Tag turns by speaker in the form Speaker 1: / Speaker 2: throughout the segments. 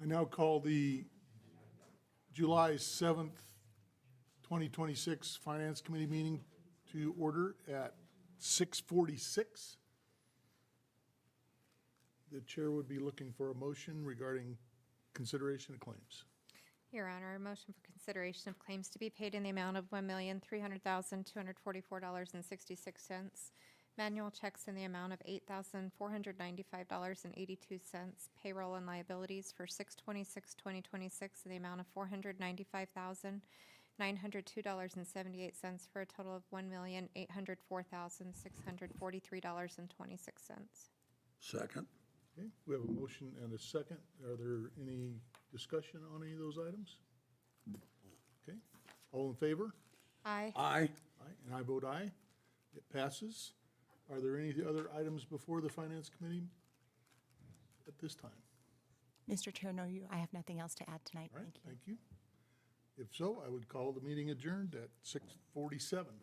Speaker 1: I now call the July 7th, 2026 Finance Committee meeting to order at 6:46. The chair would be looking for a motion regarding consideration of claims.
Speaker 2: Your Honor, a motion for consideration of claims to be paid in the amount of $1,300,244.66. Manual checks in the amount of $8,495.82. Payroll and liabilities for 6/26/2026 in the amount of $495,902.78 for a total of $1,804,643.26.
Speaker 3: Second.
Speaker 1: Okay, we have a motion and a second. Are there any discussion on any of those items? Okay, all in favor?
Speaker 2: Aye.
Speaker 3: Aye.
Speaker 1: Aye, and I vote aye. It passes. Are there any other items before the Finance Committee at this time?
Speaker 4: Mr. Chair, no, I have nothing else to add tonight.
Speaker 1: All right,
Speaker 4: Thank you.
Speaker 1: thank you. If so, I would call the meeting adjourned at 6:47.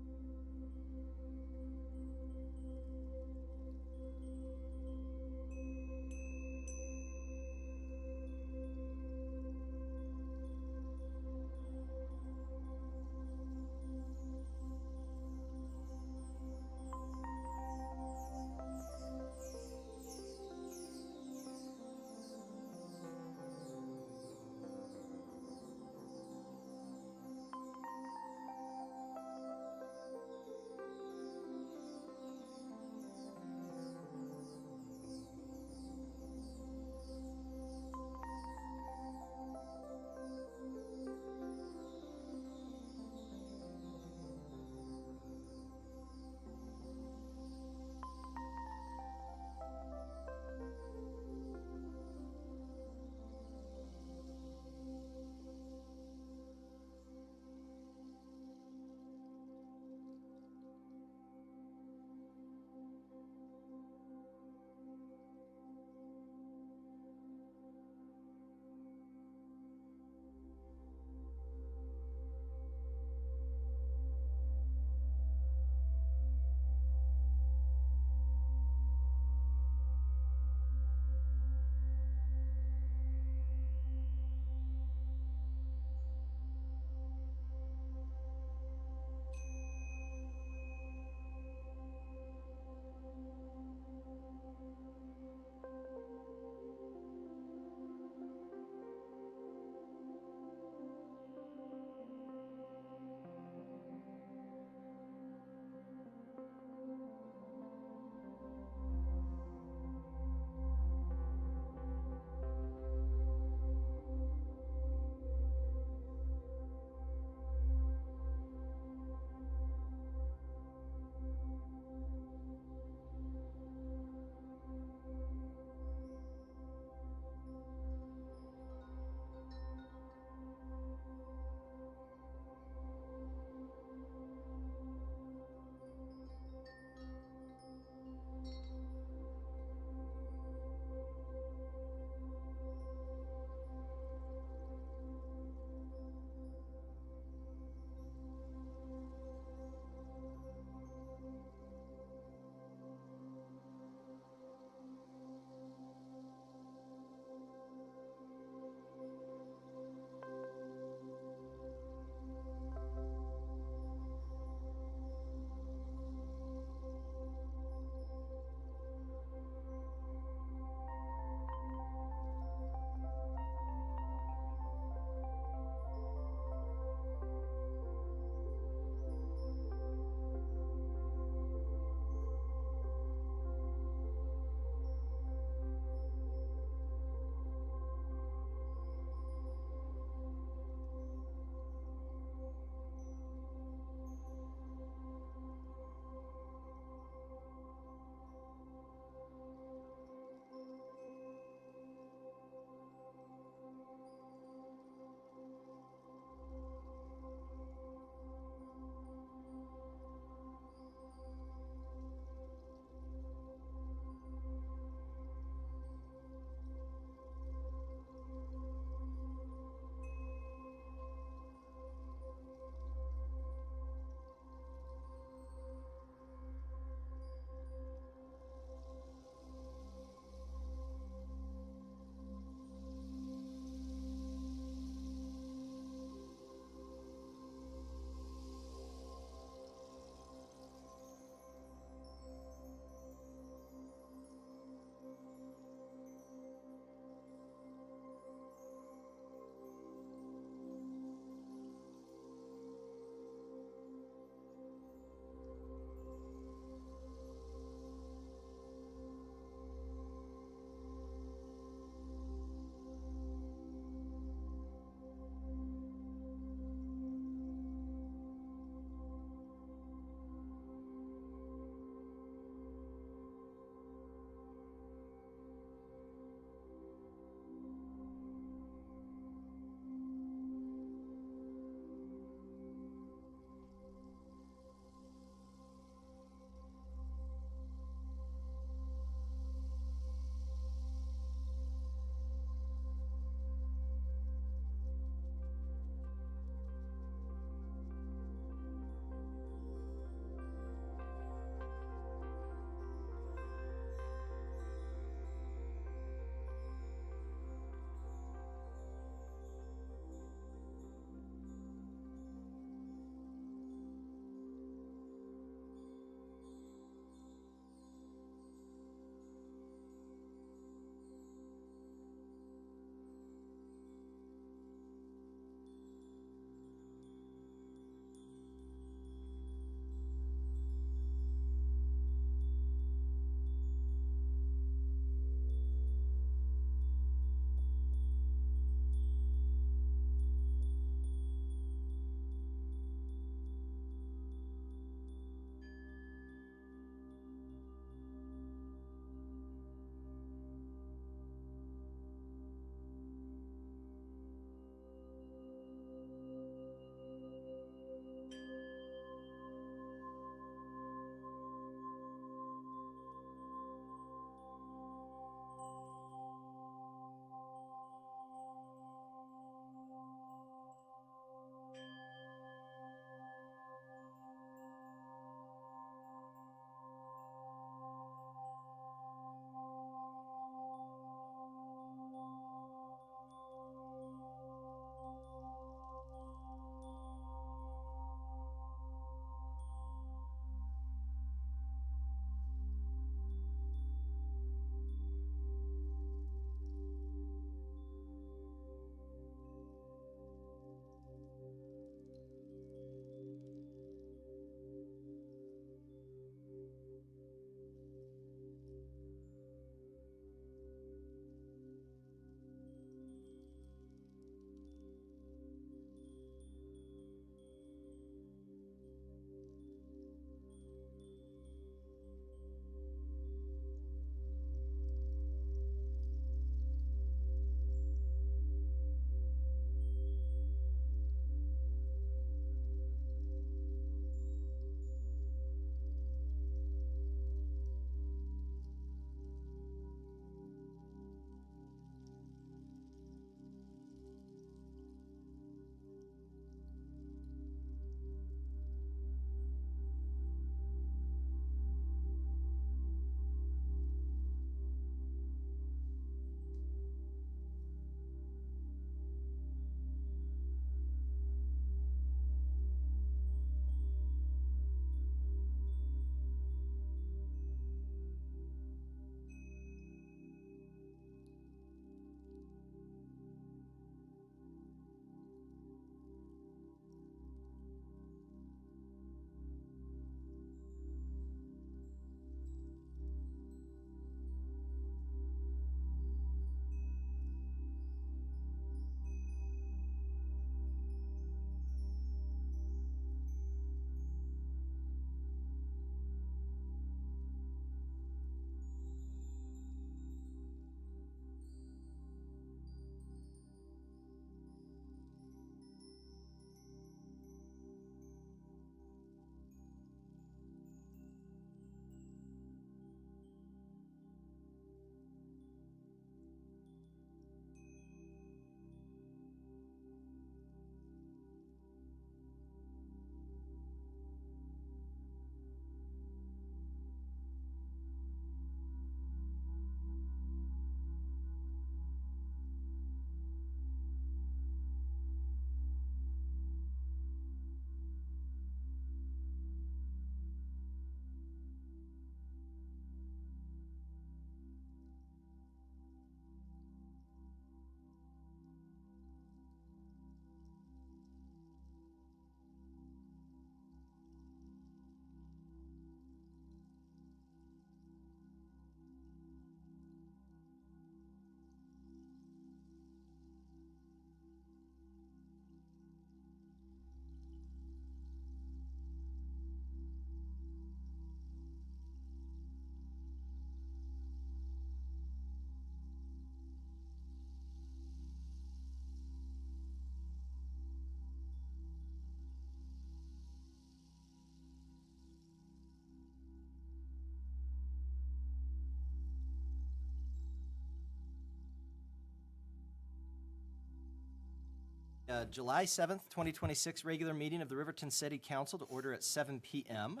Speaker 3: July 7th, 2026 regular meeting of the Riverton City Council to order at 7 p.m.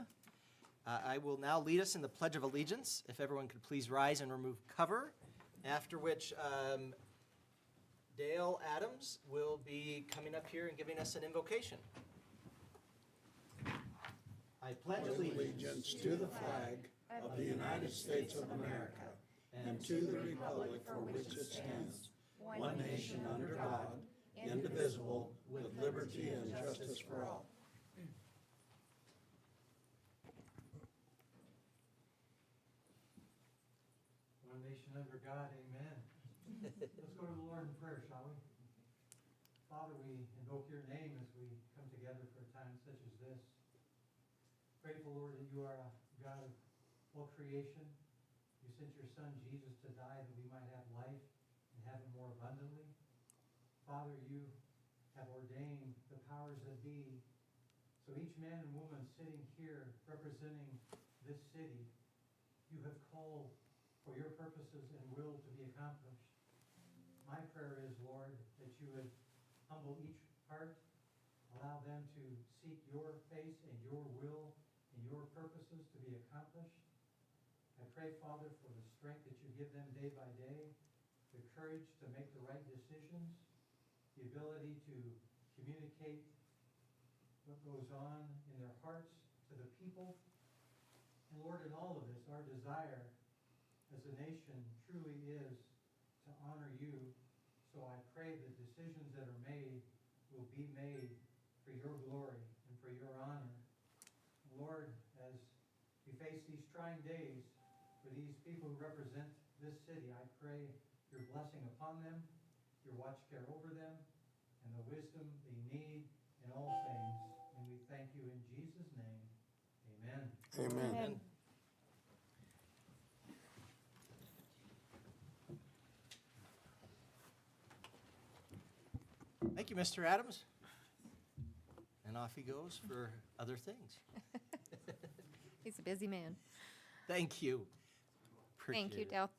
Speaker 3: I will now lead us in the Pledge of Allegiance. If everyone could please rise and remove cover, after which Dale Adams will be coming up here and giving us an invocation. I pledge allegiance
Speaker 5: to the flag of the United States of America and to the republic for which it stands, one nation under God, indivisible, with liberty and justice for all.
Speaker 6: One nation under God, amen. Let's go to the Lord in prayer, shall we? Father, we invoke your name as we come together for a time such as this. Grateful, Lord, that you are a God of all creation. You sent your Son, Jesus, to die that we might have life and have it more abundantly. Father, you have ordained the powers that be. So each man and woman sitting here representing this city, you have called for your purposes and will to be accomplished. My prayer is, Lord, that you would humble each heart, allow them to seek your face and your will and your purposes to be accomplished. I pray, Father, for the strength that you give them day by day, the courage to make the right decisions, the ability to communicate what goes on in their hearts to the people. And Lord, in all of this, our desire as a nation truly is to honor you. So I pray the decisions that are made will be made for your glory and for your honor. Lord, as we face these trying days for these people who represent this city, I pray your blessing upon them, your watch care over them, and the wisdom they need in all things. And we thank you in Jesus' name. Amen.
Speaker 5: Amen.
Speaker 3: Thank you, Mr. Adams. And off he goes for other things.
Speaker 2: He's a busy man.
Speaker 3: Thank you.
Speaker 2: Thank you,
Speaker 3: Appreciate it.
Speaker 2: Dale.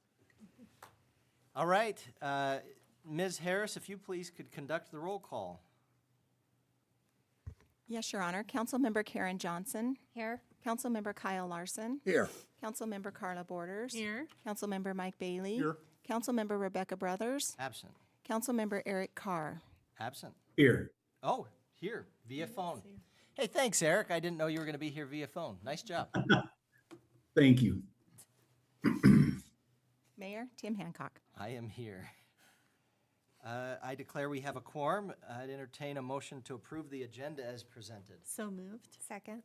Speaker 3: All right, Ms. Harris, if you please could conduct the roll call.
Speaker 4: Yes, Your Honor. Councilmember Karen Johnson.
Speaker 2: Here.
Speaker 4: Councilmember Kyle Larson.
Speaker 5: Here.
Speaker 4: Councilmember Carla Borders.
Speaker 7: Here.
Speaker 4: Councilmember Mike Bailey.
Speaker 1: Here.
Speaker 4: Councilmember Rebecca Brothers.
Speaker 3: Absent.
Speaker 4: Councilmember Eric Carr.
Speaker 3: Absent.
Speaker 5: Here.
Speaker 3: Oh, here, via phone. Hey, thanks, Eric. I didn't know you were going to be here via phone. Nice job.
Speaker 5: Thank you.
Speaker 4: Mayor Tim Hancock.
Speaker 3: I am here. I declare we have a quorum. I'd entertain a motion to approve the agenda as presented.
Speaker 7: So moved.
Speaker 2: Second.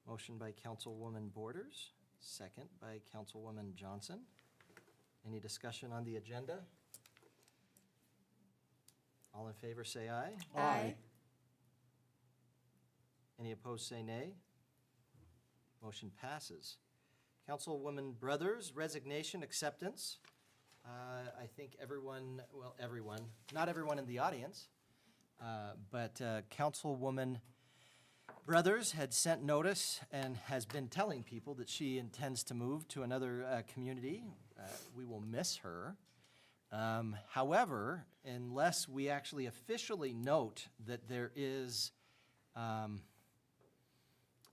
Speaker 3: Motion by Councilwoman Borders, second by Councilwoman Johnson. Any discussion on the agenda? All in favor, say aye.
Speaker 2: Aye.
Speaker 3: Any opposed, say nay. Motion passes. Councilwoman Brothers, resignation acceptance. I think everyone, well, everyone, not everyone in the audience, but Councilwoman Brothers had sent notice and has been telling people that she intends to move to another community. We will miss her. However, unless we actually officially note that there is, how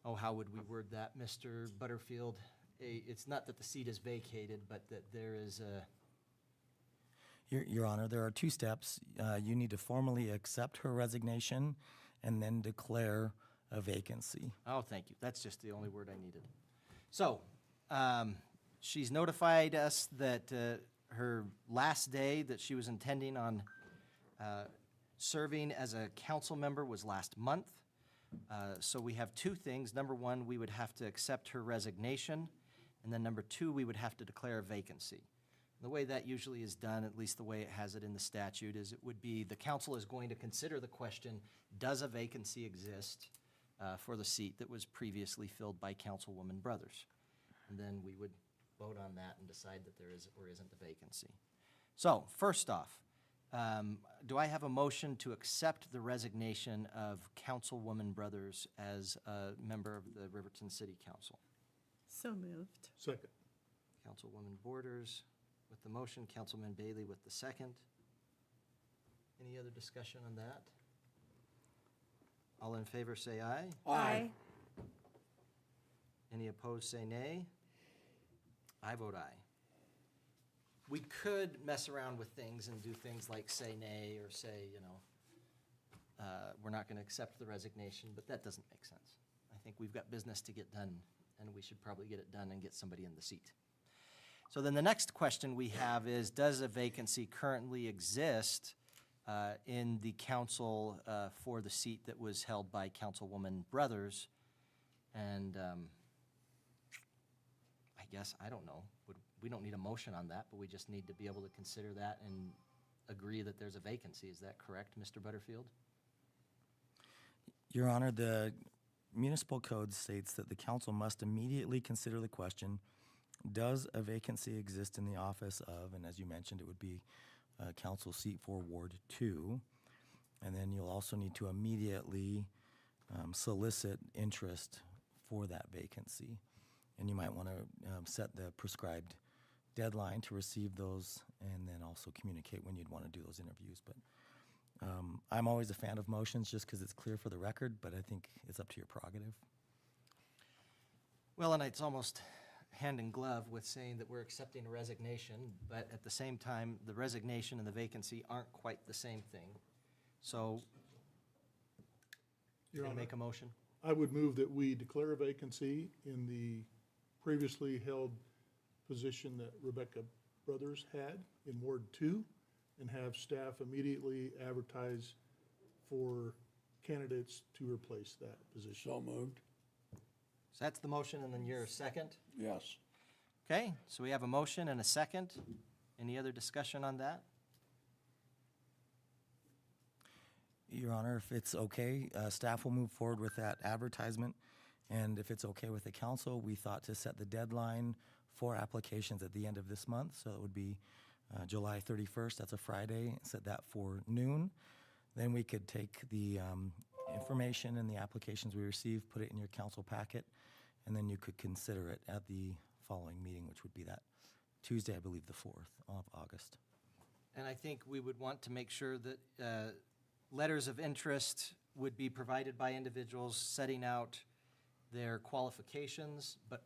Speaker 3: would we word that, Mr. Butterfield? It's not that the seat is vacated, but that there is a...
Speaker 8: Your Honor, there are two steps. You need to formally accept her resignation and then declare a vacancy.
Speaker 3: Oh, thank you. That's just the only word I needed. So, she's notified us that her last day that she was intending on serving as a council member was last month. So we have two things. Number one, we would have to accept her resignation. And then number two, we would have to declare a vacancy. The way that usually is done, at least the way it has it in the statute, is it would be the council is going to consider the question, does a vacancy exist for the seat that was previously filled by Councilwoman Brothers? And then we would vote on that and decide that there is or isn't a vacancy. So, first off, do I have a motion to accept the resignation of Councilwoman Brothers as a member of the Riverton City Council?
Speaker 7: So moved.
Speaker 1: Second.
Speaker 3: Councilwoman Borders with the motion, Councilman Bailey with the second. Any other discussion on that? All in favor, say aye.
Speaker 2: Aye.
Speaker 3: Any opposed, say nay. I vote aye. We could mess around with things and do things like say nay or say, we're not going to accept the resignation, but that doesn't make sense. I think we've got business to get done, and we should probably get it done and get somebody in the seat. So then the next question we have is, does a vacancy currently exist in the council for the seat that was held by Councilwoman Brothers? And I guess, I don't know, we don't need a motion on that, but we just need to be able to consider that and agree that there's a vacancy. Is that correct, Mr. Butterfield?
Speaker 8: Your Honor, the municipal code states that the council must immediately consider the question, does a vacancy exist in the office of, and as you mentioned, it would be council seat for Ward 2. And then you'll also need to immediately solicit interest for that vacancy. And you might want to set the prescribed deadline to receive those and then also communicate when you'd want to do those interviews. But I'm always a fan of motions just because it's clear for the record, but I think it's up to your prerogative.
Speaker 3: Well, and it's almost hand in glove with saying that we're accepting a resignation, but at the same time, the resignation and the vacancy aren't quite the same thing. So, you're
Speaker 1: Your
Speaker 3: going to
Speaker 1: Honor,
Speaker 3: make a motion?
Speaker 1: I would move that we declare a vacancy in the previously held position that Rebecca Brothers had in Ward 2 and have staff immediately advertise for candidates to replace that position.
Speaker 5: So moved.
Speaker 3: So that's the motion, and then your second?
Speaker 5: Yes.
Speaker 3: Okay, so we have a motion and a second. Any other discussion on that?
Speaker 8: Your Honor, if it's okay, staff will move forward with that advertisement. And if it's okay with the council, we thought to set the deadline for applications at the end of this month. So it would be July 31st, that's a Friday, set that for noon. Then we could take the information and the applications we receive, put it in your council packet, and then you could consider it at the following meeting, which would be that Tuesday, I believe, the 4th of August.
Speaker 3: And I think we would want to make sure that letters of interest would be provided by individuals setting out their qualifications, but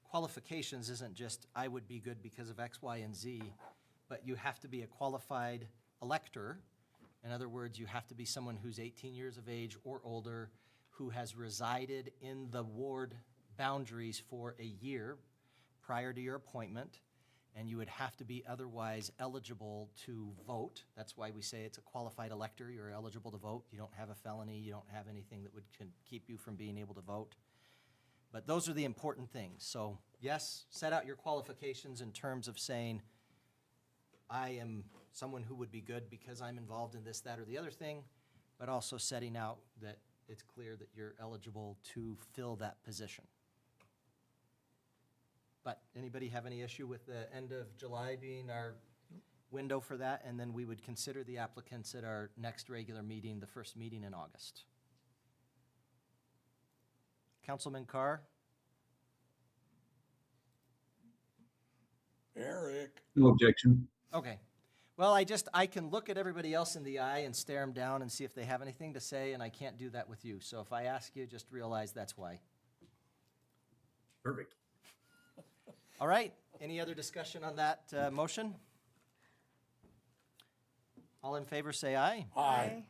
Speaker 3: qualifications isn't just, I would be good because of X, Y, and Z, but you have to be a qualified elector. In other words, you have to be someone who's 18 years of age or older, who has resided in the ward boundaries for a year prior to your appointment, and you would have to be otherwise eligible to vote. That's why we say it's a qualified elector. You're eligible to vote. You don't have a felony. You don't have anything that can keep you from being able to vote. But those are the important things. So yes, set out your qualifications in terms of saying, I am someone who would be good because I'm involved in this, that, or the other thing, but also setting out that it's clear that you're eligible to fill that position. But anybody have any issue with the end of July being our window for that? And then we would consider the applicants at our next regular meeting, the first meeting in August. Councilman Carr?
Speaker 5: Eric.
Speaker 9: No objection.
Speaker 3: Okay. Well, I can look at everybody else in the eye and stare them down and see if they have anything to say, and I can't do that with you. So if I ask you, just realize that's why.
Speaker 9: Perfect.
Speaker 3: All right. Any other discussion on that motion? All in favor, say aye.
Speaker 5: Aye.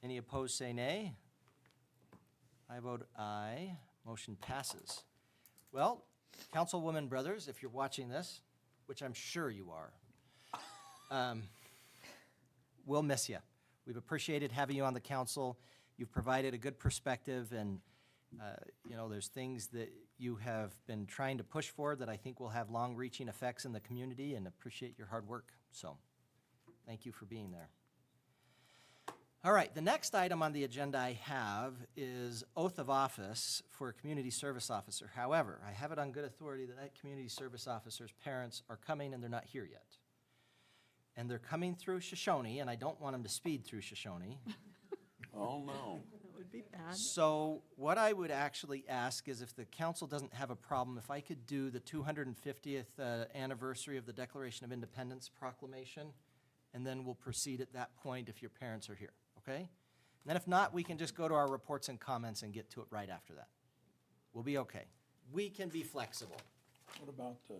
Speaker 3: Any opposed, say nay. I vote aye. Motion passes. Well, Councilwoman Brothers, if you're watching this, which I'm sure you are, we'll miss you. We've appreciated having you on the council. You've provided a good perspective, and there's things that you have been trying to push for that I think will have long-reaching effects in the community, and appreciate your hard work. So thank you for being there. All right, the next item on the agenda I have is oath of office for a community service officer. However, I have it on good authority that community service officer's parents are coming and they're not here yet. And they're coming through Shoshone, and I don't want them to speed through Shoshone.
Speaker 5: Oh, no.
Speaker 7: That would be bad.
Speaker 3: So what I would actually ask is, if the council doesn't have a problem, if I could do the 250th anniversary of the Declaration of Independence proclamation, and then we'll proceed at that point if your parents are here, okay? And then if not, we can just go to our reports and comments and get to it right after that. We'll be okay. We can be flexible.
Speaker 5: What about the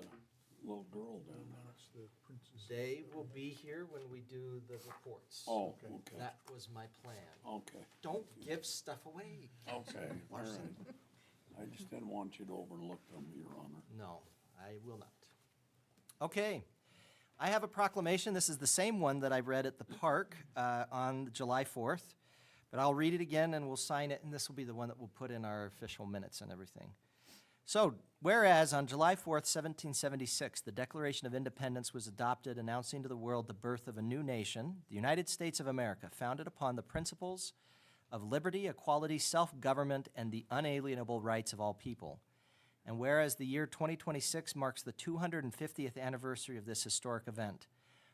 Speaker 5: little girl down there?
Speaker 1: That's the princess.
Speaker 3: They will be here when we do the reports.
Speaker 5: Oh, okay,
Speaker 3: That was my plan.
Speaker 5: okay,
Speaker 3: Don't give stuff away.
Speaker 5: okay, all right. I just didn't want you to overlook them, Your Honor.
Speaker 3: No, I will not. Okay. I have a proclamation. This is the same one that I read at the park on July 4th, but I'll read it again and we'll sign it, and this will be the one that we'll put in our official minutes and everything. So, whereas on July 4th, 1776, the Declaration of Independence was adopted announcing to the world the birth of a new nation, the United States of America, founded upon the principles of liberty, equality, self-government, and the unalienable rights of all people. And whereas the year 2026 marks the 250th anniversary of this historic event,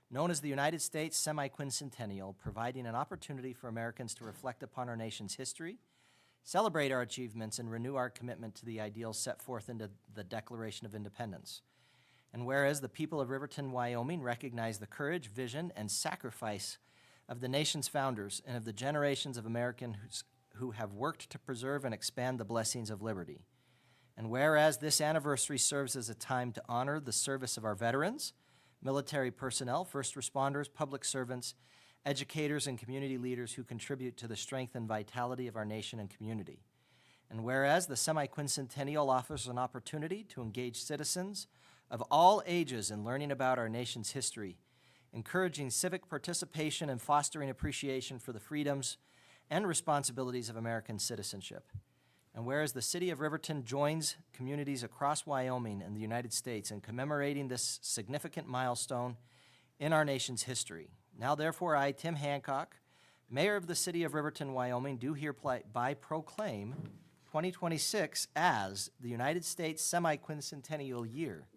Speaker 3: known as the United States Semi-Quincentennial, providing an opportunity for Americans to reflect upon our nation's history, celebrate our achievements, and renew our commitment to the ideals set forth in the Declaration of Independence. And whereas the people of Riverton, Wyoming recognize the courage, vision, and sacrifice of the nation's founders and of the generations of Americans who have worked to preserve and expand the blessings of liberty. And whereas this anniversary serves as a time to honor the service of our veterans, military personnel, first responders, public servants, educators, and community leaders who contribute to the strength and vitality of our nation and community. And whereas the Semi-Quincentennial offers an opportunity to engage citizens of all ages in learning about our nation's history, encouraging civic participation and fostering appreciation for the freedoms and responsibilities of American citizenship. And whereas the city of Riverton joins communities across Wyoming and the United States in commemorating this significant milestone in our nation's history. Now, therefore, I, Tim Hancock, Mayor of the city of Riverton, Wyoming, do hereby proclaim 2026 as the United States Semi-Quincentennial Year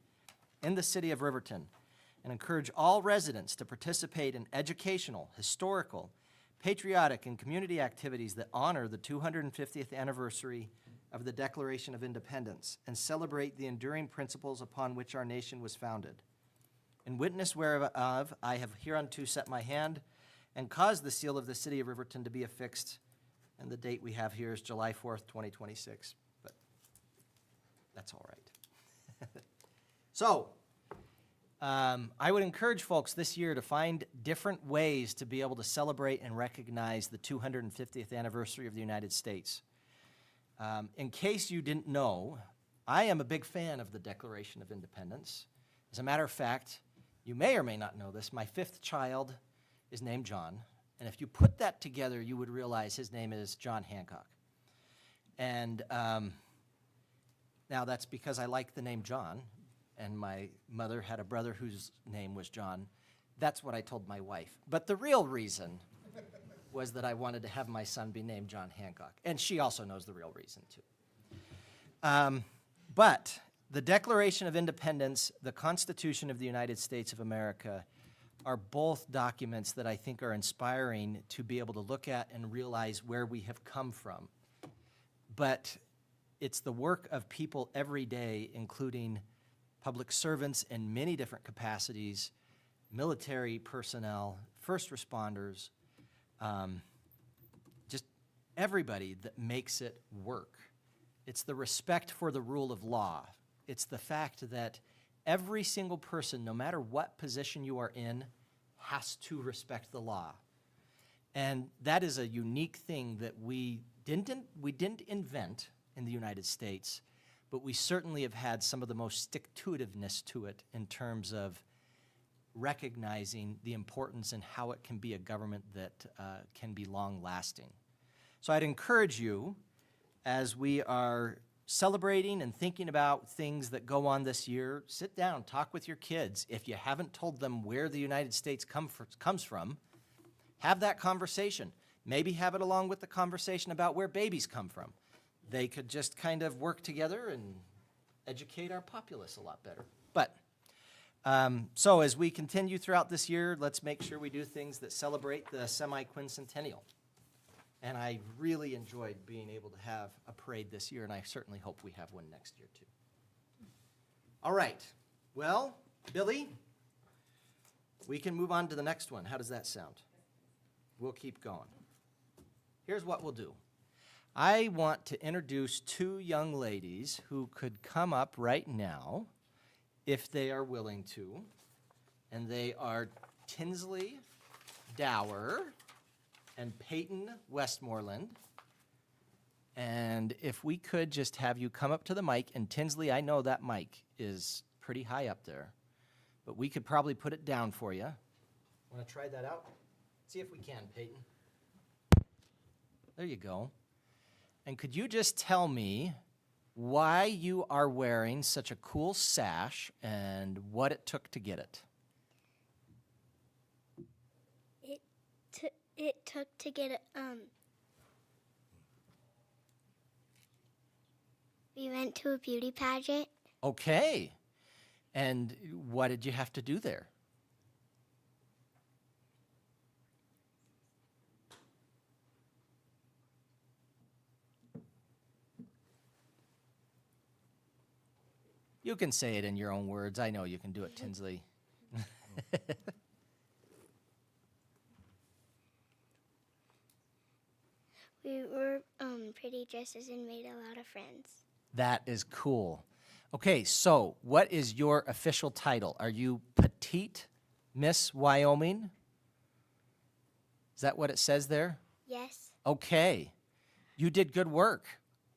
Speaker 3: in the city of Riverton, and encourage all residents to participate in educational, historical, patriotic, and community activities that honor the 250th anniversary of the Declaration of Independence and celebrate the enduring principles upon which our nation was founded. In witness whereof, I have hereunto set my hand and caused the seal of the city of Riverton to be affixed, and the date we have here is July 4th, 2026, but that's all right. So, I would encourage folks this year to find different ways to be able to celebrate and recognize the 250th anniversary of the United States. In case you didn't know, I am a big fan of the Declaration of Independence. As a matter of fact, you may or may not know this, my fifth child is named John, and if you put that together, you would realize his name is John Hancock. And now that's because I like the name John, and my mother had a brother whose name was John. That's what I told my wife. But the real reason was that I wanted to have my son be named John Hancock, and she also knows the real reason, too. But the Declaration of Independence, the Constitution of the United States of America, are both documents that I think are inspiring to be able to look at and realize where we have come from. But it's the work of people every day, including public servants in many different capacities, military personnel, first responders, just everybody that makes it work. It's the respect for the rule of law. It's the fact that every single person, no matter what position you are in, has to respect the law. And that is a unique thing that we didn't invent in the United States, but we certainly have had some of the most stick-to-itiveness to it in terms of recognizing the importance and how it can be a government that can be long-lasting. So I'd encourage you, as we are celebrating and thinking about things that go on this year, sit down, talk with your kids. If you haven't told them where the United States comes from, have that conversation. Maybe have it along with the conversation about where babies come from. They could just kind of work together and educate our populace a lot better. But, so as we continue throughout this year, let's make sure we do things that celebrate the semi-quincentennial. And I really enjoyed being able to have a parade this year, and I certainly hope we have one next year too. All right, well, Billy, we can move on to the next one. How does that sound? We'll keep going. here's what we'll do. I want to introduce two young ladies who could come up right now if they are willing to. And they are Tinsley Dower and Peyton Westmoreland. And if we could just have you come up to the mic, and Tinsley, I know that mic is pretty high up there, but we could probably put it down for you. Want to try that out? See if we can, Peyton. There you go. And could you just tell me why you are wearing such a cool sash and what it took to get it?
Speaker 9: It took to get it. We went to a beauty pageant.
Speaker 3: Okay. And what did you have to do there? You can say it in your own words. I know you can do it, Tinsley.
Speaker 9: We were pretty dresses and made a lot of friends.
Speaker 3: That is cool. Okay, so what is your official title? Are you Petite Miss Wyoming? Is that what it says there?
Speaker 9: Yes.
Speaker 3: Okay. You did good work.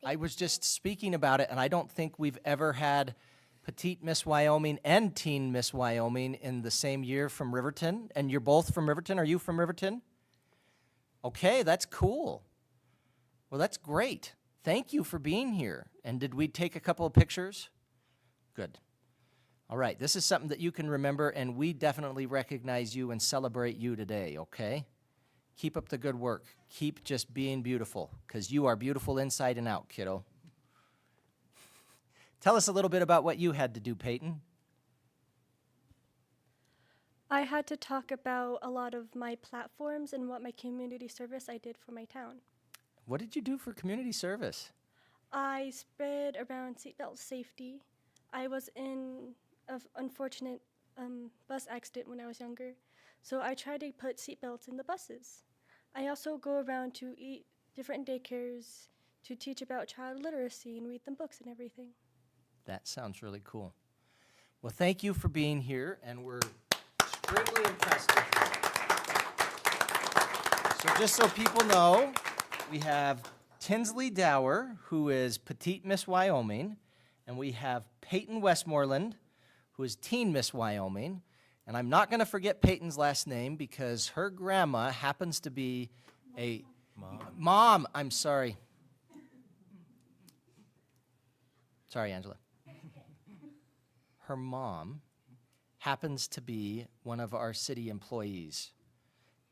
Speaker 3: I was just speaking about it, and I don't think we've ever had Petite Miss Wyoming and Teen Miss Wyoming in the same year from Riverton. And you're both from Riverton? Are you from Riverton? Okay, that's cool. Well, that's great. Thank you for being here. And did we take a couple of pictures? Good. All right, this is something that you can remember, and we definitely recognize you and celebrate you today, okay? Keep up the good work. Keep just being beautiful, because you are beautiful inside and out, kiddo. Tell us a little bit about what you had to do, Peyton.
Speaker 10: I had to talk about a lot of my platforms and what my community service I did for my town.
Speaker 3: What did you do for community service?
Speaker 10: I spread around seatbelt safety. I was in an unfortunate bus accident when I was younger, so I tried to put seatbelts in the buses. I also go around to different daycares to teach about child literacy and read them books and everything.
Speaker 3: That sounds really cool. Well, thank you for being here, and we're extremely impressed with you. So just so people know, we have Tinsley Dower, who is Petite Miss Wyoming, and we have Peyton Westmoreland, who is Teen Miss Wyoming. And I'm not going to forget Peyton's last name because her grandma happens to be a mom. I'm sorry. Sorry, Angela. Her mom happens to be one of our city employees,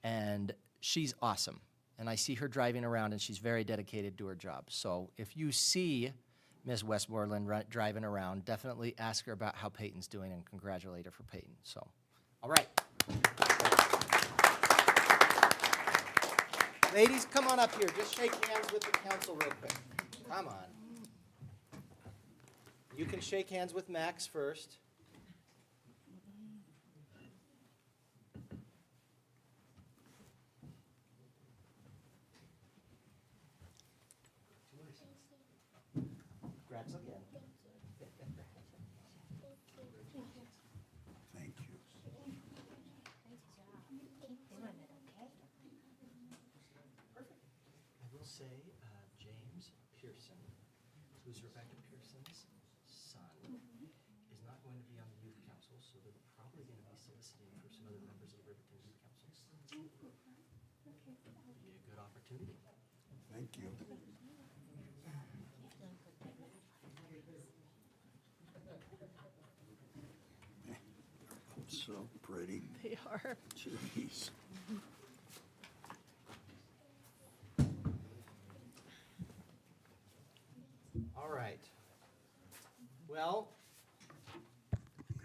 Speaker 3: and she's awesome. And I see her driving around, and she's very dedicated to her job. So if you see Ms. Westmoreland driving around, definitely ask her about how Peyton's doing and congratulate her for Peyton. So, all right. Ladies, come on up here. Just shake hands with the council real quick. Come on. You can shake hands with Max first. Congrats again.
Speaker 5: Thank you.
Speaker 3: I will say James Pearson, who's Rebecca Pearson's son, is not going to be on the youth council, so they're probably going to be soliciting for some other members of the Riverton Youth Council. Be a good opportunity.
Speaker 5: Thank you. So pretty.
Speaker 7: They are.
Speaker 5: Jeez.
Speaker 3: All right. Well,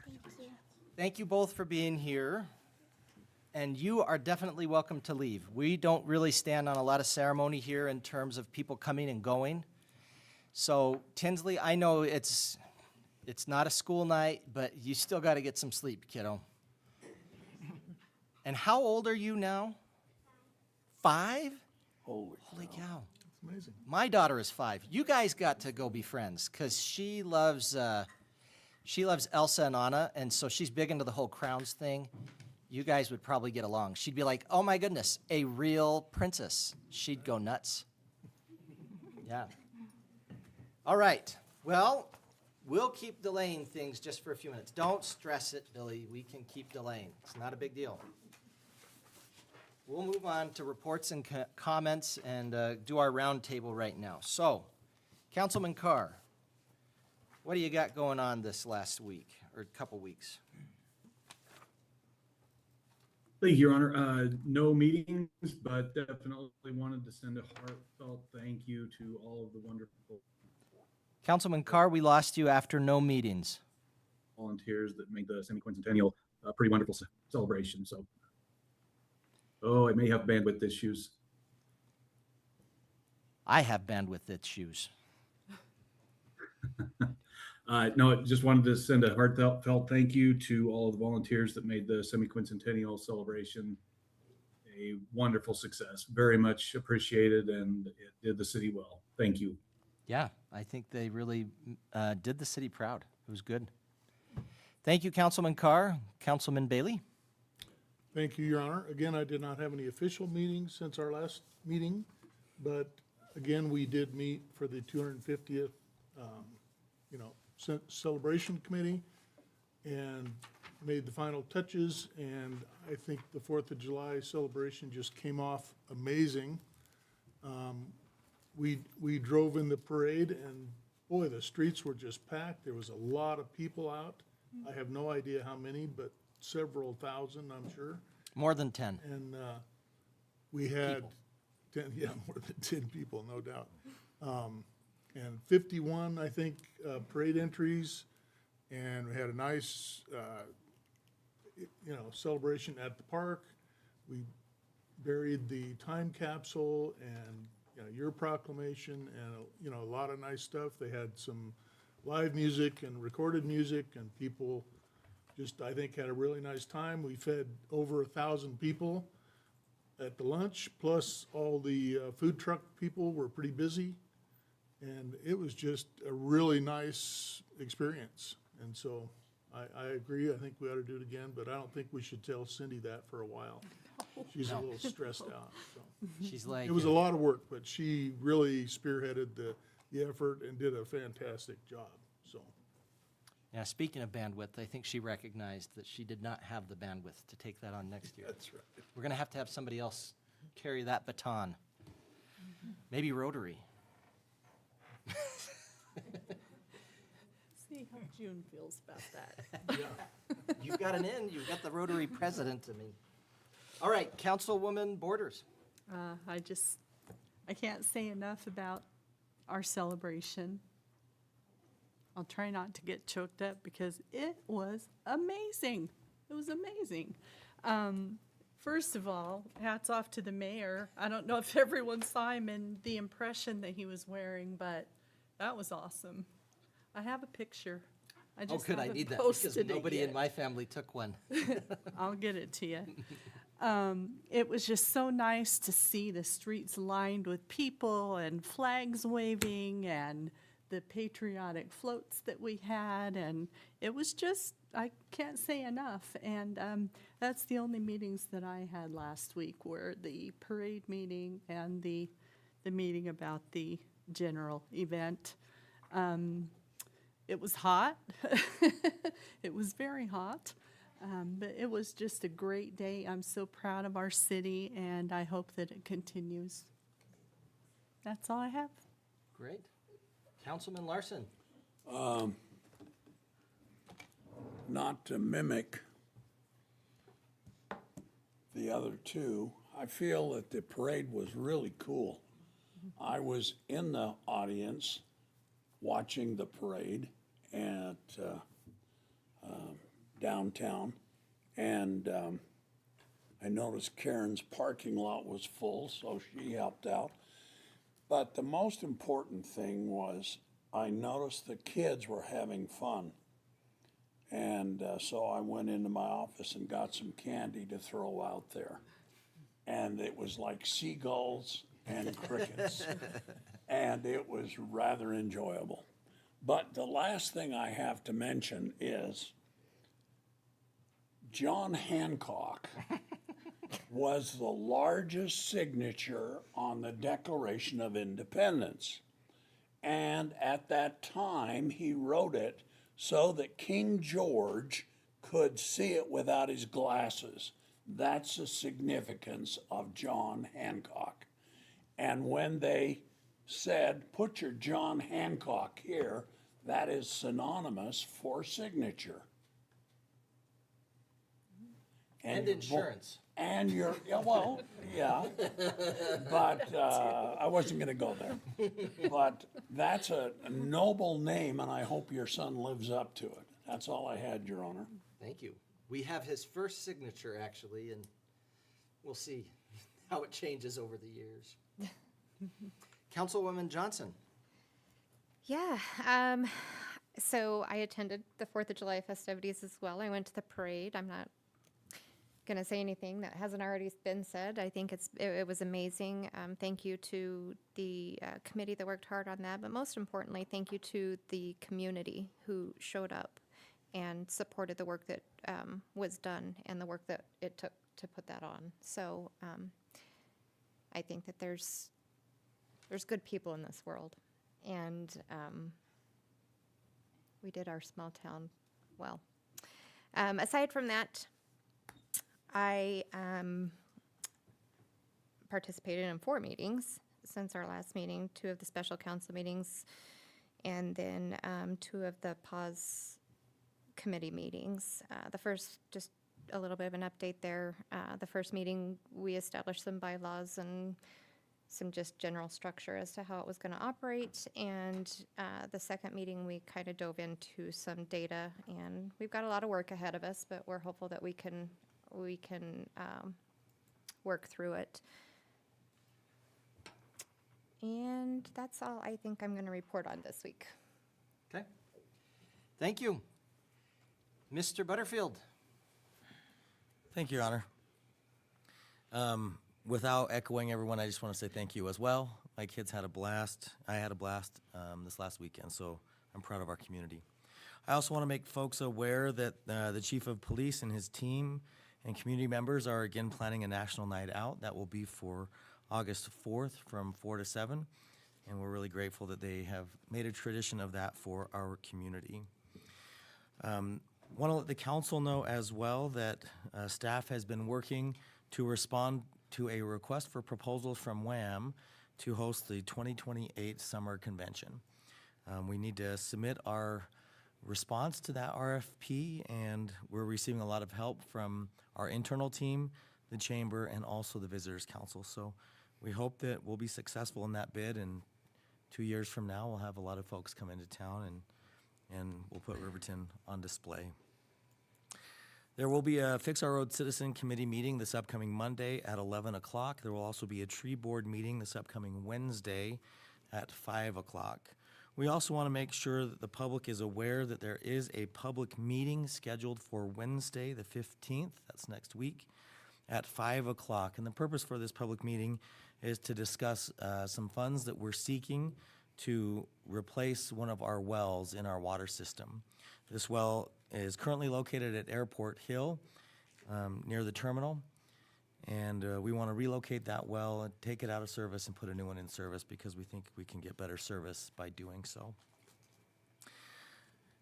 Speaker 9: Thank you.
Speaker 3: thank you both for being here. And you are definitely welcome to leave. We don't really stand on a lot of ceremony here in terms of people coming and going. So, Tinsley, I know it's not a school night, but you still got to get some sleep, kiddo. And how old are you now? 5?
Speaker 5: Holy
Speaker 3: cow.
Speaker 1: It's amazing.
Speaker 3: My daughter is 5. You guys got to go be friends because she loves Elsa and Anna, and so she's big into the whole crowns thing. You guys would probably get along. She'd be like, "Oh my goodness, a real princess." She'd go nuts. Yeah. All right. Well, we'll keep delaying things just for a few minutes. Don't stress it, Billy. We can keep delaying. It's not a big deal. We'll move on to reports and comments and do our round table right now. So, Councilman Carr, what do you got going on this last week or couple weeks?
Speaker 11: Thank you, Your Honor. No meetings, but definitely wanted to send a heartfelt thank you to all of the wonderful
Speaker 3: Councilman Carr, we lost you after no meetings.
Speaker 11: volunteers that made the semi-quincentennial a pretty wonderful celebration. So, I may have bandwidth issues.
Speaker 3: I have bandwidth issues.
Speaker 11: No, just wanted to send a heartfelt thank you to all of the volunteers that made the semi-quincentennial celebration a wonderful success. Very much appreciated, and it did the city well. Thank you.
Speaker 3: Yeah, I think they really did the city proud. It was good. Thank you, Councilman Carr. Councilman Bailey?
Speaker 1: Thank you, Your Honor. Again, I did not have any official meetings since our last meeting, but again, we did meet for the 250th, celebration committee and made the final touches. And I think the 4th of July celebration just came off amazing. We drove in the parade and boy, the streets were just packed. There was a lot of people out. I have no idea how many, but several thousand, I'm sure.
Speaker 3: More than 10.
Speaker 1: And we had 10, more than 10 people, no doubt. And 51, I think, parade entries. And we had a nice, celebration at the park. We buried the time capsule and, your proclamation and, a lot of nice stuff. They had some live music and recorded music, and people just, I think, had a really nice time. We fed over 1,000 people at the lunch, plus all the food truck people were pretty busy. And it was just a really nice experience. And so I agree. I think we ought to do it again, but I don't think we should tell Cindy that for a while. She's a little stressed out. So.
Speaker 3: She's like,
Speaker 1: It was a lot of work, but she really spearheaded the effort and did a fantastic job. So.
Speaker 3: yeah, speaking of bandwidth, I think she recognized that she did not have the bandwidth to take that on next year.
Speaker 1: That's right.
Speaker 3: We're going to have somebody else carry that baton. Maybe Rotary.
Speaker 7: See how June feels about that.
Speaker 1: Yeah.
Speaker 3: You've got an in. You've got the Rotary president. All right, Councilwoman Borders.
Speaker 7: I can't say enough about our celebration. I'll try not to get choked up because it was amazing. It was amazing. First of all, hats off to the mayor. I don't know if everyone saw him in the impression that he was wearing, but that was awesome. I have a picture. I just
Speaker 3: good. I
Speaker 7: haven't
Speaker 3: need that because
Speaker 7: posted it
Speaker 3: nobody in
Speaker 7: yet.
Speaker 3: my family took one.
Speaker 7: I'll get it to you. It was just so nice to see the streets lined with people and flags waving and the patriotic floats that we had. And it was just, I can't say enough. And that's the only meetings that I had last week were the parade meeting and the meeting about the general event. It was hot. It was very hot. But it was just a great day. I'm so proud of our city, and I hope that it continues. That's all I have.
Speaker 3: Great. Councilman Larson.
Speaker 5: Not to mimic the other two, I feel that the parade was really cool. I was in the audience watching the parade at downtown, and I noticed Karen's parking lot was full, so she helped out. But the most important thing was I noticed the kids were having fun. And so I went into my office and got some candy to throw out there. And it was like seagulls and crickets. And it was rather enjoyable. But the last thing I have to mention is John Hancock was the largest signature on the Declaration of Independence. And at that time, he wrote it so that King George could see it without his glasses. That's the significance of John Hancock. And when they said, put your John Hancock here, that is synonymous for signature.
Speaker 3: And
Speaker 5: your
Speaker 3: insurance.
Speaker 5: And your, yeah, well, yeah, but I wasn't going to go there. But that's a noble name, and I hope your son lives up to it. That's all I had, Your Honor.
Speaker 3: Thank you. We have his first signature, actually, and we'll see how it changes over the years. Councilwoman Johnson.
Speaker 2: Yeah, so I attended the 4th of July festivities as well. I went to the parade. I'm not going to say anything that hasn't already been said. I think it was amazing. Thank you to the committee that worked hard on that, but most importantly, thank you to the community who showed up and supported the work that was done and the work that it took to put that on. So I think that there's good people in this world, and we did our small town well. Aside from that, I participated in 4 meetings since our last meeting, 2 of the special council meetings, and then 2 of the pause committee meetings. The first, just a little bit of an update there. The first meeting, we established some bylaws and some just general structure as to how it was going to operate. And the second meeting, we kind of dove into some data, and we've got a lot of work ahead of us, but we're hopeful that we can work through it. And that's all I think I'm going to report on this week.
Speaker 3: Okay. Thank you. Mr. Butterfield.
Speaker 8: Thank you, Your Honor. Without echoing everyone, I just want to say thank you as well. My kids had a blast. I had a blast this last weekend, so I'm proud of our community. I also want to make folks aware that the Chief of Police and his team and community members are again planning a national night out. That will be for August 4th from 4 to 7, and we're really grateful that they have made a tradition of that for our community. Want to let the council know as well that staff has been working to respond to a request for proposals from WHAM to host the 2028 Summer Convention. We need to submit our response to that RFP, and we're receiving a lot of help from our internal team, the chamber, and also the Visitors Council. So we hope that we'll be successful in that bid, and 2 years from now, we'll have a lot of folks come into town, and we'll put Riverton on display. There will be a Fix Our Road Citizen Committee meeting this upcoming Monday at 11 o'clock. There will also be a tree board meeting this upcoming Wednesday at 5 o'clock. We also want to make sure that the public is aware that there is a public meeting scheduled for Wednesday, the 15th, that's next week, at 5 o'clock. And the purpose for this public meeting is to discuss some funds that we're seeking to replace one of our wells in our water system. This well is currently located at Airport Hill near the terminal, and we want to relocate that well and take it out of service and put a new one in service because we think we can get better service by doing so.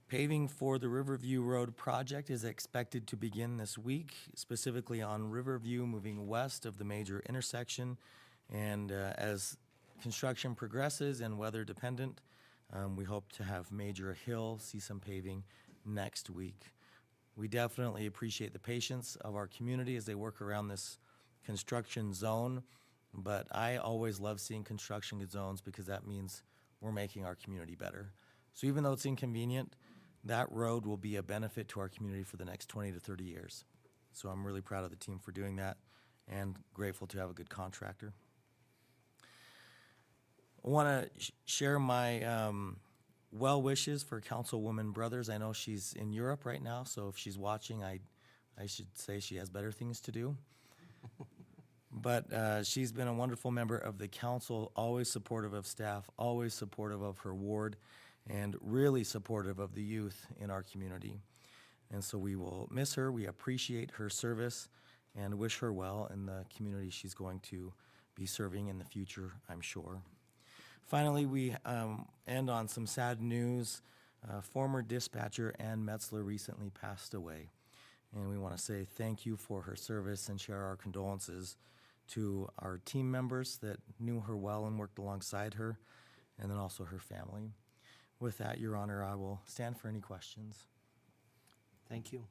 Speaker 8: Paving for the Riverview Road project is expected to begin this week, specifically on Riverview moving west of the major intersection, and as construction progresses and weather dependent, we hope to have Major Hill see some paving next week. We definitely appreciate the patience of our community as they work around this construction zone, but I always love seeing construction zones because that means we're making our community better. So even though it's inconvenient, that road will be a benefit to our community for the next 20 to 30 years. So I'm really proud of the team for doing that and grateful to have a good contractor. I want to share my well wishes for Councilwoman Brothers. I know she's in Europe right now, so if she's watching, I should say she has better things to do. But she's been a wonderful member of the council, always supportive of staff, always supportive of her ward, and really supportive of the youth in our community. And so we will miss her. We appreciate her service and wish her well in the community she's going to be serving in the future, I'm sure. Finally, we end on some sad news. Former dispatcher Ann Metzler recently passed away. And we want to say thank you for her service and share our condolences to our team members that knew her well and worked alongside her, and then also her family. With that, Your Honor, I will stand for any questions.
Speaker 3: Thank you.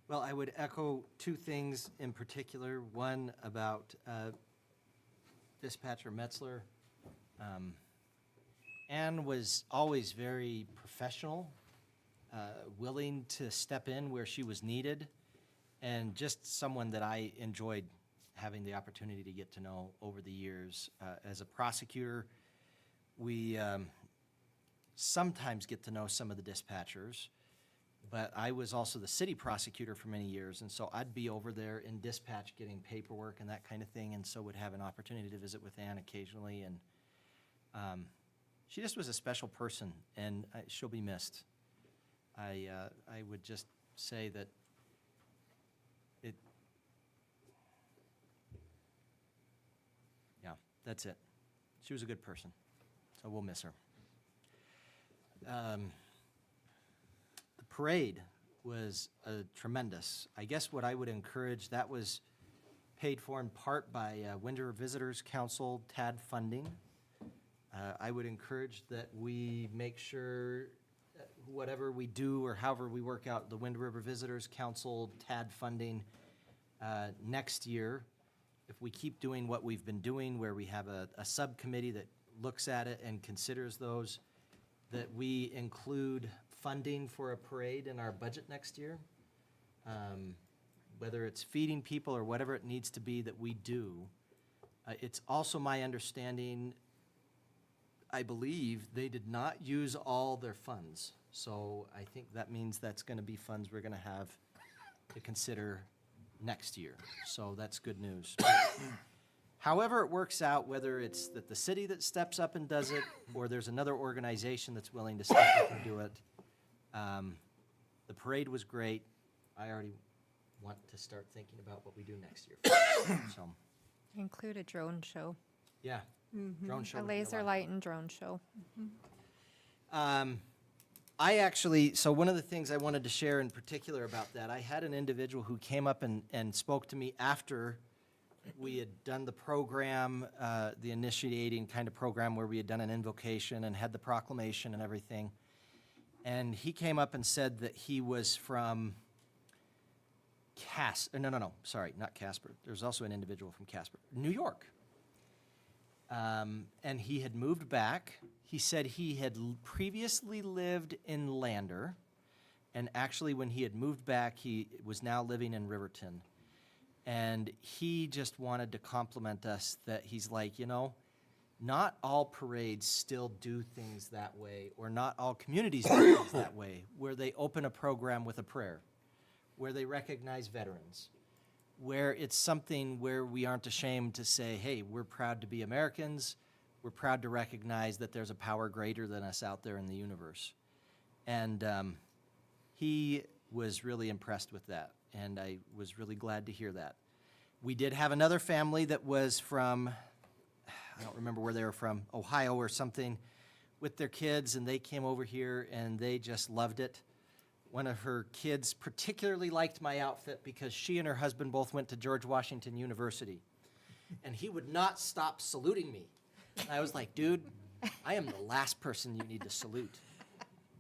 Speaker 3: Well, I would echo two things in particular. One about Dispatcher Metzler. Ann was always very professional, willing to step in where she was needed, and just someone that I enjoyed having the opportunity to get to know over the years. As a prosecutor, we sometimes get to know some of the dispatchers, but I was also the city prosecutor for many years, and so I'd be over there in dispatch getting paperwork and that kind of thing, and so would have an opportunity to visit with Ann occasionally, and she just was a special person, and she'll be missed. I would just say that that's it. She was a good person, so we'll miss her. The parade was tremendous. I guess what I would encourage, that was paid for in part by Wind River Visitors Council TAD funding. I would encourage that we make sure that whatever we do or however we work out the Wind River Visitors Council TAD funding next year, if we keep doing what we've been doing, where we have a subcommittee that looks at it and considers those, that we include funding for a parade in our budget next year. Whether it's feeding people or whatever it needs to be that we do. It's also my understanding, I believe, they did not use all their funds. So I think that means that's going to be funds we're going to have to consider next year. So that's good news. However it works out, whether it's that the city that steps up and does it, or there's another organization that's willing to step up and do it, the parade was great. I already want to start thinking about what we do next year. So,
Speaker 2: Include a drone show,
Speaker 3: yeah, drone show.
Speaker 2: a
Speaker 3: would be
Speaker 2: laser
Speaker 3: lot.
Speaker 2: light and drone show.
Speaker 3: I actually, so one of the things I wanted to share in particular about that, I had an individual who came up and spoke to me after we had done the program, the initiating kind of program where we had done an invocation and had the proclamation and everything. And he came up and said that he was from sorry, not Casper. There's also an individual from Casper, New York. And he had moved back. He said he had previously lived in Lander, and actually when he had moved back, he was now living in Riverton. And he just wanted to compliment us that he's like, you know, not all parades still do things that way, or not all communities do things that way, where they open a program with a prayer, where they recognize veterans, where it's something where we aren't ashamed to say, hey, we're proud to be Americans, we're proud to recognize that there's a power greater than us out there in the universe. And he was really impressed with that, and I was really glad to hear that. We did have another family that was from, I don't remember where they were from, Ohio or something, with their kids, and they came over here and they just loved it. One of her kids particularly liked my outfit because she and her husband both went to George Washington University. And he would not stop saluting me. And I was like, dude, I am the last person you need to salute.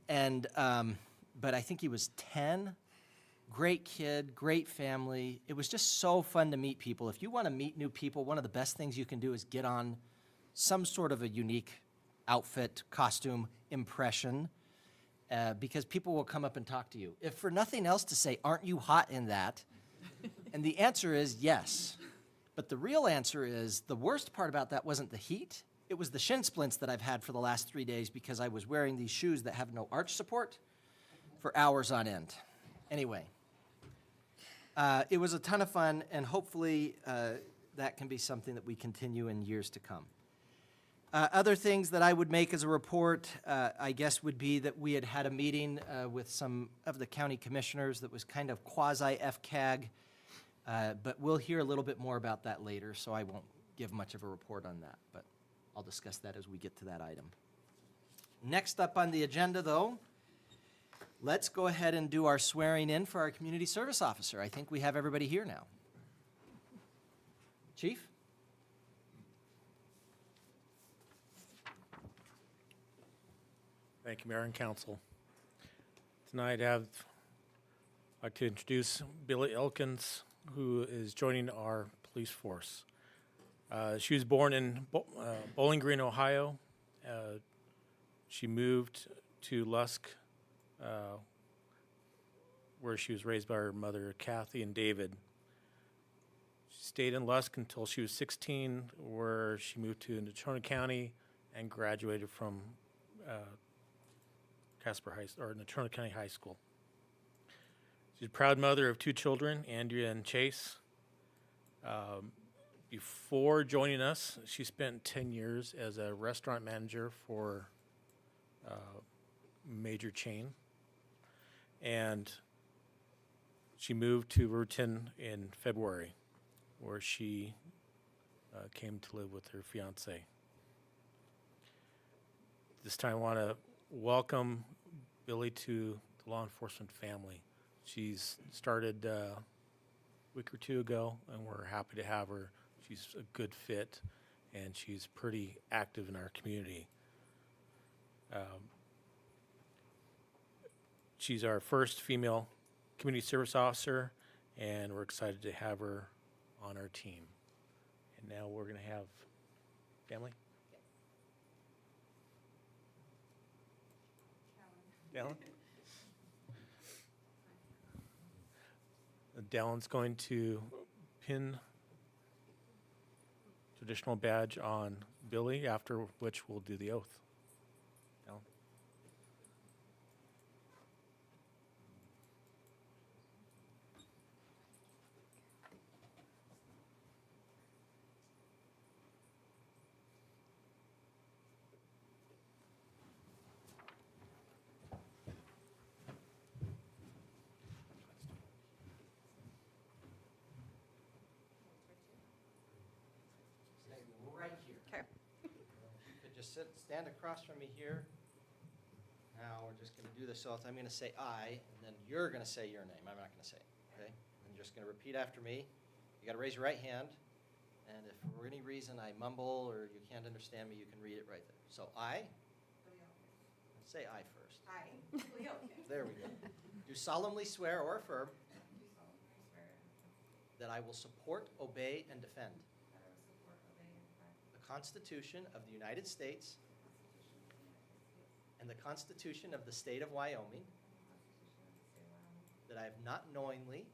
Speaker 3: And, but I think he was 10. Great kid, great family. It was just so fun to meet people. If you want to meet new people, one of the best things you can do is get on some sort of a unique outfit, costume, impression, because people will come up and talk to you. If for nothing else to say, aren't you hot in that? And the answer is yes. But the real answer is the worst part about that wasn't the heat. It was the shin splints that I've had for the last 3 days because I was wearing these shoes that have no arch support for hours on end. Anyway, It was a ton of fun, and hopefully that can be something that we continue in years to come. Other things that I would make as a report, I guess, would be that we had a meeting with some of the county commissioners that was kind of quasi-FCAG, but we'll hear a little bit more about that later, so I won't give much of a report on that, but I'll discuss that as we get to that item. Next up on the agenda, though, let's go ahead and do our swearing in for our community service officer. I think we have everybody here now. Chief?
Speaker 12: Thank you, Mayor and Council. Tonight I'd like to introduce Billy Elkins, who is joining our police force. She was born in Bowling Green, Ohio. She moved to Lusk, where she was raised by her mother, Kathy and David. She stayed in Lusk until she was 16, where she moved to Natrona County and graduated from Natrona County High School. She's a proud mother of 2 children, Andrea and Chase. Before joining us, she spent 10 years as a restaurant manager for a major chain. And she moved to Riverton in February, where she came to live with her fiance. This time I want to welcome Billy to the law enforcement family. She's started a week or 2 ago, and we're happy to have her. She's a good fit, and she's pretty active in our community. She's our first female community service officer, and we're excited to have her on our team. And now we're going to have family. Dallin? Dallin's going to pin traditional badge on Billy, after which we'll do the oath. Dallin?
Speaker 3: Right here.
Speaker 2: Okay.
Speaker 3: You could just stand across from me here. Now, we're just going to do this oath. I'm going to say I, and then you're going to say your name. I'm not going to say it, okay? And you're just going to repeat after me. You got to raise your right hand, and if for any reason I mumble or you can't understand me, you can read it right there. So I, say I first.
Speaker 2: I.
Speaker 3: There we go. Do solemnly swear or affirm that I will support, obey, and defend the Constitution of the United States and the Constitution of the State of Wyoming, that I have not knowingly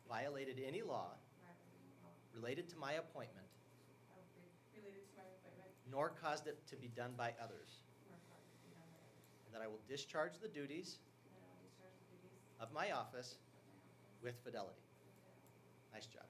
Speaker 3: violated any law related to my appointment, nor caused it to be done by others, and that I will discharge the duties of my office with fidelity. Nice job.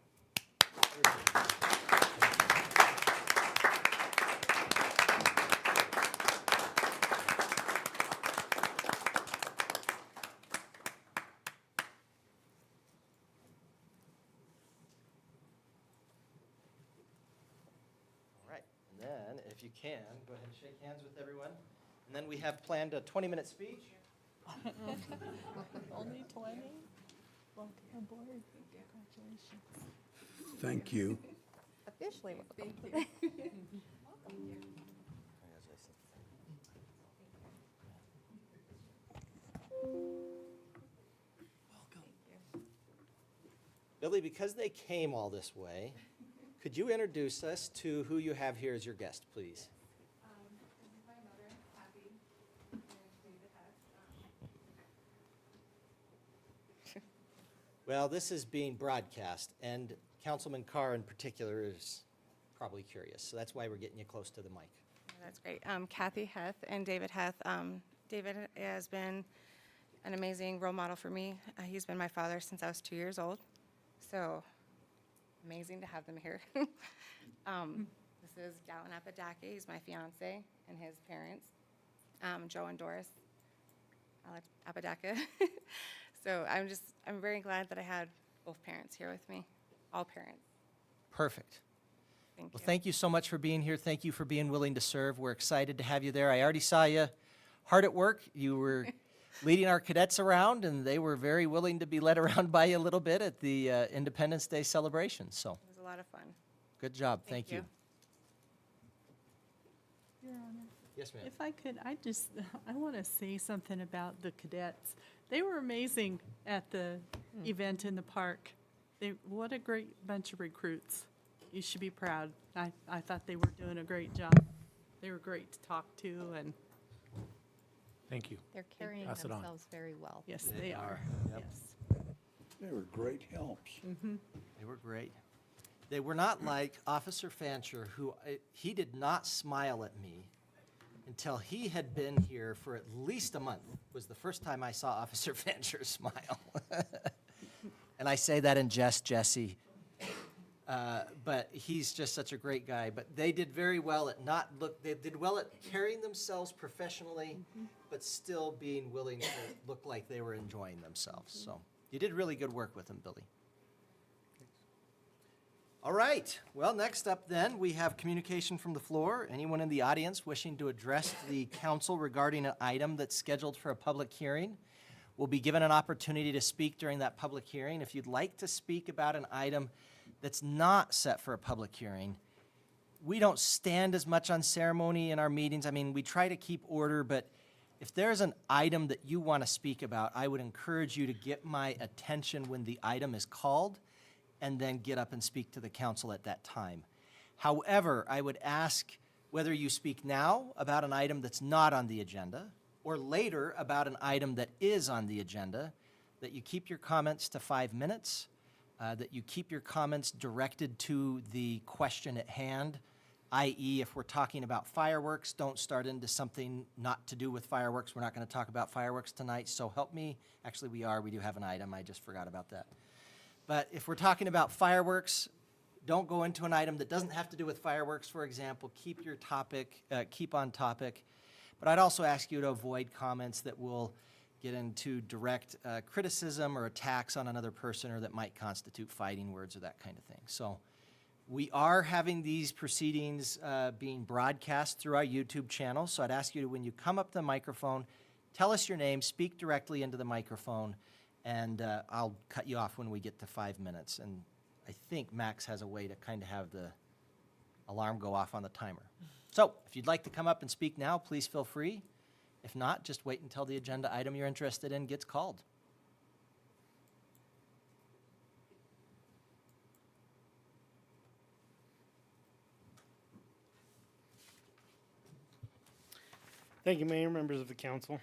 Speaker 3: All right, and then if you can, go ahead and shake hands with everyone. And then we have planned a 20-minute speech.
Speaker 7: Only 20? Welcome aboard. Congratulations.
Speaker 5: Thank you.
Speaker 2: Officially welcome.
Speaker 3: Billy, because they came all this way, could you introduce us to who you have here as your guest, please?
Speaker 13: This is my mother, Kathy, and David Hess.
Speaker 3: Well, this is being broadcast, and Councilman Carr in particular is probably curious, so that's why we're getting you close to the mic.
Speaker 13: That's great. Kathy Heth and David Heth. David has been
Speaker 14: an amazing role model for me. He's been my father since I was 2 years old. So amazing to have them here. This is Galen Apodaca. He's my fiance and his parents, Joe and Doris Apodaca. So I'm very glad that I had both parents here with me, all parents.
Speaker 3: Perfect.
Speaker 14: Thank
Speaker 3: Well,
Speaker 14: you.
Speaker 3: thank you so much for being here. Thank you for being willing to serve. We're excited to have you there. I already saw you hard at work. You were leading our cadets around, and they were very willing to be led around by you a little bit at the Independence Day celebration. So
Speaker 14: It was a lot of fun.
Speaker 3: good job.
Speaker 14: Thank
Speaker 3: Thank you.
Speaker 14: you.
Speaker 7: Your Honor,
Speaker 3: Yes, ma'am.
Speaker 7: if I could, I want to say something about the cadets. They were amazing at the event in the park. What a great bunch of recruits. You should be proud. I thought they were doing a great job. They were great to talk to, and
Speaker 12: Thank you.
Speaker 2: They're carrying
Speaker 12: Pass it on.
Speaker 2: themselves very well.
Speaker 7: yes, they are.
Speaker 3: Yep.
Speaker 7: Yes.
Speaker 5: They were great helps.
Speaker 3: They were great. They were not like Officer Fancher, who he did not smile at me until he had been here for at least a month. Was the first time I saw Officer Fancher smile. And I say that in jest, Jesse. But he's just such a great guy. But they did very well at they did well at carrying themselves professionally, but still being willing to look like they were enjoying themselves. So you did really good work with them, Billy. All right. Well, next up then, we have communication from the floor. Anyone in the audience wishing to address the council regarding an item that's scheduled for a public hearing will be given an opportunity to speak during that public hearing. If you'd like to speak about an item that's not set for a public hearing, we don't stand as much on ceremony in our meetings. I mean, we try to keep order, but if there's an item that you want to speak about, I would encourage you to get my attention when the item is called, and then get up and speak to the council at that time. However, I would ask whether you speak now about an item that's not on the agenda, or later about an item that is on the agenda, that you keep your comments to 5 minutes, that you keep your comments directed to the question at hand, i.e. if we're talking about fireworks, don't start into something not to do with fireworks. We're not going to talk about fireworks tonight, so help me. Actually, we do have an item. I just forgot about that. But if we're talking about fireworks, don't go into an item that doesn't have to do with fireworks, for example. Keep your topic, keep on topic. But I'd also ask you to avoid comments that will get into direct criticism or attacks on another person or that might constitute fighting words or that kind of thing. So we are having these proceedings being broadcast through our YouTube channel. So I'd ask you to, when you come up to the microphone, tell us your name, speak directly into the microphone, and I'll cut you off when we get to 5 minutes. And I think Max has a way to kind of have the alarm go off on the timer. So if you'd like to come up and speak now, please feel free. If not, just wait until the agenda item you're interested in gets called.
Speaker 15: Thank you, Mayor, members of the council.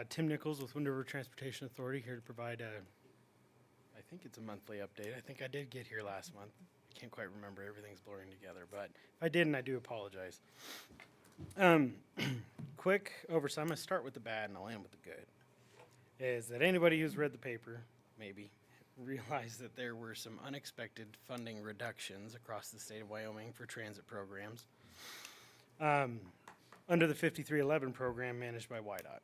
Speaker 15: Tim Nichols with Wind River Transportation Authority, here to provide I think it's a monthly update. I think I did get here last month. I can't quite remember. Everything's blurring together, but if I didn't, I do apologize. Quick oversight. I'm going to start with the bad and I'll end with the good. Is that anybody who's read the paper, maybe, realized that there were some unexpected funding reductions across the state of Wyoming for transit programs under the 5311 program managed by WYDOT.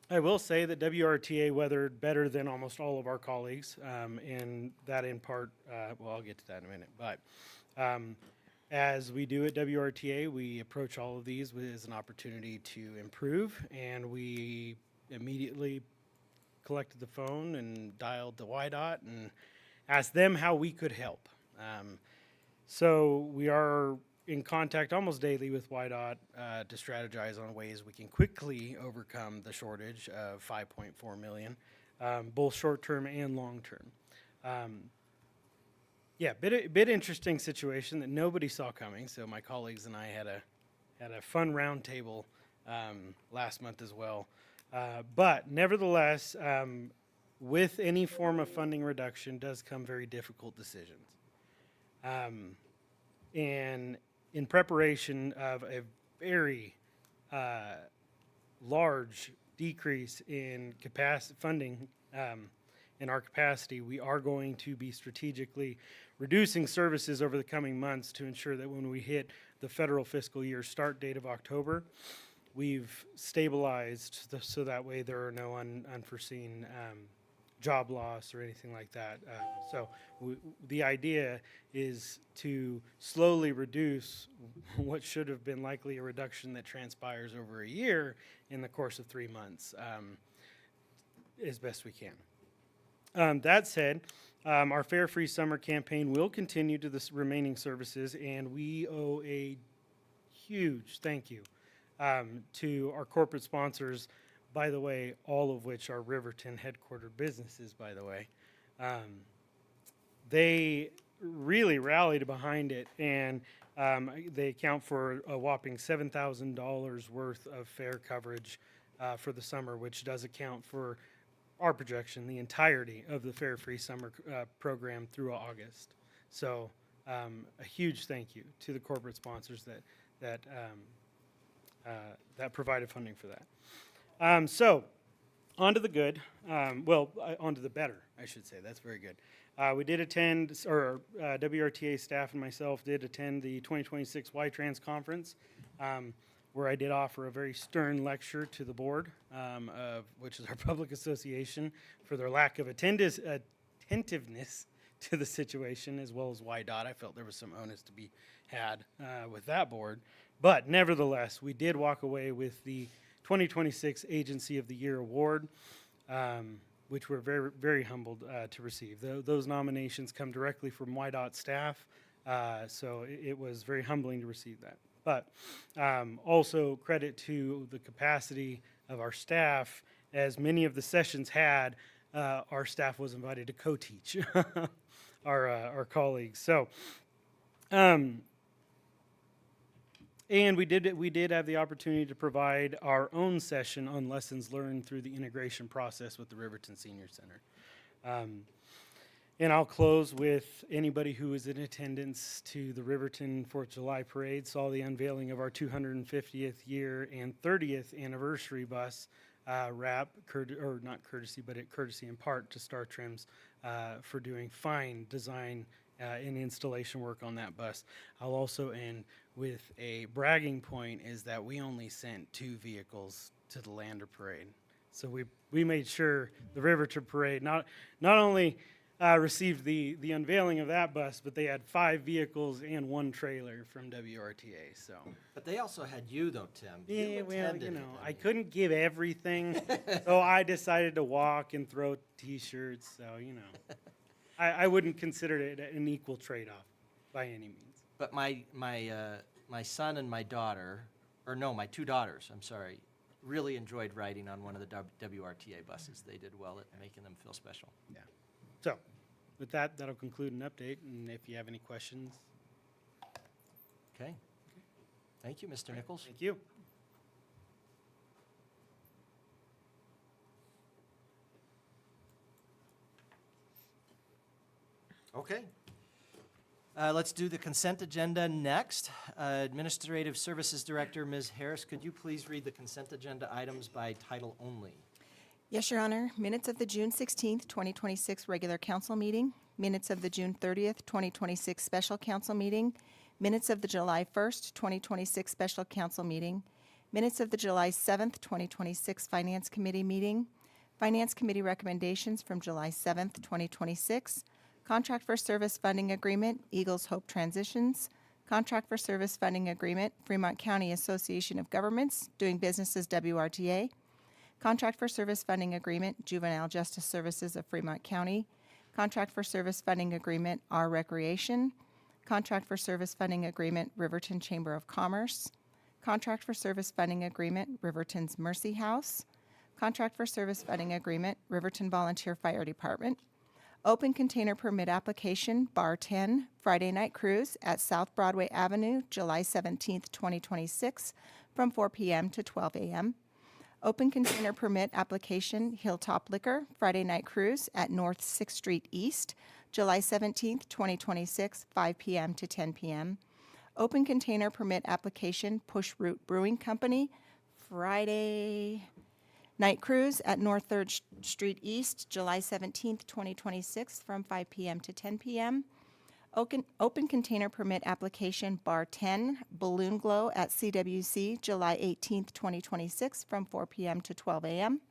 Speaker 15: I will say that WRTA weathered better than almost all of our colleagues, and that in part, well, I'll get to that in a minute, but as we do at WRTA, we approach all of these as an opportunity to improve, and we immediately collected the phone and dialed to WYDOT and asked them how we could help. So we are in contact almost daily with WYDOT to strategize on ways we can quickly overcome the shortage of $5.4 million, both short-term and long-term. Yeah, bit interesting situation that nobody saw coming. So my colleagues and I had a fun roundtable last month as well. But nevertheless, with any form of funding reduction does come very difficult decisions. And in preparation of a very large decrease in funding in our capacity, we are going to be strategically reducing services over the coming months to ensure that when we hit the federal fiscal year start date of October, we've stabilized so that way there are no unforeseen job loss or anything like that. The idea is to slowly reduce what should have been likely a reduction that transpires over a year in the course of 3 months as best we can. That said, our Fare Free Summer campaign will continue to the remaining services, and we owe a huge thank you to our corporate sponsors, by the way, all of which are Riverton headquartered businesses, by the way. They really rallied behind it, and they account for a whopping $7,000 worth of fare coverage for the summer, which does account for our projection, the entirety of the Fare Free Summer program through August. So a huge thank you to the corporate sponsors that provided funding for that. So on to the good, on to the better, I should say. That's very good. We did attend, or WRTA staff and myself did attend the 2026 Y-Trans conference, where I did offer a very stern lecture to the board, which is our public association, for their lack of attentiveness to the situation, as well as YDOT. I felt there was some onus to be had with that board. But nevertheless, we did walk away with the 2026 Agency of the Year Award, which we're very, very humbled to receive. Those nominations come directly from YDOT staff, so it was very humbling to receive that. But also credit to the capacity of our staff, as many of the sessions had, our staff was invited to co-teach our colleagues. So, and we did have the opportunity to provide our own session on lessons learned through the integration process with the Riverton Senior Center. And I'll close with anybody who was in attendance to the Riverton 4th of July parade saw the unveiling of our 250th year and 30th anniversary bus courtesy in part to Star Trims for doing fine design and installation work on that bus. I'll also end with a bragging point, is that we only sent 2 vehicles to the Lander Parade. So we made sure the Riverton Parade not only received the unveiling of that bus, but they had 5 vehicles and 1 trailer from WRTA. So,
Speaker 3: But they also had you, though, Tim.
Speaker 15: yeah,
Speaker 3: You
Speaker 15: well,
Speaker 3: attended it.
Speaker 15: I couldn't give everything, so I decided to walk and throw T-shirts. So, I wouldn't consider it an equal trade-off by any means.
Speaker 3: But my son and my daughter, or no, my 2 daughters, I'm sorry, really enjoyed riding on one of the WRTA buses. They did well at making them feel special.
Speaker 15: Yeah. So, with that, that'll conclude an update, and if you have any questions.
Speaker 3: Okay. Thank you, Mr. Nichols.
Speaker 15: Thank you.
Speaker 3: Okay. Let's do the consent agenda next. Administrative Services Director, Ms. Harris, could you please read the consent agenda items by title only?
Speaker 4: Yes, Your Honor. Minutes of the June 16th, 2026 regular council meeting. Minutes of the June 30th, 2026 special council meeting. Minutes of the July 1st, 2026 special council meeting. Minutes of the July 7th, 2026 Finance Committee meeting. Finance Committee recommendations from July 7th, 2026. Contract for Service Funding Agreement, Eagles Hope Transitions. Contract for Service Funding Agreement, Fremont County Association of Governments, doing business as WRTA. Contract for Service Funding Agreement, Juvenile Justice Services of Fremont County. Contract for Service Funding Agreement, R Recreation. Contract for Service Funding Agreement, Riverton Chamber of Commerce. Contract for Service Funding Agreement, Riverton's Mercy House. Contract for Service Funding Agreement, Riverton Volunteer Fire Department. Open Container Permit Application, Bar 10, Friday Night Cruise at South Broadway Avenue, July 17th, 2026, from 4 p.m. to 12 a.m. Open Container Permit Application, Hilltop Liquor, Friday Night Cruise at North 6th Street East, July 17th, 2026, 5 p.m. to 10 p.m. Open Container Permit Application, Push Root Brewing Company, Friday Night cruise at North 3rd Street East, July 17th, 2026, from 5 p.m. to 10 p.m. Open container permit application Bar 10, Balloon Glow at CWC, July 18th, 2026, from 4 p.m. to 12 a.m.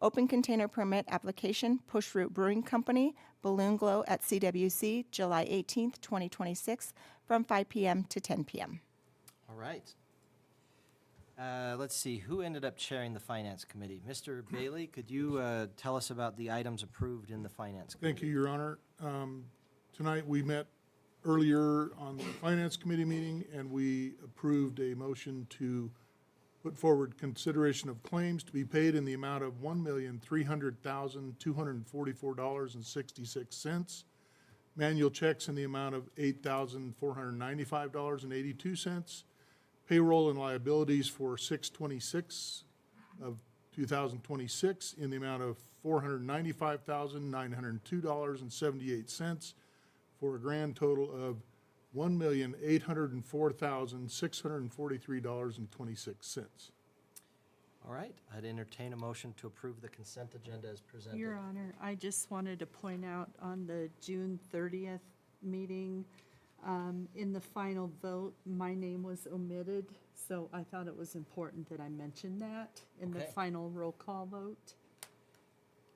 Speaker 4: Open container permit application Push Root Brewing Company, Balloon Glow at CWC, July 18th, 2026, from 5 p.m. to 10 p.m.
Speaker 3: All right. Let's see, who ended up chairing the Finance Committee? Mr. Bailey, could you tell us about the items approved in the Finance Committee?
Speaker 1: Thank you, Your Honor. Tonight, we met earlier on the Finance Committee meeting, and we approved a motion to put forward consideration of claims to be paid in the amount of $1,300,244.66, manual checks in the amount of $8,495.82, payroll and liabilities for 6/26 of 2026 in the amount of $495,902.78, for a grand total of $1,804,643.26.
Speaker 3: All right, I'd entertain a motion to approve the consent agenda as presented.
Speaker 7: Your Honor, I just wanted to point out on the June 30th meeting, in the final vote, my name was omitted, so I thought it was important that I mention that in the
Speaker 3: Okay.
Speaker 7: final roll call vote.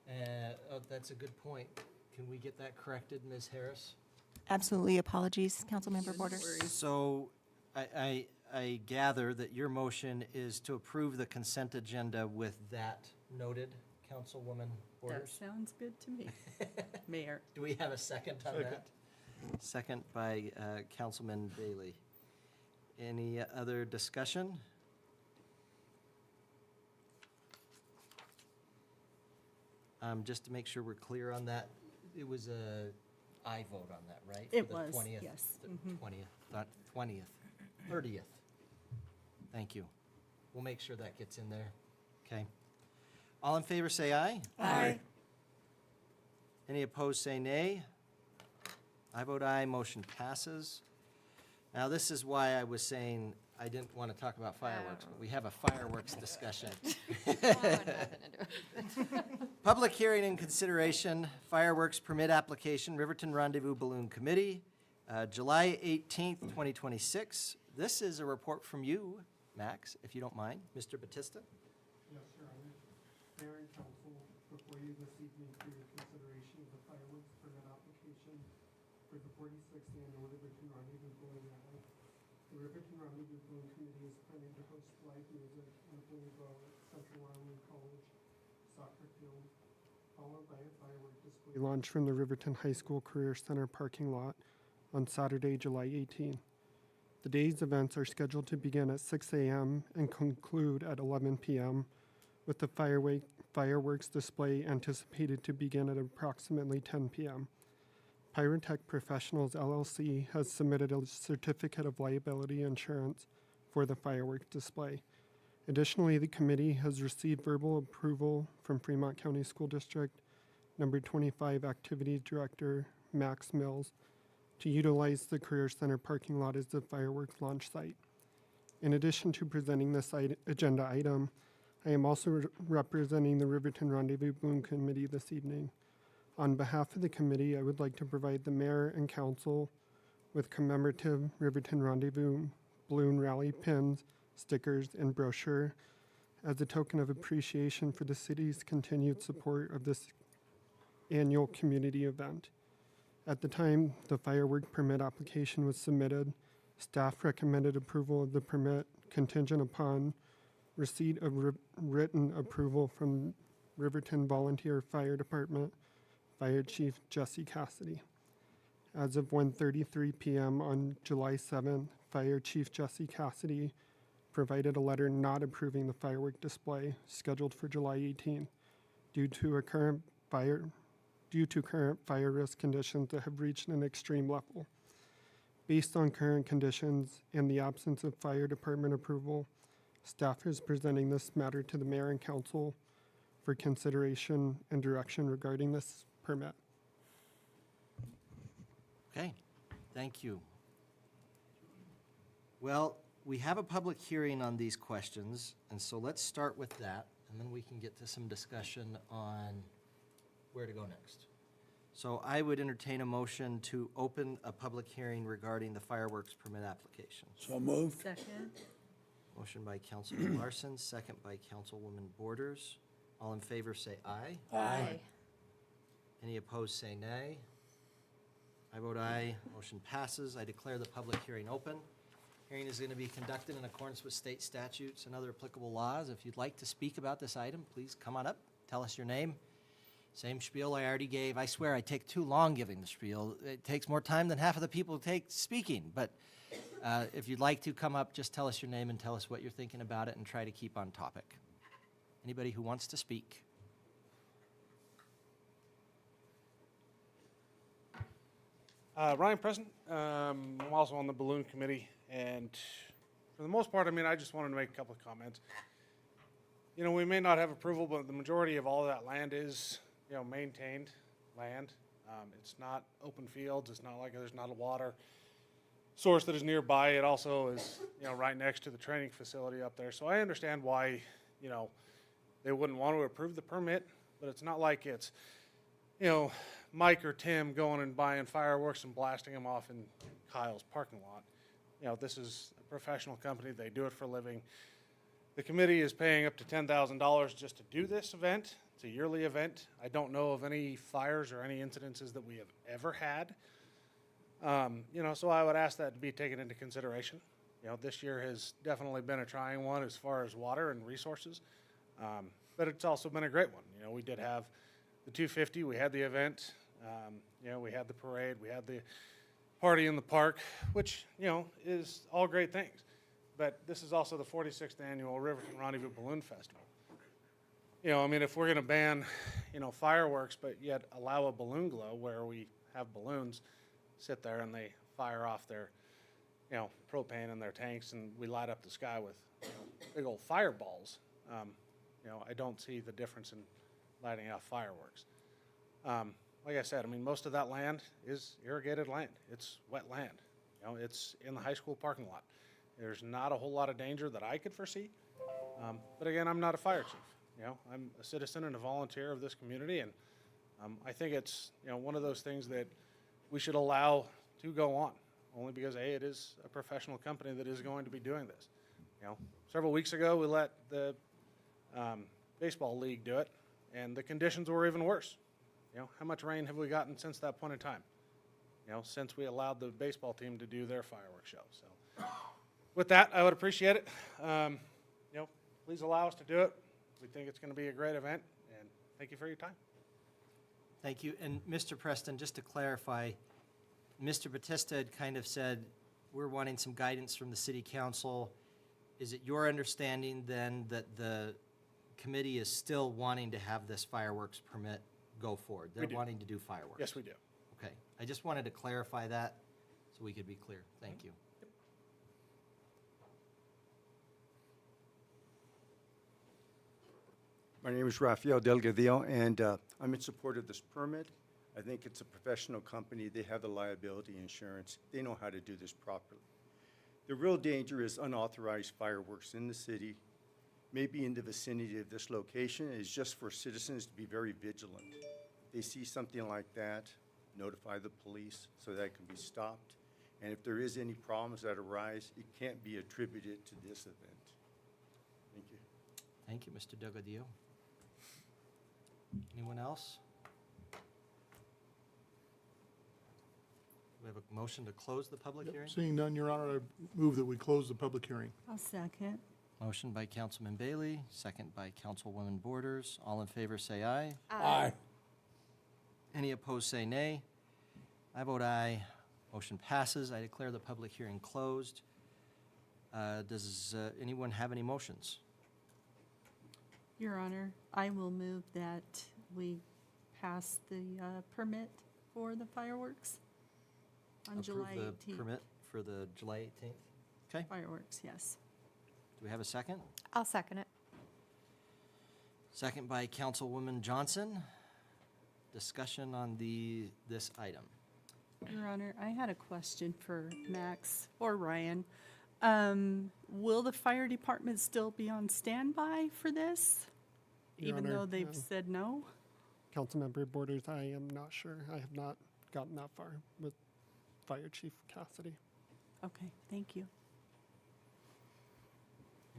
Speaker 3: Oh, that's a good point. Can we get that corrected, Ms. Harris?
Speaker 4: Absolutely. Apologies, Councilmember Borders.
Speaker 3: So I gather that your motion is to approve the consent agenda with that noted, Councilwoman
Speaker 7: That
Speaker 3: Borders?
Speaker 7: sounds good to me, Mayor.
Speaker 3: Do we have a second on that? Second by Councilman Bailey. Any other discussion? Just to make sure we're clear on that, it was a aye vote on that, right?
Speaker 7: It
Speaker 3: For the
Speaker 7: was,
Speaker 3: 20th,
Speaker 7: yes.
Speaker 3: the
Speaker 7: Mhm.
Speaker 3: 20th, not 20th, 30th. Thank you. We'll make sure that gets in there. Okay. All in favor, say aye.
Speaker 5: Aye.
Speaker 3: Any opposed, say nay. I vote aye, motion passes. Now, this is why I was saying I didn't want to talk about fireworks, but we have a fireworks discussion. Public hearing and consideration, fireworks permit application, Riverton Rendezvous Balloon Committee, July 18th, 2026. This is a report from you, Max, if you don't mind. Mr. Batista?
Speaker 6: Yes, Your Honor. Mayor and council, before you this evening for your consideration of the fireworks permit application for the 46th annual Riverton Rendezvous Balloon Rally. The Riverton Rendezvous Balloon Committee is planning to host live music and a balloon bow at Central Wyoming College soccer field, followed by a firework display launch from the Riverton High School Career Center parking lot on Saturday, July 18. The day's events are scheduled to begin at 6 a.m. and conclude at 11 p.m., with the fireworks display anticipated to begin at approximately 10 p.m. Pyrotech Professionals LLC has submitted a certificate of liability insurance for the fireworks display. Additionally, the committee has received verbal approval from Fremont County School District Number 25 Activities Director Max Mills to utilize the Career Center parking lot as the fireworks launch site. In addition to presenting this agenda item, I am also representing the Riverton Rendezvous Balloon Committee this evening. On behalf of the committee, I would like to provide the mayor and council with commemorative Riverton Rendezvous Balloon Rally pins, stickers, and brochure as a token of appreciation for the city's continued support of this annual community event. At the time the firework permit application was submitted, staff recommended approval of the permit contingent upon receipt of written approval from Riverton Volunteer Fire Department Fire Chief Jesse Cassidy. As of 1:33 p.m. on July 7th, Fire Chief Jesse Cassidy provided a letter not approving the firework display scheduled for July 18th due to current fire risk conditions that have reached an extreme level. Based on current conditions and the absence of fire department approval, staff is presenting this matter to the mayor and council for consideration and direction regarding this permit.
Speaker 3: Okay, thank you. Well, we have a public hearing on these questions, and so let's start with that, and and then we can get to some discussion on where to go next. So I would entertain a motion to open a public hearing regarding the fireworks permit application.
Speaker 5: So moved.
Speaker 7: Second.
Speaker 3: Motion by Councilman Larson, second by Councilwoman Borders. All in favor, say aye.
Speaker 5: Aye.
Speaker 3: Any opposed, say nay. I vote aye. Motion passes. I declare the public hearing open. Hearing is going to be conducted in accordance with state statutes and other applicable laws. If you'd like to speak about this item, please come on up, tell us your name. Same spiel I already gave. I swear I take too long giving the spiel. It takes more time than half of the people take speaking. But if you'd like to come up, just tell us your name and tell us what you're thinking about it and try to keep on topic. Anybody who wants to speak?
Speaker 15: Ryan Present. I'm also on the balloon committee, and for the most part, I mean, I just wanted to make a couple of comments. You know, we may not have approval, but the majority of all that land is, you know, maintained land. It's not open fields. It's not like there's not a water source that is nearby. It also is, you know, right next to the training facility up there. So I understand why, you know, they wouldn't want to approve the permit, but it's not like it's, you know, Mike or Tim going and buying fireworks and blasting them off in Kyle's parking lot. You know, this is a professional company. They do it for a living. The committee is paying up to $10,000 just to do this event. It's a yearly event. I don't know of any fires or any incidences that we have ever had. You know, so I would ask that to be taken into consideration. You know, this year has definitely been a trying one as far as water and resources, but it's also been a great one. You know, we did have the 250, we had the event, you know, we had the parade, we had the party in the park, which, you know, is all great things. But this is also the 46th annual Riverton Rendezvous Balloon Festival. You know, I mean, if we're going to ban, you know, fireworks, but yet allow a balloon glow where we have balloons sit there and they fire off their, you know, propane in their tanks and we light up the sky with, you know, big old fireballs, you know, I don't see the difference in lighting off fireworks. Like I said, I mean, most of that land is irrigated land. It's wet land. You know, it's in the high school parking lot. There's not a whole lot of danger that I could foresee. But again, I'm not a fire chief. You know, I'm a citizen and a volunteer of this community, and I think it's, you know, one of those things that we should allow to go on, only because, A, it is a professional company that is going to be doing this. You know, several weeks ago, we let the baseball league do it, and the conditions were even worse. You know, how much rain have we gotten since that point in time? You know, since we allowed the baseball team to do their fireworks show. So with that, I would appreciate it. You know, please allow us to do it. We think it's going to be a great event, and thank you for your time.
Speaker 3: Thank you. And Mr. Preston, just to clarify, Mr. Batista had kind of said, we're wanting some guidance from the city council. Is it your understanding then that the committee is still wanting to have this fireworks permit go forward? They're wanting to do fireworks?
Speaker 15: Yes, we do.
Speaker 3: Okay. I just wanted to clarify that so we could be clear. Thank you.
Speaker 16: My name is Rafael Delgadillo, and I'm in support of this permit. I think it's a professional company. They have the liability insurance. They know how to do this properly. The real danger is unauthorized fireworks in the city, maybe in the vicinity of this location. It's just for citizens to be very vigilant. If they see something like that, notify the police so that it can be stopped. And if there is any problems that arise, it can't be attributed to this event. Thank you.
Speaker 3: Thank you, Mr. Delgadillo. Anyone else? We have a motion to close the public hearing?
Speaker 1: Seeing none, Your Honor, I move that we close the public hearing.
Speaker 7: I'll second.
Speaker 3: Motion by Councilman Bailey, second by Councilwoman Borders. All in favor, say aye.
Speaker 5: Aye.
Speaker 3: Any opposed, say nay. I vote aye. Motion passes. I declare the public hearing closed. Does anyone have any motions?
Speaker 7: Your Honor, I will move that we pass the permit for the fireworks on July 18th.
Speaker 3: Approve the permit for the July 18th? Okay.
Speaker 7: Fireworks, yes.
Speaker 3: Do we have a second?
Speaker 2: I'll second it.
Speaker 3: Second by Councilwoman Johnson. Discussion on this item.
Speaker 7: Your Honor, I had a question for Max or Ryan. Will the fire department still be on standby for this? even
Speaker 17: Honor,
Speaker 7: though they've said no?
Speaker 17: Councilmember Borders, I am not sure. I have not gotten that far with Fire Chief Cassidy.
Speaker 7: Okay, thank you.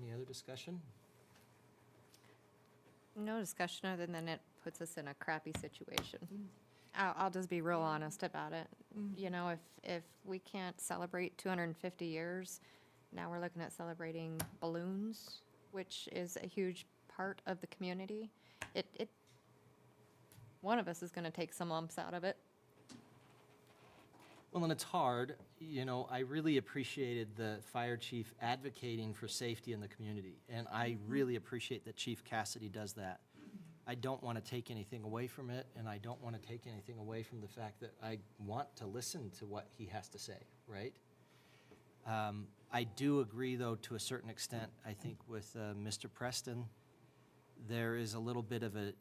Speaker 3: Any other discussion?
Speaker 2: No discussion other than it puts us in a crappy situation. I'll just be real honest about it. You know, if we can't celebrate 250 years, now we're looking at celebrating balloons, which is a huge part of the community. One of us is gonna take some lumps out of it.
Speaker 3: Well, and it's hard, you know, I really appreciated the fire chief advocating for safety in the community, and I really appreciate that Chief Cassidy does that. I don't want to take anything away from it, and I don't want to take anything away from the fact that I want to listen to what he has to say, right? I do agree, though, to a certain extent, I think with Mr. Preston, there is a little bit of a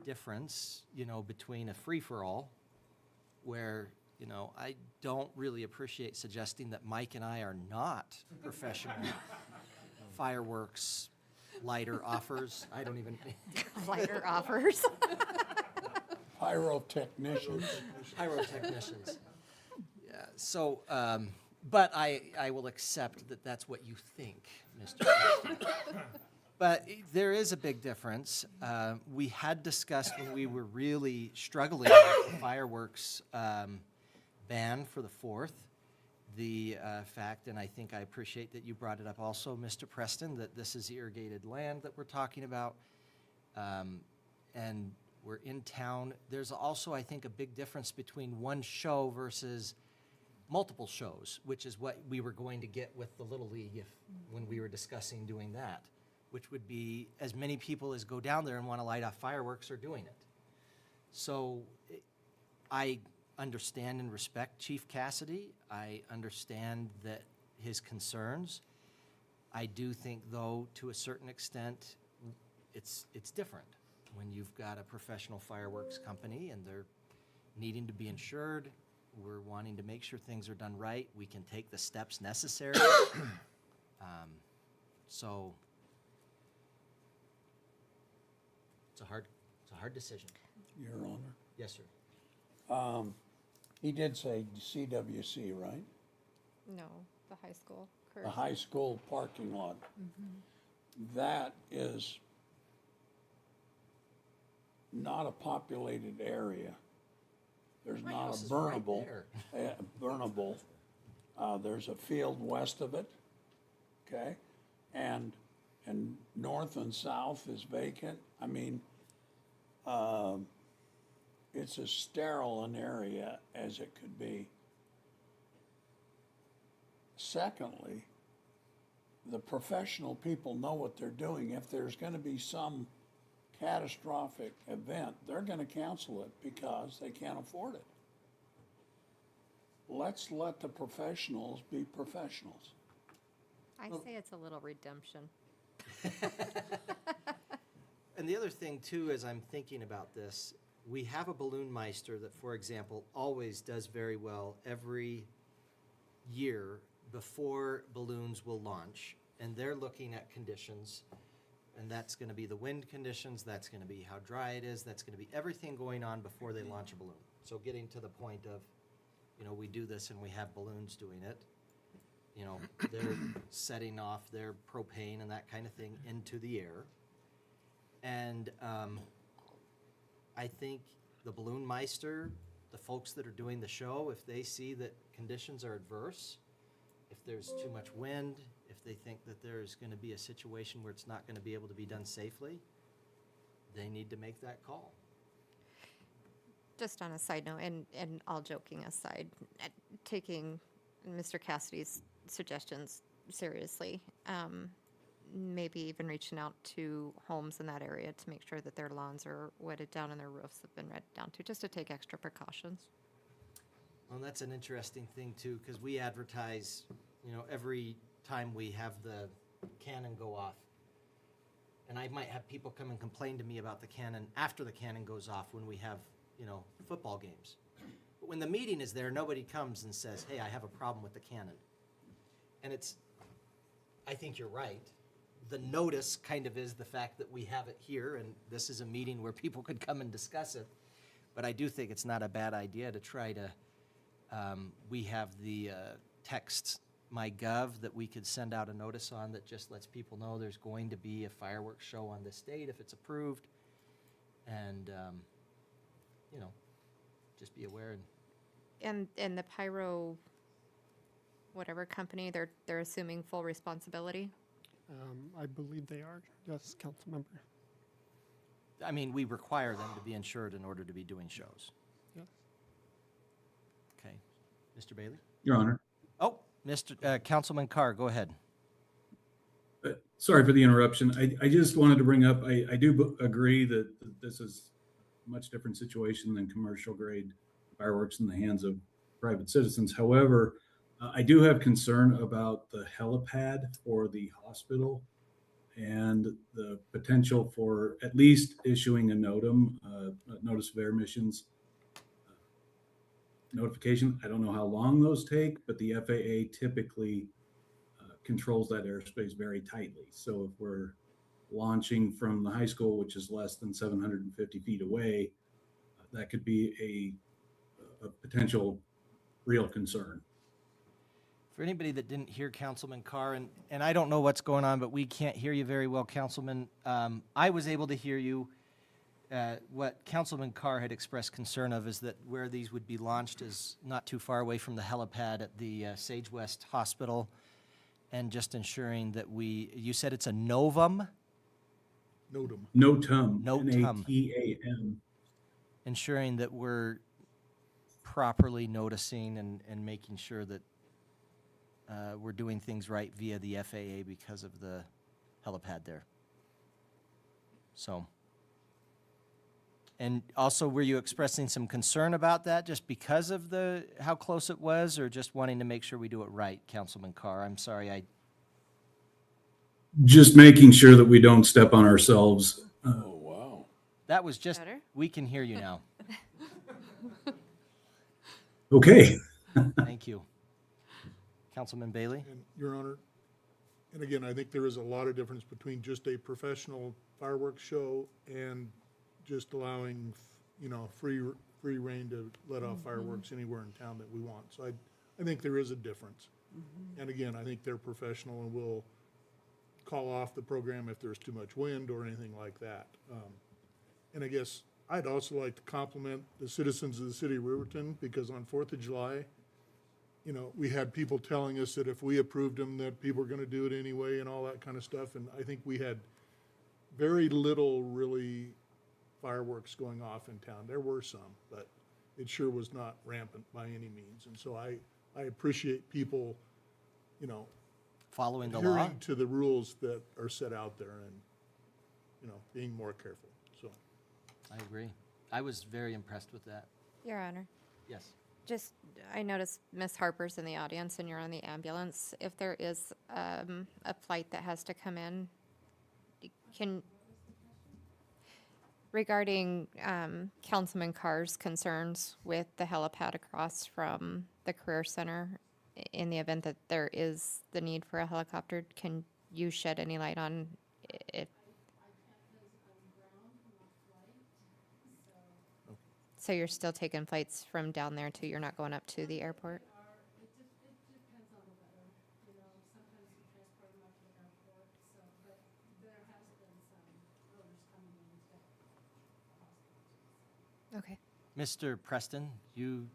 Speaker 3: difference, you know, between a free-for-all, where, you know, I don't really appreciate suggesting that Mike and I are not professional fireworks lighter offers. I don't even.
Speaker 2: Lighter offers.
Speaker 5: Pyrotechnicians.
Speaker 3: Pyrotechnicians. Yeah, so, but I will accept that that's what you think, Mr. Preston. But there is a big difference. We had discussed when we were really struggling with the fireworks ban for the 4th, the fact, and I think I appreciate that you brought it up also, Mr. Preston, that this is irrigated land that we're talking about, and we're in town. There's also, I think, a big difference between one show versus multiple shows, which is what we were going to get with the Little League when we were discussing doing that, which would be as many people as go down there and want to light off fireworks are doing it. So I understand and respect Chief Cassidy. I understand that his concerns. I do think, though, to a certain extent, it's different when you've got a professional fireworks company and they're needing to be insured. We're wanting to make sure things are done right. We can take the steps necessary. So it's a hard decision.
Speaker 5: Your Honor.
Speaker 3: Yes, sir.
Speaker 5: He did say CWC, right?
Speaker 2: No, the high school.
Speaker 5: The high school parking lot. That is not a populated area. There's
Speaker 3: My
Speaker 5: not
Speaker 3: house
Speaker 5: a
Speaker 3: is right
Speaker 5: burnable,
Speaker 3: there.
Speaker 5: burnable. There's a field west of it, okay? And north and south is vacant. I mean, it's as sterile an area as it could be. Secondly, the professional people know what they're doing. If there's gonna be some catastrophic event, they're gonna cancel it because they can't afford it. Let's let the professionals be professionals.
Speaker 2: I say it's a little redemption.
Speaker 3: And the other thing, too, as I'm thinking about this, we have a balloon meister that, for example, always does very well every year before balloons will launch, and they're looking at conditions, and that's going to be the wind conditions, that's going to be how dry it is, that's going to be everything going on before they launch a balloon. So getting to the point of, you know, we do this and we have balloons doing it, you know, they're setting off their propane and that kind of thing into the air. And I think the balloon meister, the folks that are doing the show, if they see that conditions are adverse, if there's too much wind, if they think that there's going to be a situation where it's not going to be able to be done safely, they need to make that call.
Speaker 2: Just on a side note, and all joking aside, taking Mr. Cassidy's suggestions seriously, maybe even reaching out to homes in that area to make sure that their lawns are wetted down and their roofs have been wetted down too, just to take extra precautions.
Speaker 3: Well, that's an interesting thing too, because we advertise, you know, every time we have the cannon go off. And I might have people come and complain to me about the cannon after the cannon goes off when we have, you know, football games. But when the meeting is there, nobody comes and says, hey, I have a problem with the cannon. And I think you're right. the notice kind of is the fact that we have it here, and this is a meeting where people could come and discuss it. But I do think it's not a bad idea to try to, we have the text MyGov that we could send out a notice on that just lets people know there's going to be a fireworks show on this date if it's approved. And, you know, just be aware.
Speaker 2: And the pyro, whatever company, they're assuming full responsibility?
Speaker 17: I believe they are, yes, council member.
Speaker 3: I mean, we require them to be insured in order to be doing shows.
Speaker 17: Yes.
Speaker 3: Okay. Mr. Bailey?
Speaker 11: Your Honor.
Speaker 3: Oh, Councilman Carr, go ahead.
Speaker 11: Sorry for the interruption. I just wanted to bring up, I do agree that this is a much different situation than commercial grade fireworks in the hands of private citizens. However, I do have concern about the helipad for the hospital and the potential for at least issuing a NOTAM, notice of air emissions notification. I don't know how long those take, but the FAA typically controls that airspace very tightly. So if we're launching from the high school, which is less than 750 feet away, that could be a potential real concern.
Speaker 3: For anybody that didn't hear Councilman Carr, and I don't know what's going on, but we can't hear you very well, Councilman. I was able to hear you. What Councilman Carr had expressed concern of is that where these would be launched is not too far away from the helipad at the Sage West Hospital, and just ensuring that you said it's a NOVAM?
Speaker 1: NOTAM.
Speaker 11: NOTAM.
Speaker 3: NOTAM.
Speaker 11: NATAM.
Speaker 3: Ensuring that we're properly noticing and making sure that we're doing things right via the FAA because of the helipad there. So, and also, were you expressing some concern about that just because of how close it was, or just wanting to make sure we do it right, Councilman Carr? I'm sorry,
Speaker 11: Just making sure that we don't step on ourselves.
Speaker 5: Oh, wow.
Speaker 3: that was just,
Speaker 2: Better?
Speaker 3: we can hear you now.
Speaker 11: Okay.
Speaker 3: Thank you. Councilman Bailey?
Speaker 1: And Your Honor, and again, I think there is a lot of difference between just a professional fireworks show and just allowing, free reign to let off fireworks anywhere in town that we want. So I think there is a difference. And again, I think they're professional and will call off the program if there's too much wind or anything like that. And I guess I'd also like to compliment the citizens of the city of Riverton, because on 4th of July, we had people telling us that if we approved them, that people were going to do it anyway and all that kind of stuff. And I think we had very little really fireworks going off in town. There were some, but it sure was not rampant by any means. And so I appreciate people,
Speaker 3: Following the law?
Speaker 1: adhering to the rules that are set out there and, being more careful. So,
Speaker 3: I agree. I was very impressed with that.
Speaker 2: Your Honor.
Speaker 3: Yes.
Speaker 2: Just, I noticed Miss Harper's in the audience and you're on the ambulance. If there is a flight that has to come in, regarding Councilman Carr's concerns with the helipad across from the Career Center, in the event that there is the need for a helicopter, can you shed any light on if? So you're still taking flights from down there too? You're not going up to the airport?
Speaker 13: It depends on the weather. Sometimes we transport them up to the airport, but there has been some voters coming in to the hospital.
Speaker 2: Okay.
Speaker 3: Mr. Preston, you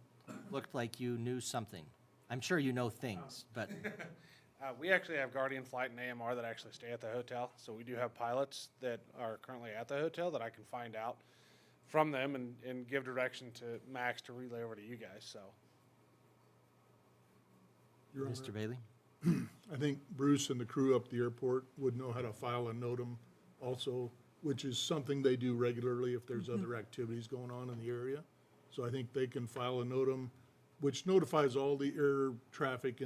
Speaker 3: looked like you knew something. I'm sure you know things, but
Speaker 15: We actually have Guardian Flight and AMR that actually stay at the hotel. So we do have pilots that are currently at the hotel that I can find out from them and give direction to Max to relay over to you guys. So,
Speaker 1: Your Honor,
Speaker 3: Mr. Bailey?
Speaker 1: I think Bruce and the crew up at the airport would know how to file a NOTAM also, which is something they do regularly if there's other activities going on in the area. So I think they can file a NOTAM, which notifies all the air traffic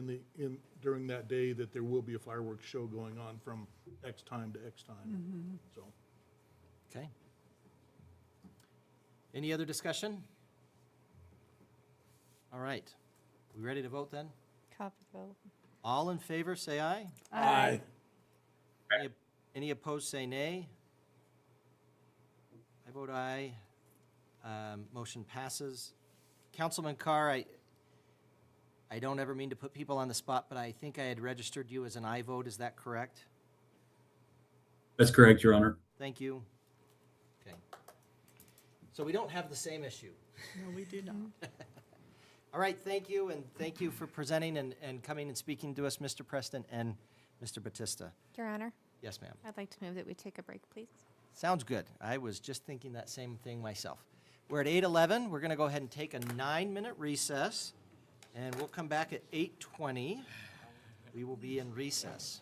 Speaker 1: during that day that there will be a fireworks show going on from X time to X time. So,
Speaker 3: Okay. Any other discussion? All right. We ready to vote then?
Speaker 2: Call for the vote.
Speaker 3: All in favor, say aye.
Speaker 11: Aye.
Speaker 3: Any opposed, say nay. I vote aye. Motion passes. Councilman Carr, I don't ever mean to put people on the spot, but I think I had registered you as an aye vote. Is that correct?
Speaker 11: That's correct, Your Honor.
Speaker 3: Thank you. Okay. So we don't have the same issue.
Speaker 7: No, we do not.
Speaker 3: All right, thank you, and thank you for presenting and coming and speaking to us, Mr. Preston and Mr. Batista.
Speaker 2: Your Honor,
Speaker 3: Yes, ma'am.
Speaker 2: I'd like to move that we take a break, please.
Speaker 3: Sounds good. I was just thinking that same thing myself. We're at 8:11. We're going to go ahead and take a 9-minute recess, and we'll come back at 8:20. We will be in recess.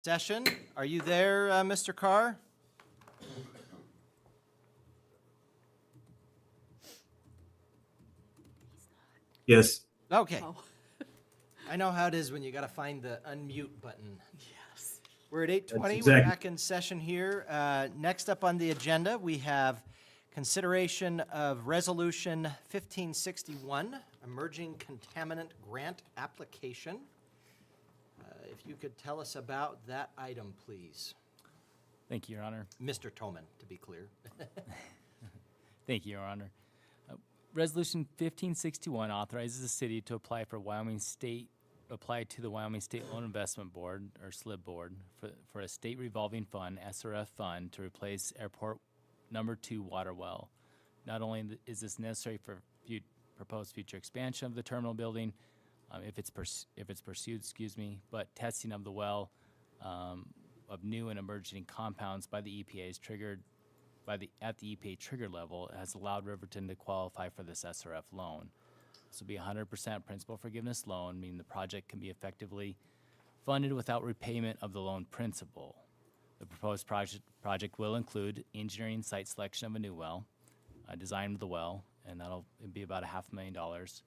Speaker 3: session. Are you there, Mr. Carr?
Speaker 11: Yes.
Speaker 3: Okay.
Speaker 7: Oh.
Speaker 3: I know how it is when you got to find the unmute button.
Speaker 7: Yes.
Speaker 3: We're at 8:20.
Speaker 11: That's
Speaker 3: We're
Speaker 11: exactly-
Speaker 3: back in session here. Next up on the agenda, we have consideration of Resolution 1561, Emerging Contaminant Grant Application. If you could tell us about that item, please.
Speaker 18: Thank you, Your Honor.
Speaker 3: Mr. Toman, to be clear.
Speaker 18: Thank you, Your Honor. Resolution 1561 authorizes the city to apply to the Wyoming State Loan Investment Board, or SLIB Board, for a state revolving fund, SRF fund, to replace Airport Number 2 water well. Not only is this necessary for proposed future expansion of the terminal building, if it's pursued, but testing of the well of new and emerging compounds by the EPA is triggered at the EPA trigger level has allowed Riverton to qualify for this SRF loan. This will be a 100% principal forgiveness loan, meaning the project can be effectively funded without repayment of the loan principal. The proposed project will include engineering site selection of a new well, design of the well, and that'll be about $500,000.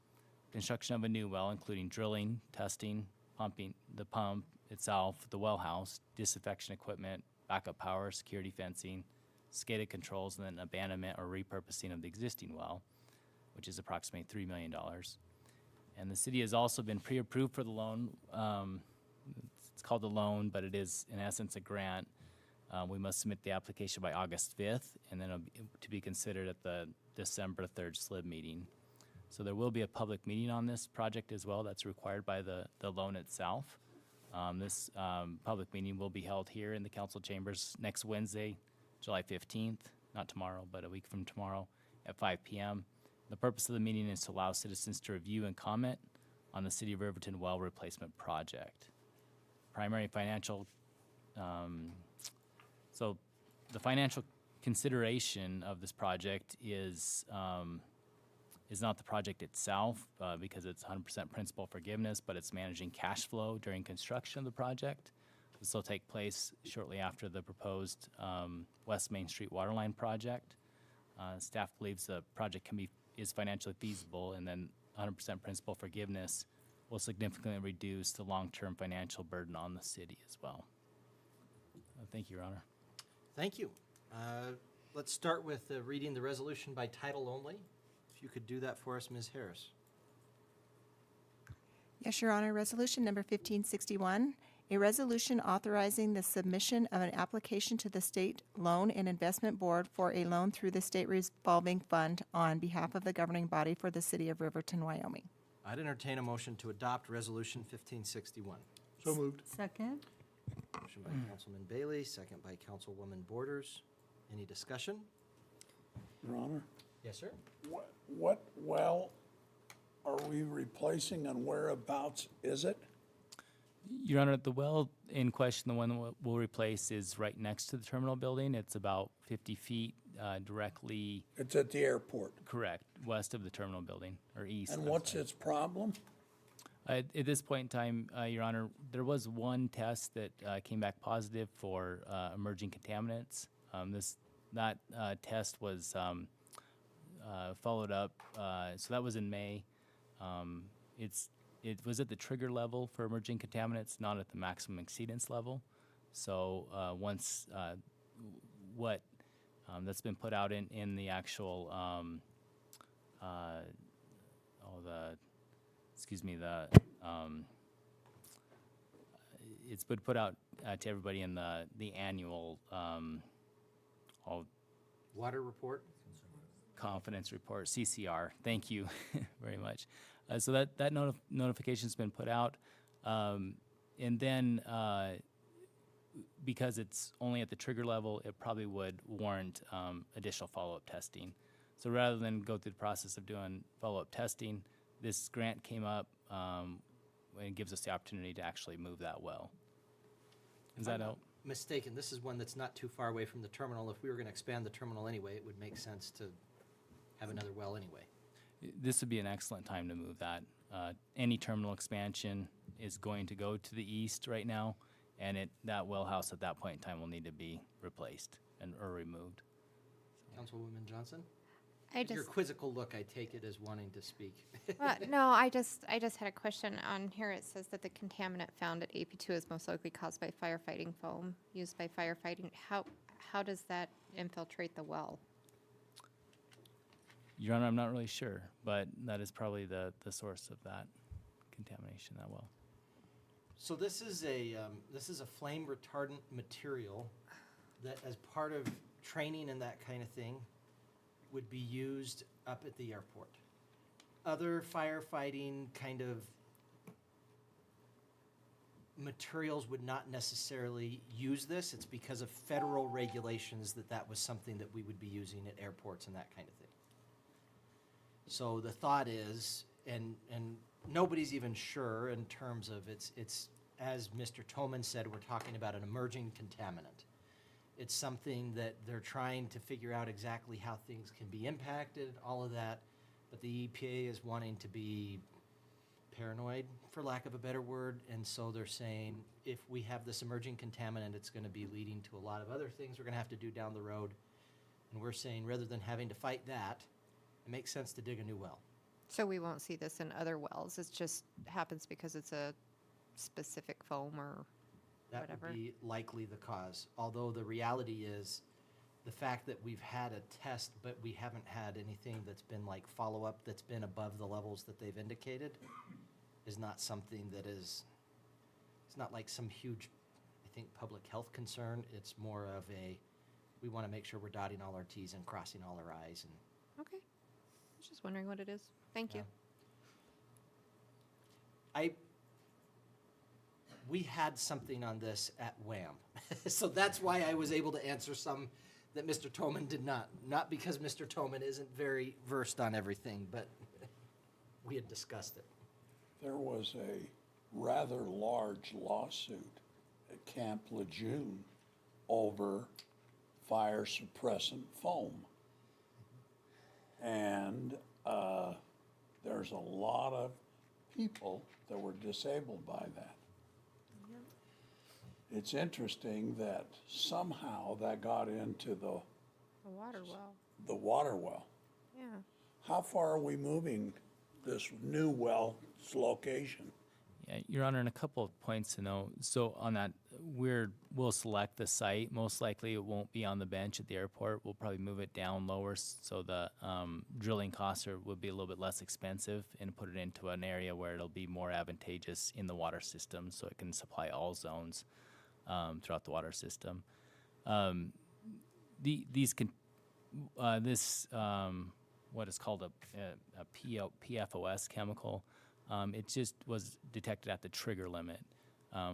Speaker 18: Construction of a new well, including drilling, testing, pumping, the pump itself, the well house, disinfection equipment, backup power, security fencing, SCADA controls, and then abandonment or repurposing of the existing well, which is approximately $3 million. And the city has also been pre-approved for the loan. It's called a loan, but it is in essence a grant. We must submit the application by August 5th, and then it'll be to be considered at the December 3rd SLIB meeting. So there will be a public meeting on this project as well. That's required by the loan itself. This public meeting will be held here in the council chambers next Wednesday, July 15th, not tomorrow, but a week from tomorrow at 5 p.m. The purpose of the meeting is to allow citizens to review and comment on the City of Riverton well replacement project. Primary financial, so the financial consideration of this project is not the project itself because it's 100% principal forgiveness, but it's managing cash flow during construction of the project. This will take place shortly after the proposed West Main Street Waterline project. Staff believes the project is financially feasible, and then 100% principal forgiveness will significantly reduce the long-term financial burden on the city as well. Thank you, Your Honor.
Speaker 3: Thank you. Let's start with reading the resolution by title only. If you could do that for us, Ms. Harris.
Speaker 4: Yes, Your Honor. Resolution number 1561, a resolution authorizing the submission of an application to the State Loan and Investment Board for a loan through the State Revolving Fund on behalf of the governing body for the city of Riverton, Wyoming.
Speaker 3: I'd entertain a motion to adopt Resolution 1561.
Speaker 1: So moved.
Speaker 7: Second?
Speaker 3: Motion by Councilman Bailey, second by Councilwoman Borders. Any discussion?
Speaker 5: Your Honor,
Speaker 3: Yes, sir.
Speaker 5: what well are we replacing and whereabouts is it?
Speaker 18: Your Honor, the well in question, the one that we'll replace, is right next to the terminal building. It's about 50 feet directly.
Speaker 5: It's at the airport.
Speaker 18: Correct, west of the terminal building, or east.
Speaker 5: And
Speaker 18: I'm
Speaker 5: what's
Speaker 18: sorry.
Speaker 5: its problem?
Speaker 18: At this point in time, Your Honor, there was one test that came back positive for emerging contaminants. That test was followed up, so that was in May. It was at the trigger level for emerging contaminants, not at the maximum exceedance level. So once what that's been put out in the actual it's been put out to everybody in the annual
Speaker 3: Water report?
Speaker 18: confidence report, CCR. Thank you very much. So that notification's been put out, and then because it's only at the trigger level, it probably would warrant additional follow-up testing. So rather than go through the process of doing follow-up testing, this grant came up and it gives us the opportunity to actually move that well. Does that help?
Speaker 3: Mistaken, this is one that's not too far away from the terminal. If we were going to expand the terminal anyway, it would make sense to have another well anyway.
Speaker 18: This would be an excellent time to move that. Any terminal expansion is going to go to the east right now, and that well house at that point in time will need to be replaced or removed.
Speaker 3: Councilwoman Johnson?
Speaker 2: I
Speaker 3: Your
Speaker 2: just,
Speaker 3: quizzical look, I take it as wanting to speak.
Speaker 2: well, no, I just had a question on here. It says that the contaminant found at AP2 is most likely caused by firefighting foam used by firefighting. How does that infiltrate the well?
Speaker 18: Your Honor, I'm not really sure, but that is probably the source of that contamination, that well.
Speaker 3: So this is a flame retardant material that, as part of training and that kind of thing, would be used up at the airport. Other firefighting kind of materials would not necessarily use this. It's because of federal regulations that was something that we would be using at airports and that kind of thing. So the thought is, and nobody's even sure in terms of it's as Mr. Toman said, we're talking about an emerging contaminant. It's something that they're trying to figure out exactly how things can be impacted, all of that, but the EPA is wanting to be paranoid, for lack of a better word, and so they're saying if we have this emerging contaminant, it's going to be leading to a lot of other things we're going to have to do down the road. And we're saying rather than having to fight that, it makes sense to dig a new well.
Speaker 2: So we won't see this in other wells. It just happens because it's a specific foam or
Speaker 3: That
Speaker 2: whatever.
Speaker 3: would be likely the cause. Although the reality is the fact that we've had a test, but we haven't had anything that's been like follow-up that's been above the levels that they've indicated is not something that is, it's not like some huge, I think, public health concern. It's more of we want to make sure we're dotting all our Ts and crossing all our Is. And
Speaker 2: Okay. I was just wondering what it is. Thank you.
Speaker 3: We had something on this at WHAM. So that's why I was able to answer some that Mr. Toman did not. Not because Mr. Toman isn't very versed on everything, but we had discussed it.
Speaker 5: There was a rather large lawsuit at Camp Lejeune over fire suppressant foam. And there's a lot of people that were disabled by that. It's interesting that somehow that got into the
Speaker 2: water well.
Speaker 5: the water well.
Speaker 2: Yeah.
Speaker 5: How far are we moving this new well's location?
Speaker 18: Yeah, Your Honor, and a couple of points to know. So on that, we'll select the site. Most likely it won't be on the bench at the airport. We'll probably move it down lower so the drilling costs will be a little bit less expensive and put it into an area where it'll be more advantageous in the water system so it can supply all zones throughout the water system. What is called a PFOS chemical, it just was detected at the trigger limit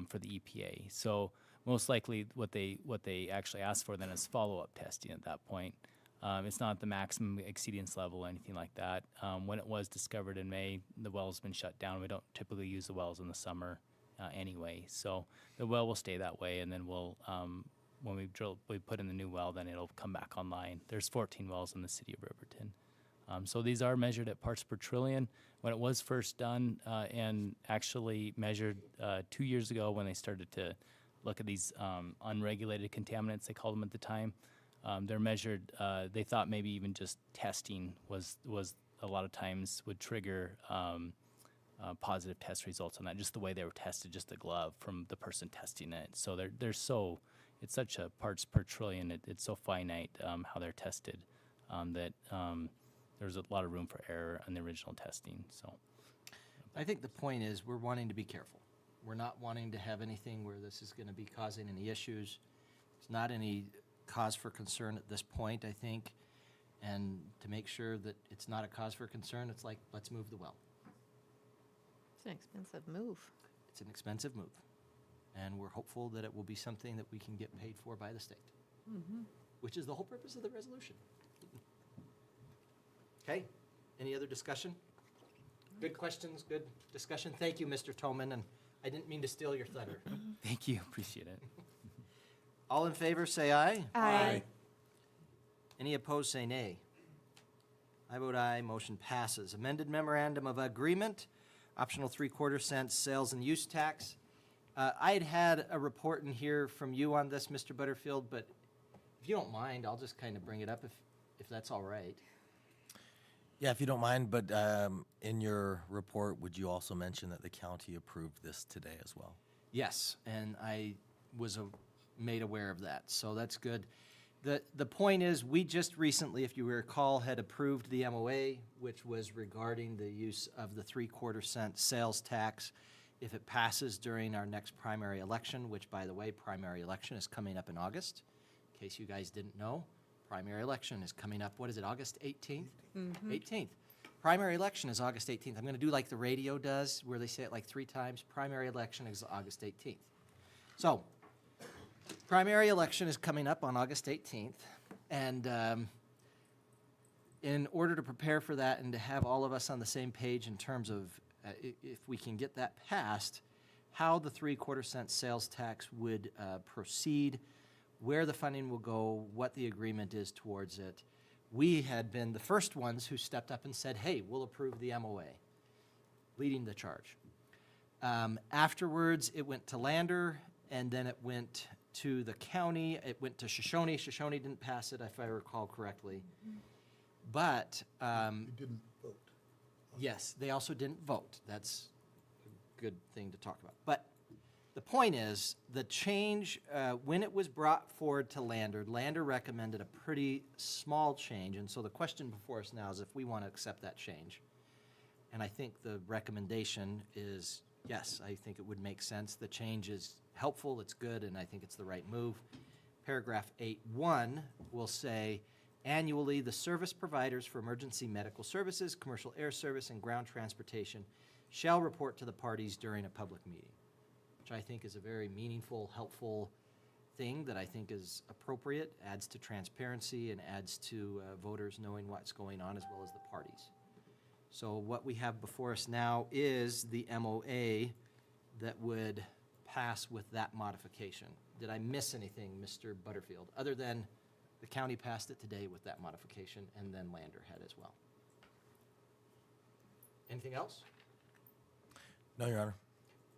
Speaker 18: for the EPA. So most likely what they actually asked for then is follow-up testing at that point. It's not the maximum exceedance level or anything like that. When it was discovered in May, the well's been shut down. We don't typically use the wells in the summer anyway. So the well will stay that way, and then when we put in the new well, then it'll come back online. There's 14 wells in the city of Riverton. So these are measured at parts per trillion. When it was first done and actually measured 2 years ago when they started to look at these unregulated contaminants, they called them at the time, they're measured, they thought maybe even just testing was a lot of times would trigger positive test results on that, just the way they were tested, just the glove from the person testing it. So it's such a parts per trillion, it's so finite how they're tested that there's a lot of room for error in the original testing. So
Speaker 3: I think the point is we're wanting to be careful. We're not wanting to have anything where this is going to be causing any issues. It's not any cause for concern at this point, I think. And to make sure that it's not a cause for concern, it's like, let's move the well.
Speaker 2: It's an expensive move.
Speaker 3: It's an expensive move. And we're hopeful that it will be something that we can get paid for by the state, which is the whole purpose of the resolution. Okay, any other discussion? Good questions, good discussion. Thank you, Mr. Toman, and I didn't mean to steal your thunder.
Speaker 18: thank you, appreciate it.
Speaker 3: All in favor, say aye.
Speaker 2: Aye.
Speaker 3: Any opposed, say nay. I vote aye, motion passes. Amended memorandum of agreement, optional 3/4 cent sales and use tax. I had a report in here from you on this, Mr. Butterfield, but if you don't mind, I'll just kind of bring it up if that's all right.
Speaker 8: Yeah, if you don't mind, but in your report, would you also mention that the county approved this today as well?
Speaker 3: Yes, and I was made aware of that, so that's good. The point is, we just recently, if you recall, had approved the MOA, which was regarding the use of the 3/4 cent sales tax if it passes during our next primary election, which, by the way, primary election is coming up in August. In case you guys didn't know, primary election is coming up, what is it, August 18th? 18th. Primary election is August 18th. I'm going to do like the radio does, where they say it like 3 times. Primary election is August 18th. So, primary election is coming up on August 18th, and in order to prepare for that and to have all of us on the same page in terms of if we can get that passed, how the 3/4 cent sales tax would proceed, where the funding will go, what the agreement is towards it. We had been the first ones who stepped up and said, hey, we'll approve the MOA, leading the charge. Afterwards, it went to Lander, and then it went to the county. It went to Shoshone. Shoshone didn't pass it, if I recall correctly. But
Speaker 1: You didn't vote.
Speaker 3: yes, they also didn't vote. That's a good thing to talk about. But the point is, the change, when it was brought forward to Lander, Lander recommended a pretty small change. And so the question before us now is if we want to accept that change. And I think the recommendation is, yes, I think it would make sense. The change is helpful, it's good, and I think it's the right move. Paragraph 8.1 will say, annually, the service providers for emergency medical services, commercial air service, and ground transportation shall report to the parties during a public meeting, which I think is a very meaningful, helpful thing that I think is appropriate, adds to transparency, and adds to voters knowing what's going on as well as the parties. So what we have before us now is the MOA that would pass with that modification. Did I miss anything, Mr. Butterfield, other than the county passed it today with that modification, and then Lander had as well? Anything else?
Speaker 8: No, Your Honor.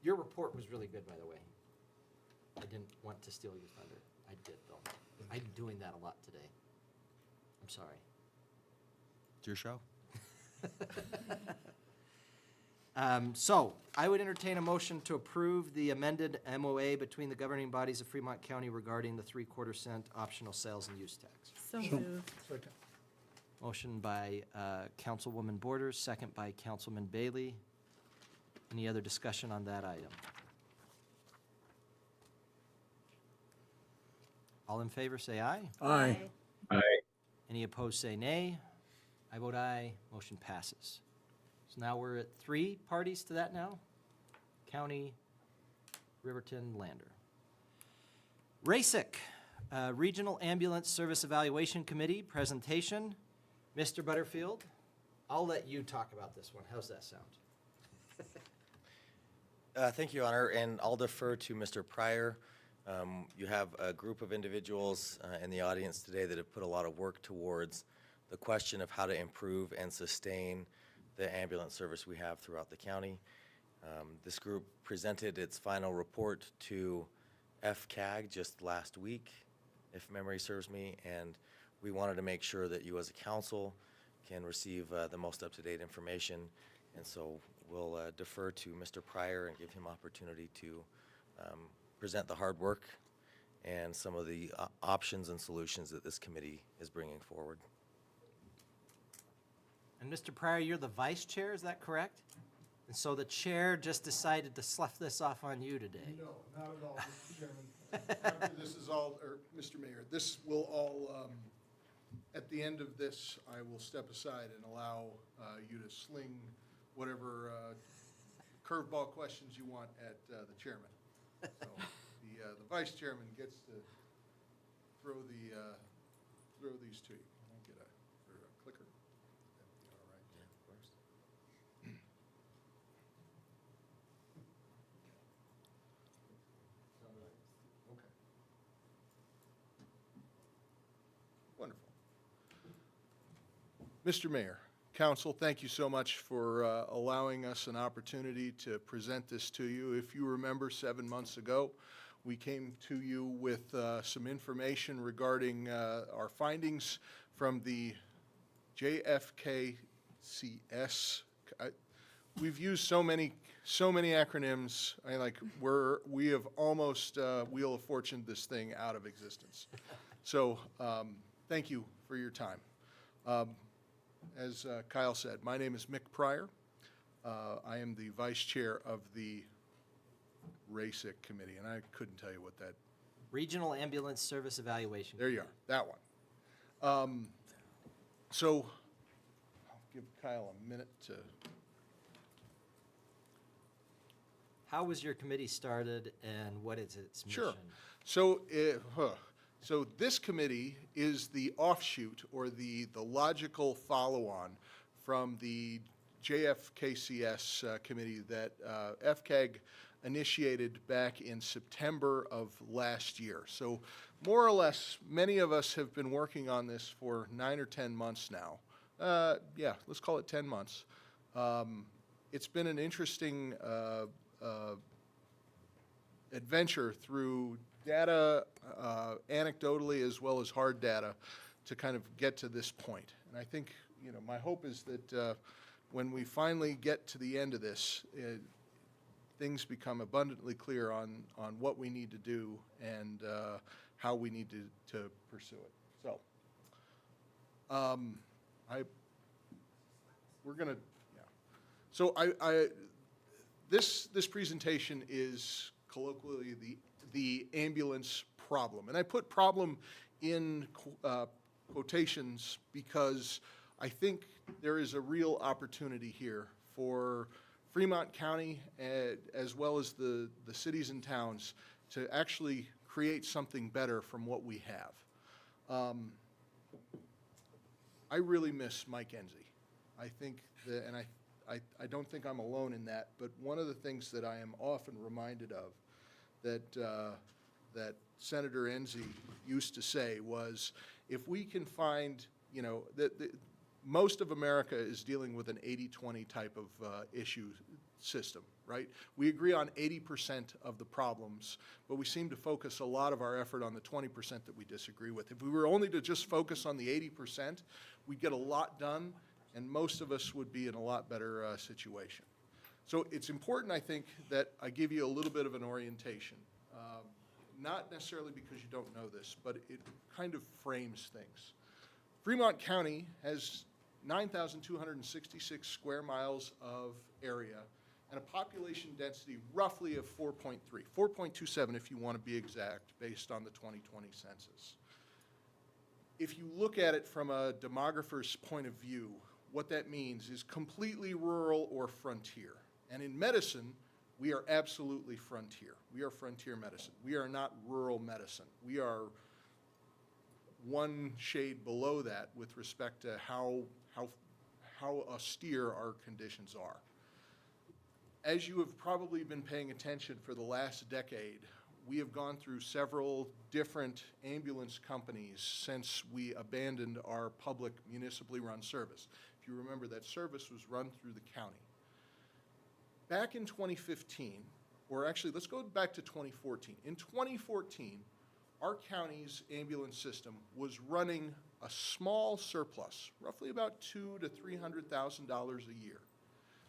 Speaker 3: Your report was really good, by the way. I didn't want to steal your thunder. I did, though. I'm doing that a lot today. I'm sorry.
Speaker 8: It's your show.
Speaker 3: So, I would entertain a motion to approve the amended MOA between the governing bodies of Fremont County regarding the 3/4 cent optional sales and use tax.
Speaker 7: So moved.
Speaker 1: Second.
Speaker 3: Motion by Councilwoman Borders, second by Councilman Bailey. Any other discussion on that item? All in favor, say aye.
Speaker 1: Aye.
Speaker 11: Aye.
Speaker 3: Any opposed, say nay. I vote aye. Motion passes. So now we're at 3 parties to that now. County, Riverton, Lander. RASIC, Regional Ambulance Service Evaluation Committee presentation. Mr. Butterfield, I'll let you talk about this one. How's that sound?
Speaker 8: Thank you, Your Honor, and I'll defer to Mr. Pryor. You have a group of individuals in the audience today that have put a lot of work towards the question of how to improve and sustain the ambulance service we have throughout the county. This group presented its final report to FCAG just last week, if memory serves me, and we wanted to make sure that you as a council can receive the most up-to-date information. And so we'll defer to Mr. Pryor and give him opportunity to present the hard work and some of the options and solutions that this committee is bringing forward.
Speaker 3: And Mr. Pryor, you're the vice chair, is that correct? And so the chair just decided to slough this off on you today.
Speaker 1: No, not at all, Mr. Chairman. After this is all, or Mr. Mayor, this will all, at the end of this, I will step aside and allow you to sling whatever curveball questions you want at the chairman. So the vice chairman gets to throw these to you. I'll get a clicker. That'd be all right.
Speaker 8: Yeah, of course.
Speaker 1: Okay. Wonderful. Mr. Mayor, Council, thank you so much for allowing us an opportunity to present this to you. If you remember, 7 months ago, we came to you with some information regarding our findings from the JFKCS. We've used so many acronyms. We have almost Wheel of Fortune this thing out of existence. So thank you for your time. As Kyle said, my name is Mick Pryor. I am the vice chair of the RASIC committee, and I couldn't tell you what that.
Speaker 3: Regional Ambulance Service Evaluation.
Speaker 1: There you are, that one. So I'll give Kyle a minute to.
Speaker 3: How was your committee started, and what is its mission?
Speaker 1: Sure. So this committee is the offshoot, or the logical follow-on from the JFKCS committee that FCAG initiated back in September of last year. So more or less, many of us have been working on this for 9 or 10 months now. Yeah, let's call it 10 months. It's been an interesting adventure through data, anecdotally as well as hard data, to kind of get to this point. And I think, my hope is that when we finally get to the end of this, things become abundantly clear on what we need to do and how we need to pursue it. So, we're gonna, yeah. So this presentation is colloquially the ambulance problem. And I put problem in quotations because I think there is a real opportunity here for Fremont County, as well as the cities and towns, to actually create something better from what we have. I really miss Mike Enzi. I think that, and I don't think I'm alone in that, but one of the things that I am often reminded of that Senator Enzi used to say was, if we can find, most of America is dealing with an 80-20 type of issue system, right? We agree on 80% of the problems, but we seem to focus a lot of our effort on the 20% that we disagree with. If we were only to just focus on the 80%, we'd get a lot done, and most of us would be in a lot better situation. So it's important, I think, that I give you a little bit of an orientation. Not necessarily because you don't know this, but it kind of frames things. Fremont County has 9,266 square miles of area and a population density roughly of 4.3, 4.27 if you want to be exact, based on the 2020 census. If you look at it from a demographer's point of view, what that means is completely rural or frontier. And in medicine, we are absolutely frontier. We are frontier medicine. We are not rural medicine. We are one shade below that with respect to how austere our conditions are. As you have probably been paying attention for the last decade, we have gone through several different ambulance companies since we abandoned our public municipally run service. If you remember, that service was run through the county. Back in 2015, or actually let's go back to 2014. In 2014, our county's ambulance system was running a small surplus, roughly about $200,000 to $300,000 a year.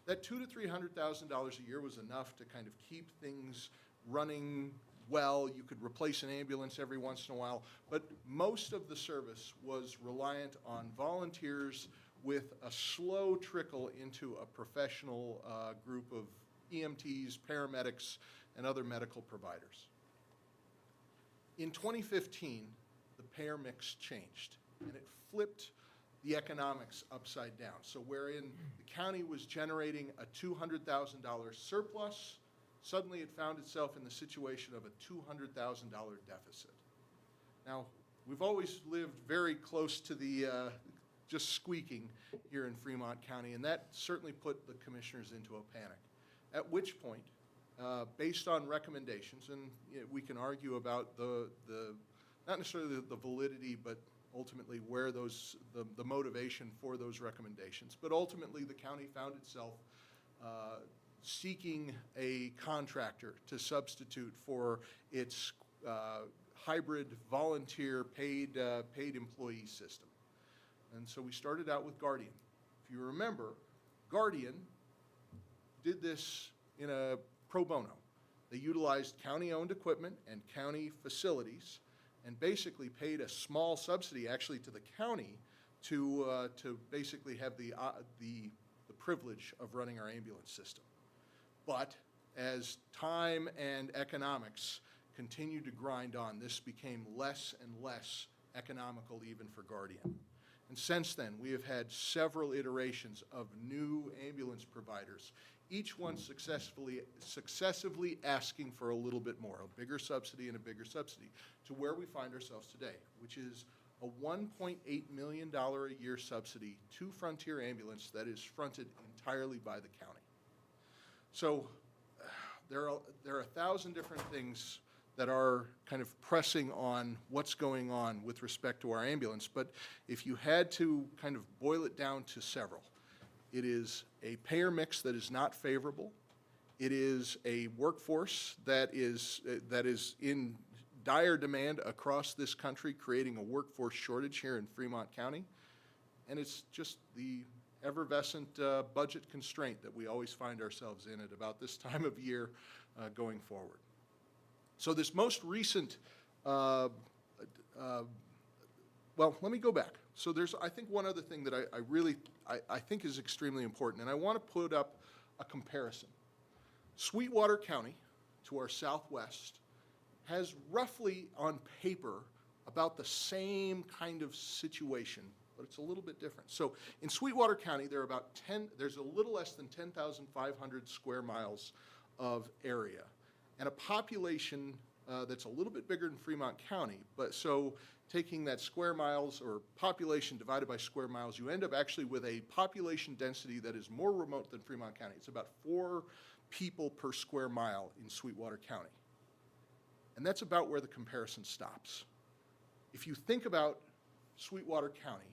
Speaker 1: That $200,000 to $300,000 a year was enough to kind of keep things running well. You could replace an ambulance every once in a while, but most of the service was reliant on volunteers with a slow trickle into a professional group of EMTs, paramedics, and other medical providers. In 2015, the payer mix changed, and it flipped the economics upside down. So wherein the county was generating a $200,000 surplus, suddenly it found itself in the situation of a $200,000 deficit. Now, we've always lived very close to the just squeaking here in Fremont County, and that certainly put the commissioners into a panic. At which point, based on recommendations, and we can argue about the not necessarily the validity, but ultimately where the motivation for those recommendations. But ultimately, the county found itself seeking a contractor to substitute for its hybrid volunteer paid employee system. And so we started out with Guardian. If you remember, Guardian did this in a pro bono. They utilized county-owned equipment and county facilities and basically paid a small subsidy actually to the county to basically have the privilege of running our ambulance system. But as time and economics continued to grind on, this became less and less economical even for Guardian. And since then, we have had several iterations of new ambulance providers, each one successively asking for a little bit more, a bigger subsidy and a bigger subsidy, to where we find ourselves today, which is a $1.8 million a year subsidy to Frontier Ambulance that is fronted entirely by the county. So there are 1,000 different things that are kind of pressing on what's going on with respect to our ambulance, but if you had to kind of boil it down to several, it is a payer mix that is not favorable. It is a workforce that is in dire demand across this country, creating a workforce shortage here in Fremont County. And it's just the effervescent budget constraint that we always find ourselves in at about this time of year going forward. So this most recent, well, let me go back. So there's, I think, one other thing that I think is extremely important, and I want to put up a comparison. Sweetwater County, to our southwest, has roughly on paper about the same kind of situation, but it's a little bit different. So in Sweetwater County, there's a little less than 10,500 square miles of area, and a population that's a little bit bigger than Fremont County. But so taking that square miles or population divided by square miles, you end up actually with a population density that is more remote than Fremont County. It's about 4 people per square mile in Sweetwater County. And that's about where the comparison stops. If you think about Sweetwater County,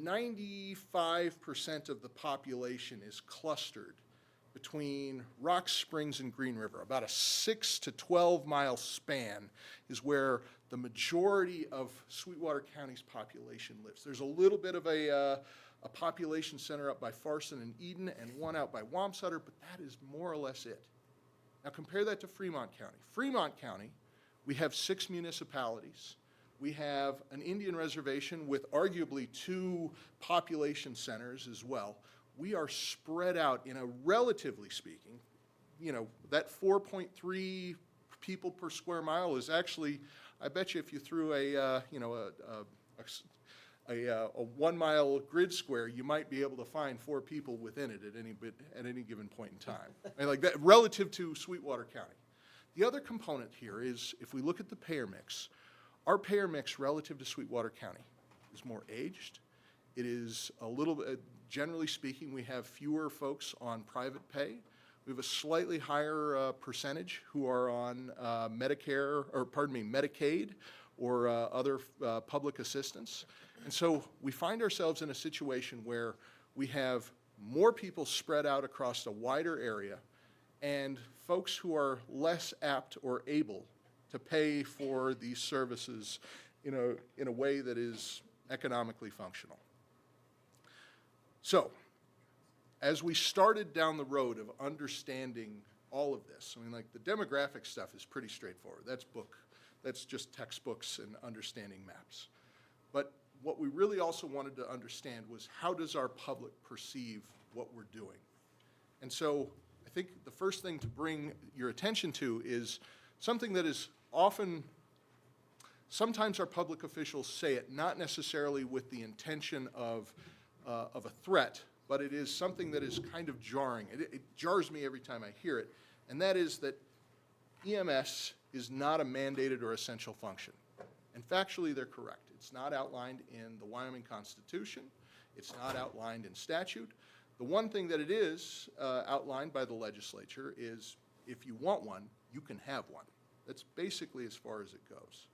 Speaker 1: 95% of the population is clustered between Rock Springs and Green River. About a 6 to 12 mile span is where the majority of Sweetwater County's population lives. There's a little bit of a population center up by Farson and Eden and one out by Wamsutter, but that is more or less it. Now compare that to Fremont County. Fremont County, we have 6 municipalities. We have an Indian reservation with arguably 2 population centers as well. We are spread out in a, relatively speaking, that 4.3 people per square mile is actually, I bet you if you threw a 1 mile grid square, you might be able to find 4 people within it at any given point in time. And like that, relative to Sweetwater County. The other component here is, if we look at the payer mix, our payer mix relative to Sweetwater County is more aged. It is a little bit, generally speaking, we have fewer folks on private pay. We have a slightly higher percentage who are on Medicaid or other public assistance. And so we find ourselves in a situation where we have more people spread out across a wider area and folks who are less apt or able to pay for these services in a way that is economically functional. So, as we started down the road of understanding all of this, I mean, like the demographic stuff is pretty straightforward. That's just textbooks and understanding maps. But what we really also wanted to understand was, how does our public perceive what we're doing? And so I think the first thing to bring your attention to is something that is often, sometimes our public officials say it not necessarily with the intention of a threat, but it is something that is kind of jarring. It jars me every time I hear it, and that is that EMS is not a mandated or essential function. And factually, they're correct. It's not outlined in the Wyoming Constitution. It's not outlined in statute. The one thing that it is outlined by the legislature is, if you want one, you can have one. That's basically as far as it goes.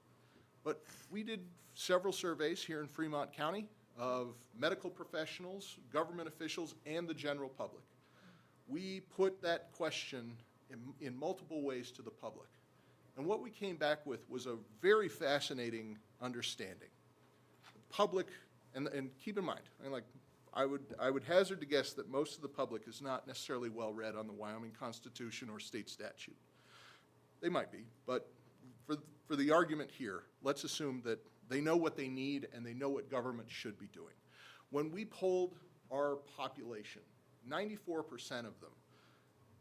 Speaker 19: But we did several surveys here in Fremont County of medical professionals, government officials, and the general public. We put that question in multiple ways to the public. And what we came back with was a very fascinating understanding. The public, and keep in mind, I would hazard to guess that most of the public is not necessarily well read on the Wyoming Constitution or state statute. They might be, but for the argument here, let's assume that they know what they need and they know what government should be doing. When we polled our population, 94% of them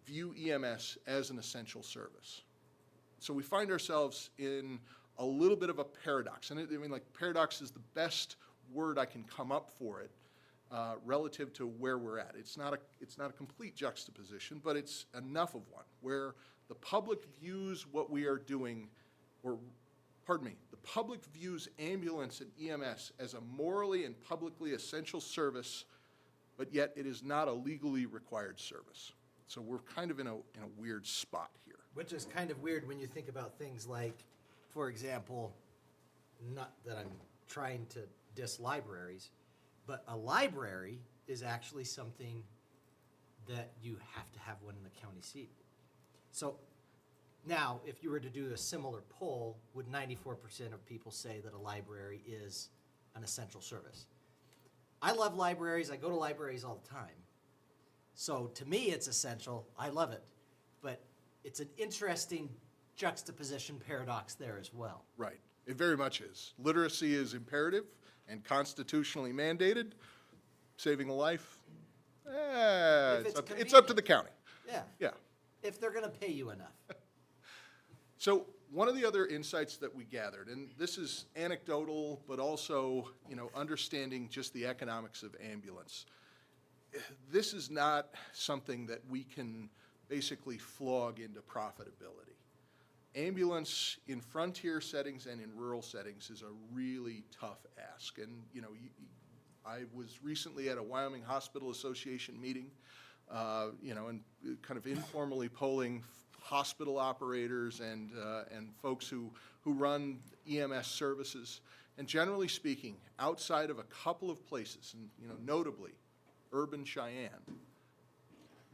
Speaker 19: view EMS as an essential service. So we find ourselves in a little bit of a paradox. And paradox is the best word I can come up for it relative to where we're at. It's not a complete juxtaposition, but it's enough of one where the public views what we are doing, the public views ambulance and EMS as a morally and publicly essential service, but yet it is not a legally required service. So we're kind of in a weird spot here.
Speaker 3: Which is kind of weird when you think about things like, for example, not that I'm trying to diss libraries, but a library is actually something that you have to have one in the county seat. So now, if you were to do a similar poll, would 94% of people say that a library is an essential service? I love libraries. I go to libraries all the time. So to me, it's essential. I love it. But it's an interesting juxtaposition paradox there as well.
Speaker 19: Right. It very much is. Literacy is imperative and constitutionally mandated. Saving a life, it's up to the county.
Speaker 3: Yeah.
Speaker 19: Yeah.
Speaker 3: If they're going to pay you enough.
Speaker 19: So one of the other insights that we gathered, and this is anecdotal, but also, understanding just the economics of ambulance. This is not something that we can basically flog into profitability. Ambulance in frontier settings and in rural settings is a really tough ask. And, I was recently at a Wyoming Hospital Association meeting, and kind of informally polling hospital operators and folks who run EMS services. And generally speaking, outside of a couple of places, and notably urban Cheyenne,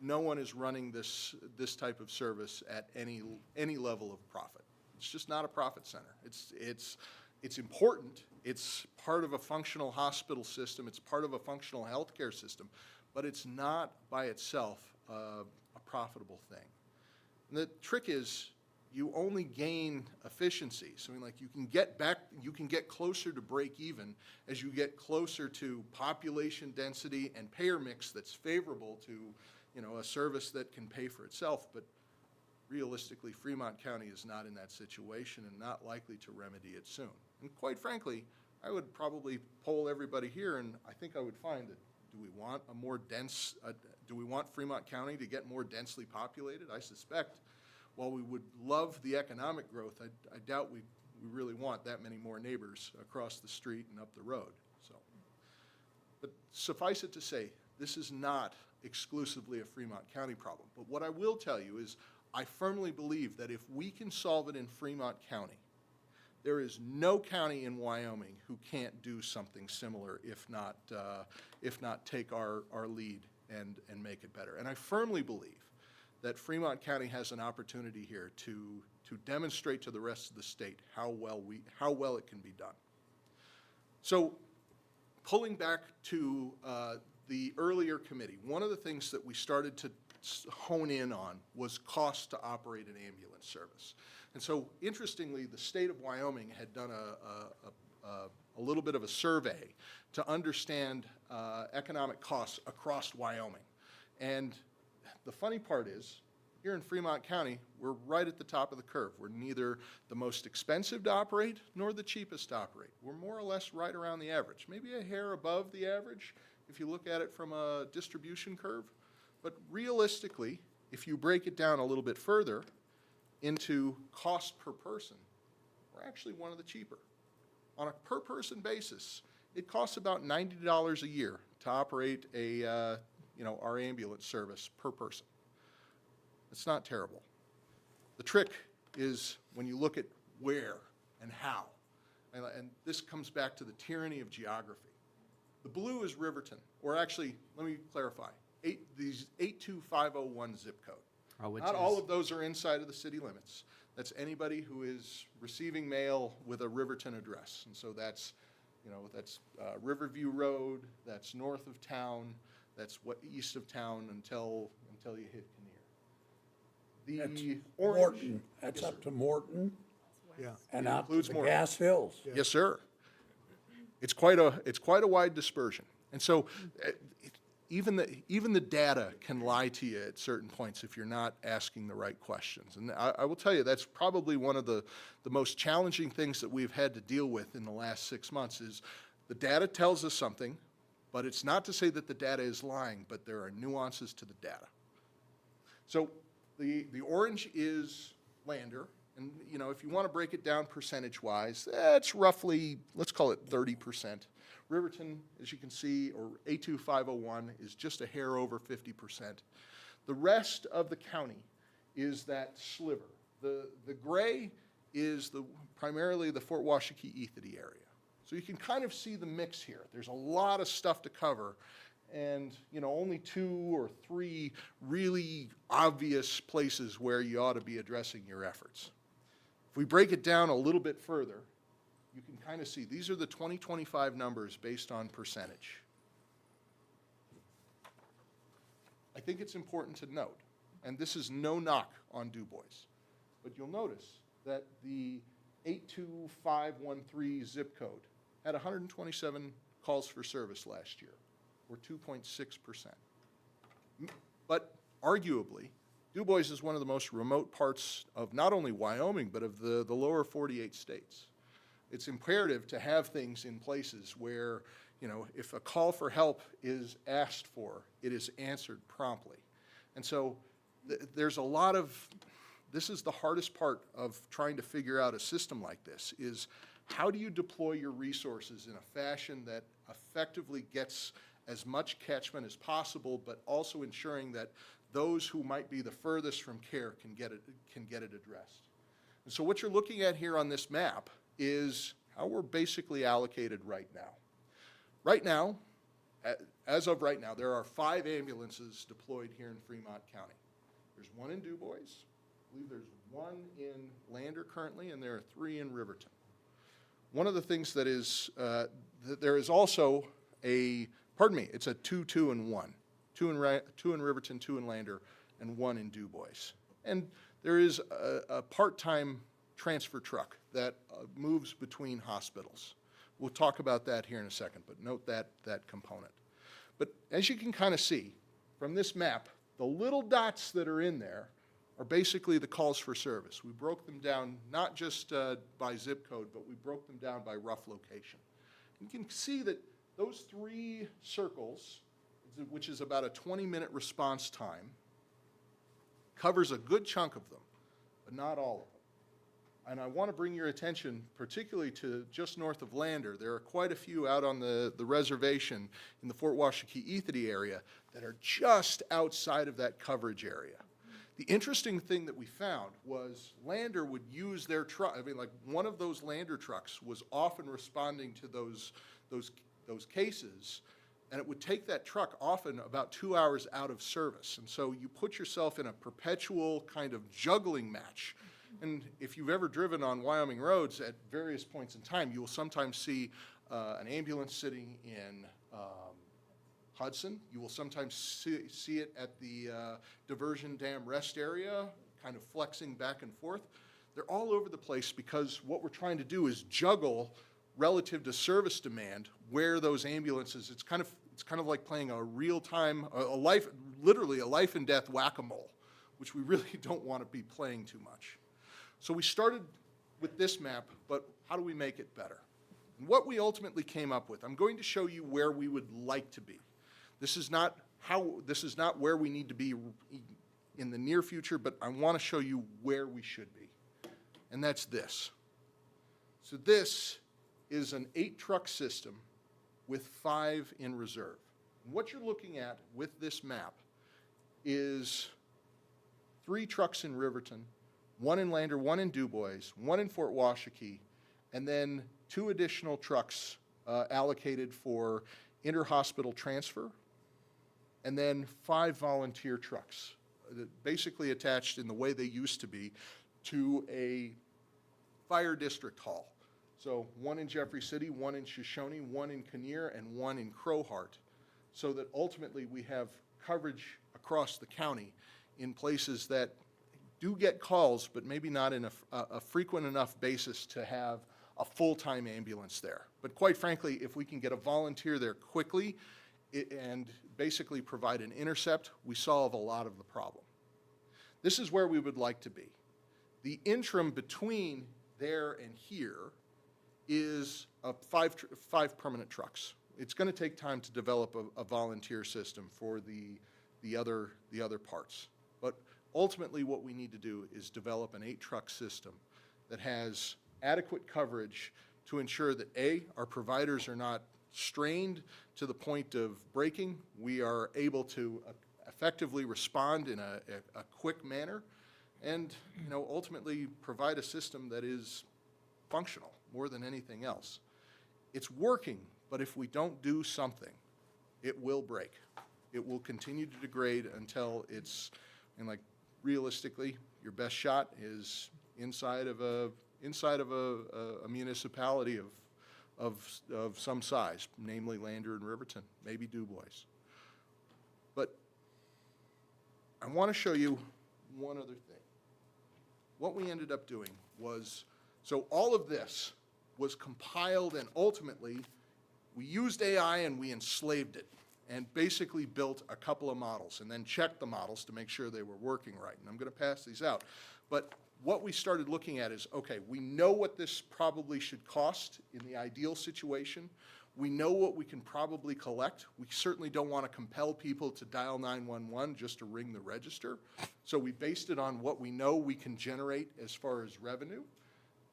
Speaker 19: no one is running this type of service at any level of profit. It's just not a profit center. It's important. It's part of a functional hospital system. It's part of a functional healthcare system, but it's not by itself a profitable thing. And the trick is you only gain efficiencies. You can get closer to break even as you get closer to population density and payer mix that's favorable to, a service that can pay for itself. But realistically, Fremont County is not in that situation and not likely to remedy it soon. And quite frankly, I would probably poll everybody here, and I think I would find that do we want Fremont County to get more densely populated? I suspect while we would love the economic growth, I doubt we really want that many more neighbors across the street and up the road. So, but suffice it to say, this is not exclusively a Fremont County problem. But what I will tell you is I firmly believe that if we can solve it in Fremont County, there is no county in Wyoming who can't do something similar, if not take our lead and make it better. And I firmly believe that Fremont County has an opportunity here to demonstrate to the rest of the state how well it can be done. So, pulling back to the earlier committee, one of the things that we started to hone in on was cost to operate an ambulance service. And so, interestingly, the state of Wyoming had done a little bit of a survey to understand economic costs across Wyoming. And the funny part is, here in Fremont County, we're right at the top of the curve. We're neither the most expensive to operate nor the cheapest to operate. We're more or less right around the average, maybe a hair above the average if you look at it from a distribution curve. But realistically, if you break it down a little bit further into cost per person, we're actually one of the cheaper. On a per person basis, it costs about $90 a year to operate our ambulance service per person. It's not terrible. The trick is when you look at where and how. And this comes back to the tyranny of geography. The blue is Riverton, or actually, let me clarify, these 82501 zip code. Not all of those are inside of the city limits. That's anybody who is receiving mail with a Riverton address. And so that's, that's Riverview Road, that's north of town, that's east of town until you hit Kinnear. The orange.
Speaker 5: Morton, that's up to Morton
Speaker 1: Yeah.
Speaker 5: and
Speaker 19: It
Speaker 5: out to
Speaker 19: includes
Speaker 5: the
Speaker 19: Morton.
Speaker 5: Gas Hills.
Speaker 19: Yes, sir. It's quite a wide dispersion. And so even the data can lie to you at certain points if you're not asking the right questions. And I will tell you, that's probably one of the most challenging things that we've had to deal with in the last 6 months is the data tells us something, but it's not to say that the data is lying, but there are nuances to the data. So the orange is Lander. And, if you want to break it down percentage-wise, that's roughly, let's call it 30%. Riverton, as you can see, or 82501, is just a hair over 50%. The rest of the county is that sliver. The gray is primarily the Fort Washakie-Ethity area. So you can kind of see the mix here. There's a lot of stuff to cover, and only 2 or 3 really obvious places where you ought to be addressing your efforts. If we break it down a little bit further, you can kind of see these are the 2025 numbers based on percentage. I think it's important to note, and this is no knock on Du Bois, but you'll notice that the 82513 zip code had 127 calls for service last year, or 2.6%. But arguably, Du Bois is one of the most remote parts of not only Wyoming, but of the lower 48 states. It's imperative to have things in places where, if a call for help is asked for, it is answered promptly. And so there's a lot of, this is the hardest part of trying to figure out a system like this, is how do you deploy your resources in a fashion that effectively gets as much catchment as possible, but also ensuring that those who might be the furthest from care can get it addressed. And so what you're looking at here on this map is how we're basically allocated right now. Right now, as of right now, there are 5 ambulances deployed here in Fremont County. There's 1 in Du Bois, I believe there's 1 in Lander currently, and there are 3 in Riverton. One of the things that is, there is also it's a 2, 2, and 1. 2 in Riverton, 2 in Lander, and 1 in Du Bois. And there is a part-time transfer truck that moves between hospitals. We'll talk about that here in a second, but note that component. But as you can kind of see from this map, the little dots that are in there are basically the calls for service. We broke them down not just by zip code, but we broke them down by rough location. You can see that those 3 circles, which is about a 20-minute response time, covers a good chunk of them, but not all of them. And I want to bring your attention particularly to just north of Lander. There are quite a few out on the reservation in the Fort Washakie-Ethity area that are just outside of that coverage area. The interesting thing that we found was Lander would use their truck. I mean, like one of those Lander trucks was often responding to those cases, and it would take that truck often about 2 hours out of service. And so you put yourself in a perpetual kind of juggling match. And if you've ever driven on Wyoming roads at various points in time, you will sometimes see an ambulance sitting in Hudson. You will sometimes see it at the diversion dam rest area, kind of flexing back and forth. They're all over the place because what we're trying to do is juggle relative to service demand where those ambulances, it's kind of like playing a real-time, literally a life and death whack-a-mole, which we really don't want to be playing too much. So we started with this map, but how do we make it better? And what we ultimately came up with, I'm going to show you where we would like to be. This is not where we need to be in the near future, but I want to show you where we should be. And that's this. So this is an 8-truck system with 5 in reserve. And what you're looking at with this map is 3 trucks in Riverton, 1 in Lander, 1 in Du Bois, 1 in Fort Washakie, and then 2 additional trucks allocated for inter-hospital transfer, and then 5 volunteer trucks, basically attached in the way they used to be to a fire district hall. So 1 in Jeffrey City, 1 in Shoshone, 1 in Kinnear, and 1 in Crowheart, so that ultimately we have coverage across the county in places that do get calls, but maybe not in a frequent enough basis to have a full-time ambulance there. But quite frankly, if we can get a volunteer there quickly and basically provide an intercept, we solve a lot of the problem. This is where we would like to be. The interim between there and here is 5 permanent trucks. It's going to take time to develop a volunteer system for the other parts. But ultimately what we need to do is develop an 8-truck system that has adequate coverage to ensure that A, our providers are not strained to the point of breaking. We are able to effectively respond in a quick manner, and ultimately provide a system that is functional more than anything else. It's working, but if we don't do something, it will break. It will continue to degrade until it's, and like realistically, your best shot is inside of a municipality of some size, namely Lander and Riverton, maybe Du Bois. But I want to show you one other thing. What we ended up doing was, so all of this was compiled, and ultimately we used AI and we enslaved it and basically built a couple of models and then checked the models to make sure they were working right. And I'm going to pass these out. But what we started looking at is, okay, we know what this probably should cost in the ideal situation. We know what we can probably collect. We certainly don't want to compel people to dial 911 just to ring the register. So we based it on what we know we can generate as far as revenue.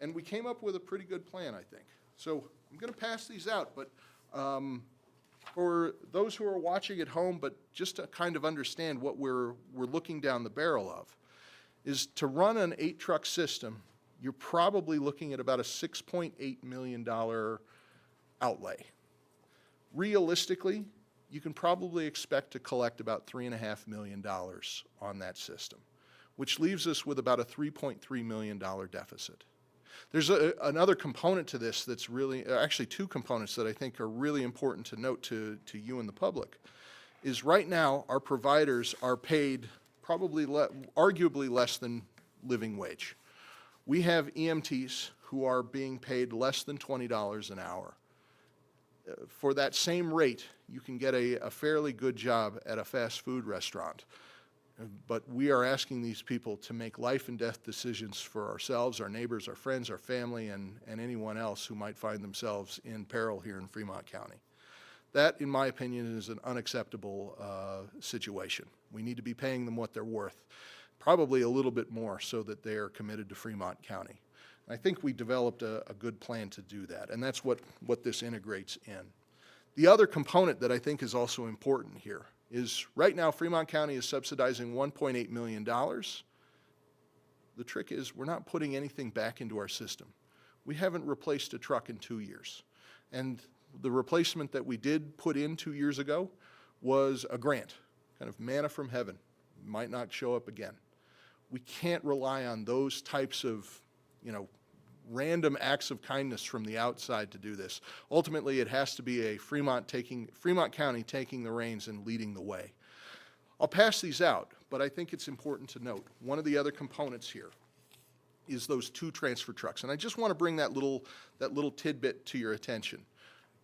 Speaker 19: And we came up with a pretty good plan, I think. So I'm going to pass these out, but for those who are watching at home, but just to kind of understand what we're looking down the barrel of, is to run an 8-truck system, you're probably looking at about a $6.8 million outlay. Realistically, you can probably expect to collect about $3.5 million on that system, which leaves us with about a $3.3 million deficit. There's another component to this that's really, actually 2 components that I think are really important to note to you and the public, is right now our providers are paid probably arguably less than living wage. We have EMTs who are being paid less than $20 an hour. For that same rate, you can get a fairly good job at a fast food restaurant. But we are asking these people to make life and death decisions for ourselves, our neighbors, our friends, our family, and anyone else who might find themselves in peril here in Fremont County. That, in my opinion, is an unacceptable situation. We need to be paying them what they're worth, probably a little bit more so that they are committed to Fremont County. And I think we developed a good plan to do that, and that's what this integrates in. The other component that I think is also important here is right now Fremont County is subsidizing $1.8 million. The trick is we're not putting anything back into our system. We haven't replaced a truck in 2 years. And the replacement that we did put in 2 years ago was a grant, kind of manna from heaven. Might not show up again. We can't rely on those types of, random acts of kindness from the outside to do this. Ultimately, it has to be a Fremont County taking the reins and leading the way. I'll pass these out, but I think it's important to note, one of the other components here is those 2 transfer trucks. And I just want to bring that little tidbit to your attention.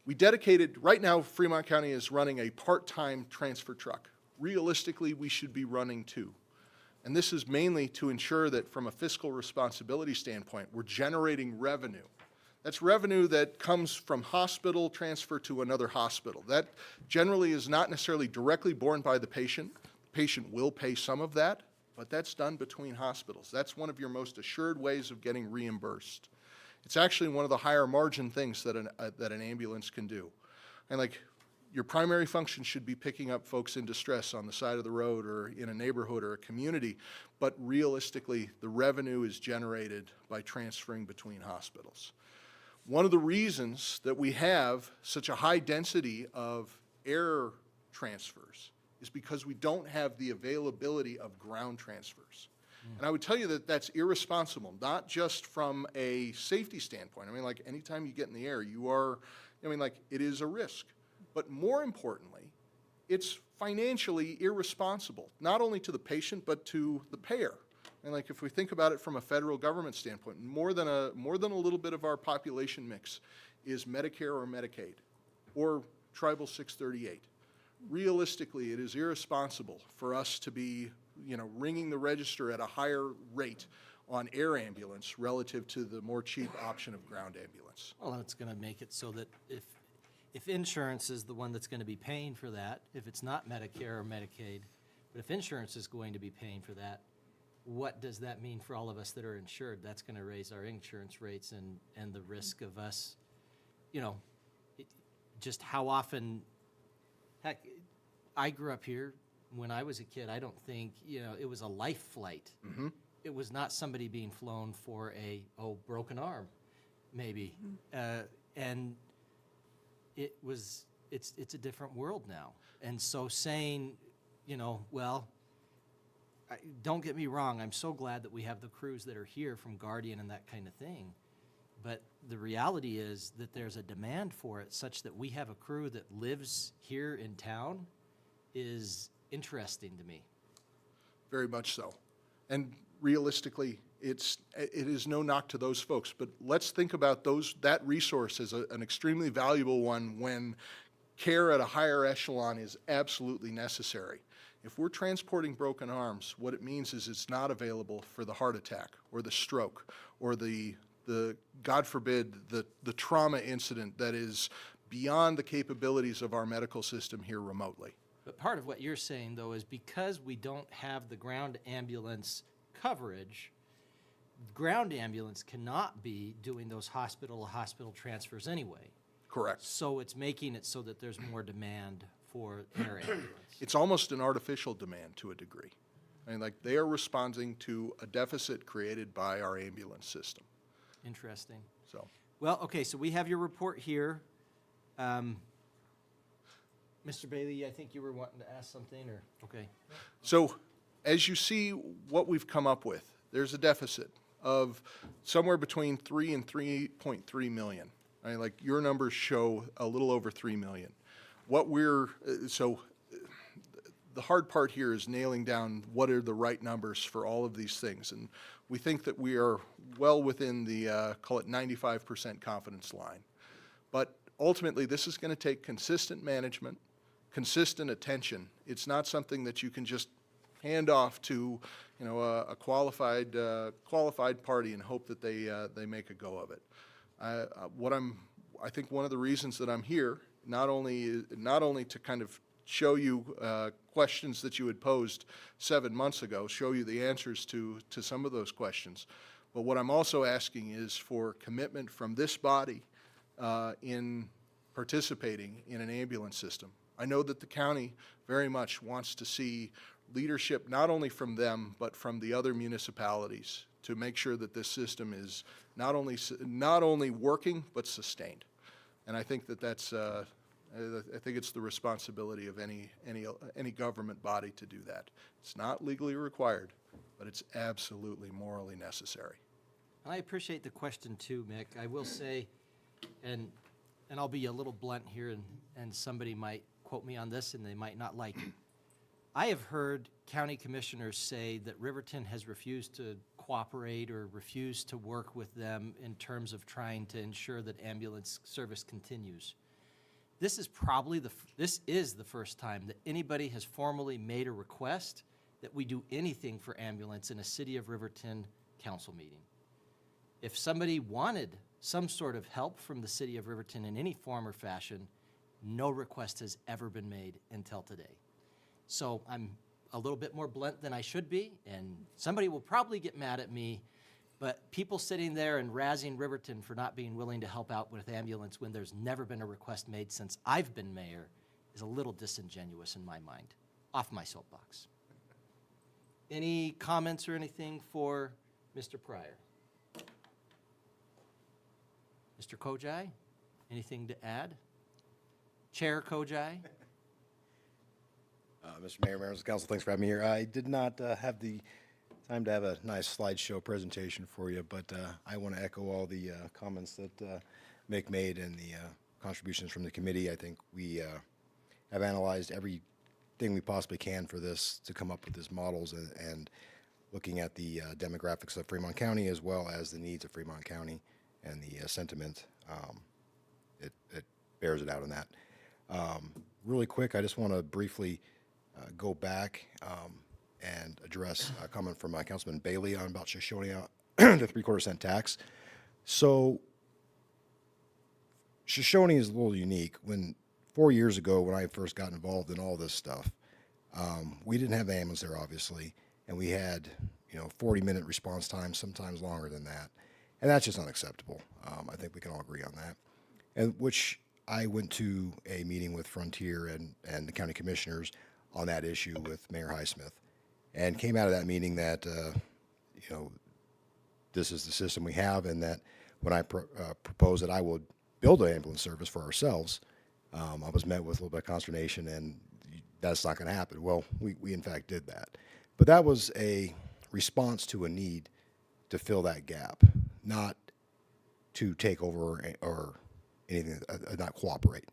Speaker 19: We dedicated, right now Fremont County is running a part-time transfer truck. Realistically, we should be running 2. And this is mainly to ensure that from a fiscal responsibility standpoint, we're generating revenue. That's revenue that comes from hospital transfer to another hospital. That generally is not necessarily directly borne by the patient. The patient will pay some of that, but that's done between hospitals. That's one of your most assured ways of getting reimbursed. It's actually one of the higher margin things that an ambulance can do. And like, your primary function should be picking up folks in distress on the side of the road or in a neighborhood or a community, but realistically, the revenue is generated by transferring between hospitals. One of the reasons that we have such a high density of air transfers is because we don't have the availability of ground transfers. And I would tell you that that's irresponsible, not just from a safety standpoint. I mean, like, anytime you get in the air, it is a risk. But more importantly, it's financially irresponsible, not only to the patient, but to the payer. And like, if we think about it from a federal government standpoint, more than a little bit of our population mix is Medicare or Medicaid or Tribal 638. Realistically, it is irresponsible for us to be, ringing the register at a higher rate on air ambulance relative to the more cheap option of ground ambulance.
Speaker 3: Well, it's going to make it so that if insurance is the one that's going to be paying for that, if it's not Medicare or Medicaid, but if insurance is going to be paying for that, what does that mean for all of us that are insured? That's going to raise our insurance rates and the risk of us, just how often, heck, I grew up here. When I was a kid, I don't think, it was a life flight.
Speaker 19: Mm-hmm.
Speaker 3: It was not somebody being flown for a broken arm, maybe. And it's a different world now. And so saying, don't get me wrong, I'm so glad that we have the crews that are here from Guardian and that kind of thing. But the reality is that there's a demand for it such that we have a crew that lives here in town is interesting to me.
Speaker 19: Very much so. And realistically, it is no knock to those folks, but let's think about that resource as an extremely valuable one when care at a higher echelon is absolutely necessary. If we're transporting broken arms, what it means is it's not available for the heart attack or the stroke or the God forbid, the trauma incident that is beyond the capabilities of our medical system here remotely.
Speaker 3: But part of what you're saying, though, is because we don't have the ground ambulance coverage, ground ambulance cannot be doing those hospital-to-hospital transfers anyway.
Speaker 19: Correct.
Speaker 3: So it's making it so that there's more demand for air ambulance.
Speaker 19: It's almost an artificial demand to a degree. I mean, like, they are responding to a deficit created by our ambulance system.
Speaker 3: Interesting.
Speaker 19: So,
Speaker 3: well, okay, so we have your report here. Mr. Bailey, I think you were wanting to ask something, or, okay.
Speaker 19: So as you see what we've come up with, there's a deficit of somewhere between 3 and 3.3 million. I mean, like, your numbers show a little over 3 million. The hard part here is nailing down what are the right numbers for all of these things. And we think that we are well within the, call it 95% confidence line. But ultimately, this is going to take consistent management, consistent attention. It's not something that you can just hand off to, a qualified party and hope that they make a go of it. I think one of the reasons that I'm here, not only to kind of show you questions that you had posed 7 months ago, show you the answers to some of those questions, but what I'm also asking is for commitment from this body in participating in an ambulance system. I know that the county very much wants to see leadership not only from them, but from the other municipalities to make sure that this system is not only working, but sustained. And I think that that's, I think it's the responsibility of any government body to do that. It's not legally required, but it's absolutely morally necessary.
Speaker 3: And I appreciate the question too, Mick. I will say, and I'll be a little blunt here, and somebody might quote me on this and they might not like it. I have heard county commissioners say that Riverton has refused to cooperate or refused to work with them in terms of trying to ensure that ambulance service continues. This is probably this is the first time that anybody has formally made a request that we do anything for ambulance in a City of Riverton council meeting. If somebody wanted some sort of help from the City of Riverton in any form or fashion, no request has ever been made until today. So I'm a little bit more blunt than I should be, and somebody will probably get mad at me, but people sitting there and razzing Riverton for not being willing to help out with ambulance when there's never been a request made since I've been mayor is a little disingenuous in my mind. Off my soapbox. Any comments or anything for Mr. Pryor? Mr. Kojai, anything to add? Chair Kojai?
Speaker 20: Mr. Mayor, members of council, thanks for having me here. I did not have the time to have a nice slideshow presentation for you, but I want to echo all the comments that Mick made and the contributions from the committee. I think we have analyzed everything we possibly can for this to come up with these models and looking at the demographics of Fremont County as well as the needs of Fremont County and the sentiment. It bears it out in that. Really quick, I just want to briefly go back and address a comment from Councilman Bailey on about Shoshone, the 3/4 cent tax. So Shoshone is a little unique. 4 years ago, when I first got involved in all this stuff, we didn't have the ambulance there, obviously, and we had 40-minute response time, sometimes longer than that, and that's just unacceptable. I think we can all agree on that. And which I went to a meeting with Frontier and the county commissioners on that issue with Mayor Highsmith, and came out of that meeting that this is the system we have, and that when I proposed that I would build an ambulance service for ourselves, I was met with a little bit of consternation, and that's not going to happen. Well, we in fact did that, but that was a response to a need to fill that gap, not to take over or anything, not cooperate.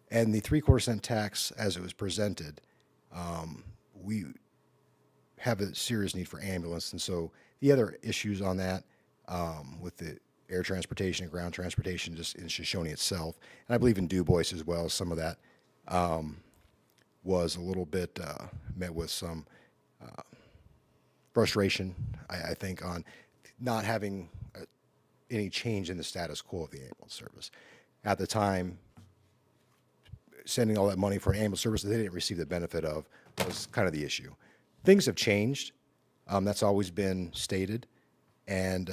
Speaker 20: And the 3/4 cent tax, as it was presented, we have a serious need for ambulance, and so the other issues on that with the air transportation and ground transportation just in Shoshone itself, and I believe in Du Bois as well, some of that was a little bit met with some frustration, I think, on not having any change in the status quo of the ambulance service. At the time, sending all that money for an ambulance service that they didn't receive the benefit of was kind of the issue. Things have changed. That's always been stated. And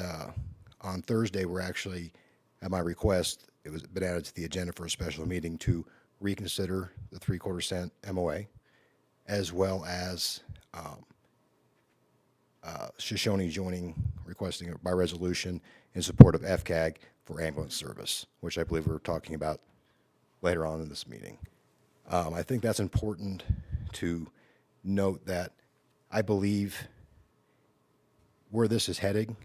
Speaker 20: on Thursday, we're actually, at my request, it was been added to the agenda for a special meeting to reconsider the 3/4 cent MOA, as well as Shoshone requesting by resolution in support of FCAG for ambulance service, which I believe we're talking about later on in this meeting. I think that's important to note that I believe where this is heading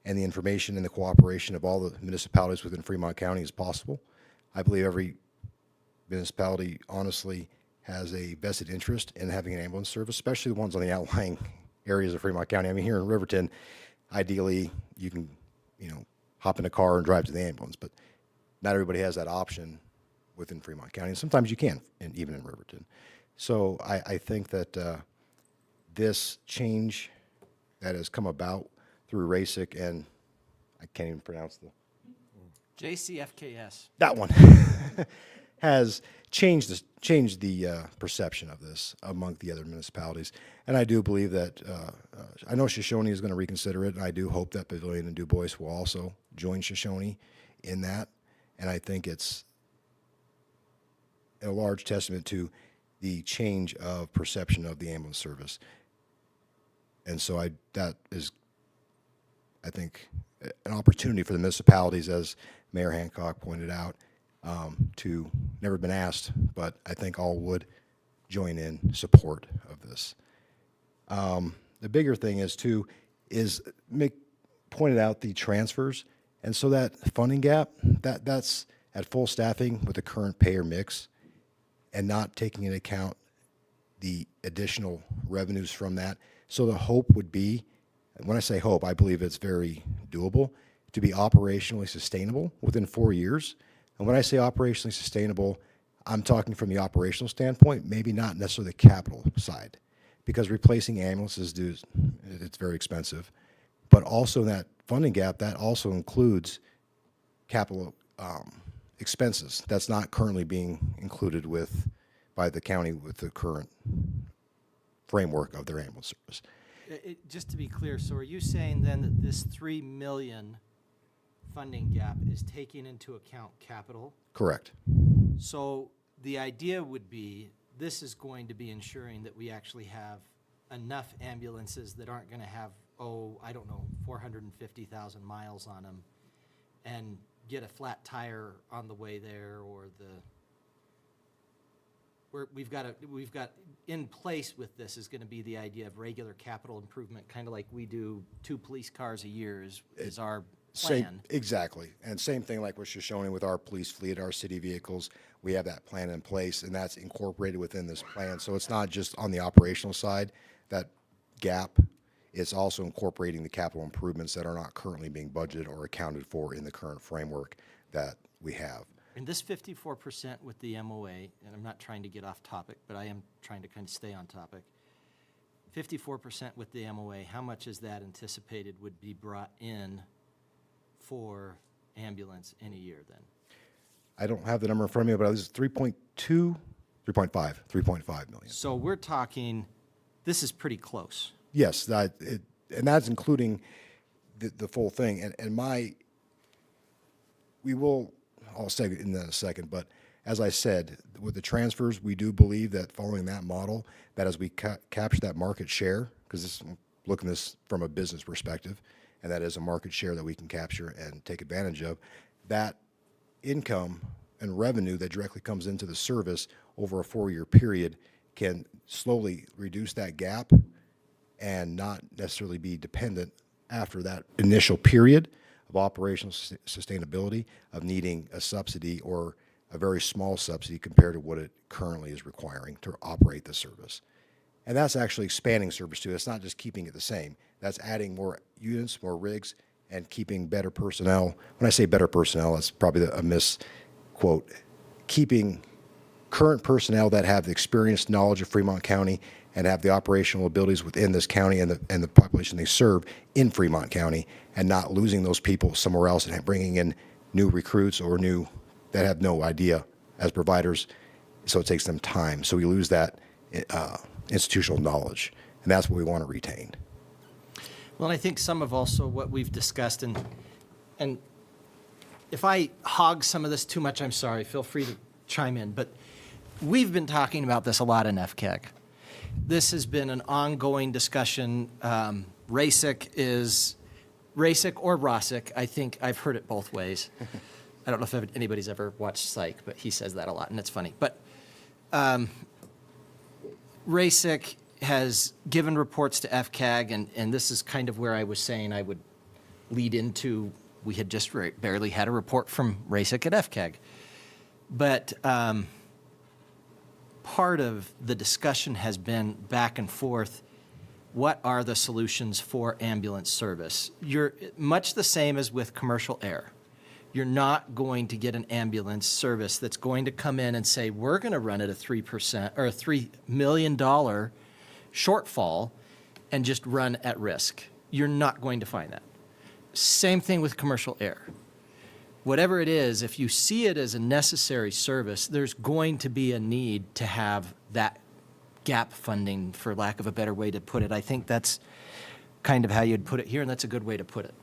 Speaker 20: and the information and the cooperation of all the municipalities within Fremont County is possible. I believe every municipality honestly has a vested interest in having an ambulance service, especially the ones on the outlying areas of Fremont County. I mean, here in Riverton, ideally, you can, hop in a car and drive to the ambulance, but not everybody has that option within Fremont County, and sometimes you can, even in Riverton. So I think that this change that has come about through RASIC and I can't even pronounce the
Speaker 3: JCFKS.
Speaker 20: that one has changed the perception of this among the other municipalities, and I do believe that I know Shoshone is going to reconsider it, and I do hope that Pavilion and Du Bois will also join Shoshone in that, and I think it's a large testament to the change of perception of the ambulance service, and so that is, I think, an opportunity for the municipalities, as Mayor Hancock pointed out, to never been asked, but I think all would join in support of this. The bigger thing is Mick pointed out the transfers, and so that funding gap, that's at full staffing with the current payer mix and not taking into account the additional revenues from that. So the hope would be, when I say hope, I believe it's very doable, to be operationally sustainable within 4 years. And when I say operationally sustainable, I'm talking from the operational standpoint, maybe not necessarily the capital side, because replacing ambulances, it's very expensive. But also in that funding gap, that also includes capital expenses. That's not currently being included by the county with the current framework of their ambulance service.
Speaker 3: Just to be clear, so are you saying then that this $3 million funding gap is taking into account capital?
Speaker 20: Correct.
Speaker 3: So the idea would be this is going to be ensuring that we actually have enough ambulances that aren't going to have, 450,000 miles on them. And get a flat tire on the way there, or we've got in place with this is going to be the idea of regular capital improvement, kind of like we do 2 police cars a year is our plan.
Speaker 20: Exactly. And same thing like what Shoshone with our police fleet, our city vehicles, we have that plan in place, and that's incorporated within this plan. So it's not just on the operational side, that gap, it's also incorporating the capital improvements that are not currently being budgeted or accounted for in the current framework that we have.
Speaker 3: And this 54% with the MOA, and I'm not trying to get off topic, but I am trying to kind of stay on topic. 54% with the MOA, how much is that anticipated would be brought in for ambulance in a year then?
Speaker 20: I don't have the number in front of me, but it was 3.5 million.
Speaker 3: So we're talking, this is pretty close.
Speaker 20: Yes, and that's including the full thing. I'll say in a second, but as I said, with the transfers, we do believe that following that model, that as we capture that market share, because looking at this from a business perspective, and that is a market share that we can capture and take advantage of, that income and revenue that directly comes into the service over a 4-year period can slowly reduce that gap and not necessarily be dependent after that initial period of operational sustainability of needing a subsidy or a very small subsidy compared to what it currently is requiring to operate the service. And that's actually expanding service too. It's not just keeping it the same. That's adding more units, more rigs, and keeping better personnel. When I say better personnel, that's probably a misquote. Keeping current personnel that have the experience, knowledge of Fremont County and have the operational abilities within this county and the population they serve in Fremont County, and not losing those people somewhere else and bringing in new recruits or new that have no idea as providers. So it takes them time. So we lose that institutional knowledge, and that's what we want to retain.
Speaker 3: Well, I think some of also what we've discussed, and if I hog some of this too much, I'm sorry, feel free to chime in, but we've been talking about this a lot in FCAG. This has been an ongoing discussion. RASIC or ROSIC, I think I've heard it both ways. I don't know if anybody's ever watched Psych, but he says that a lot, and it's funny. But RASIC has given reports to FCAG, and this is kind of where I was saying I would lead into, we had just barely had a report from RASIC at FCAG. But part of the discussion has been back and forth, what are the solutions for ambulance service? You're much the same as with commercial air. You're not going to get an ambulance service that's going to come in and say, we're going to run at a 3% or a $3 million shortfall and just run at risk. You're not going to find that. Same thing with commercial air. Whatever it is, if you see it as a necessary service, there's going to be a need to have that gap funding, for lack of a better way to put it. I think that's kind of how you'd put it here, and that's a good way to put it.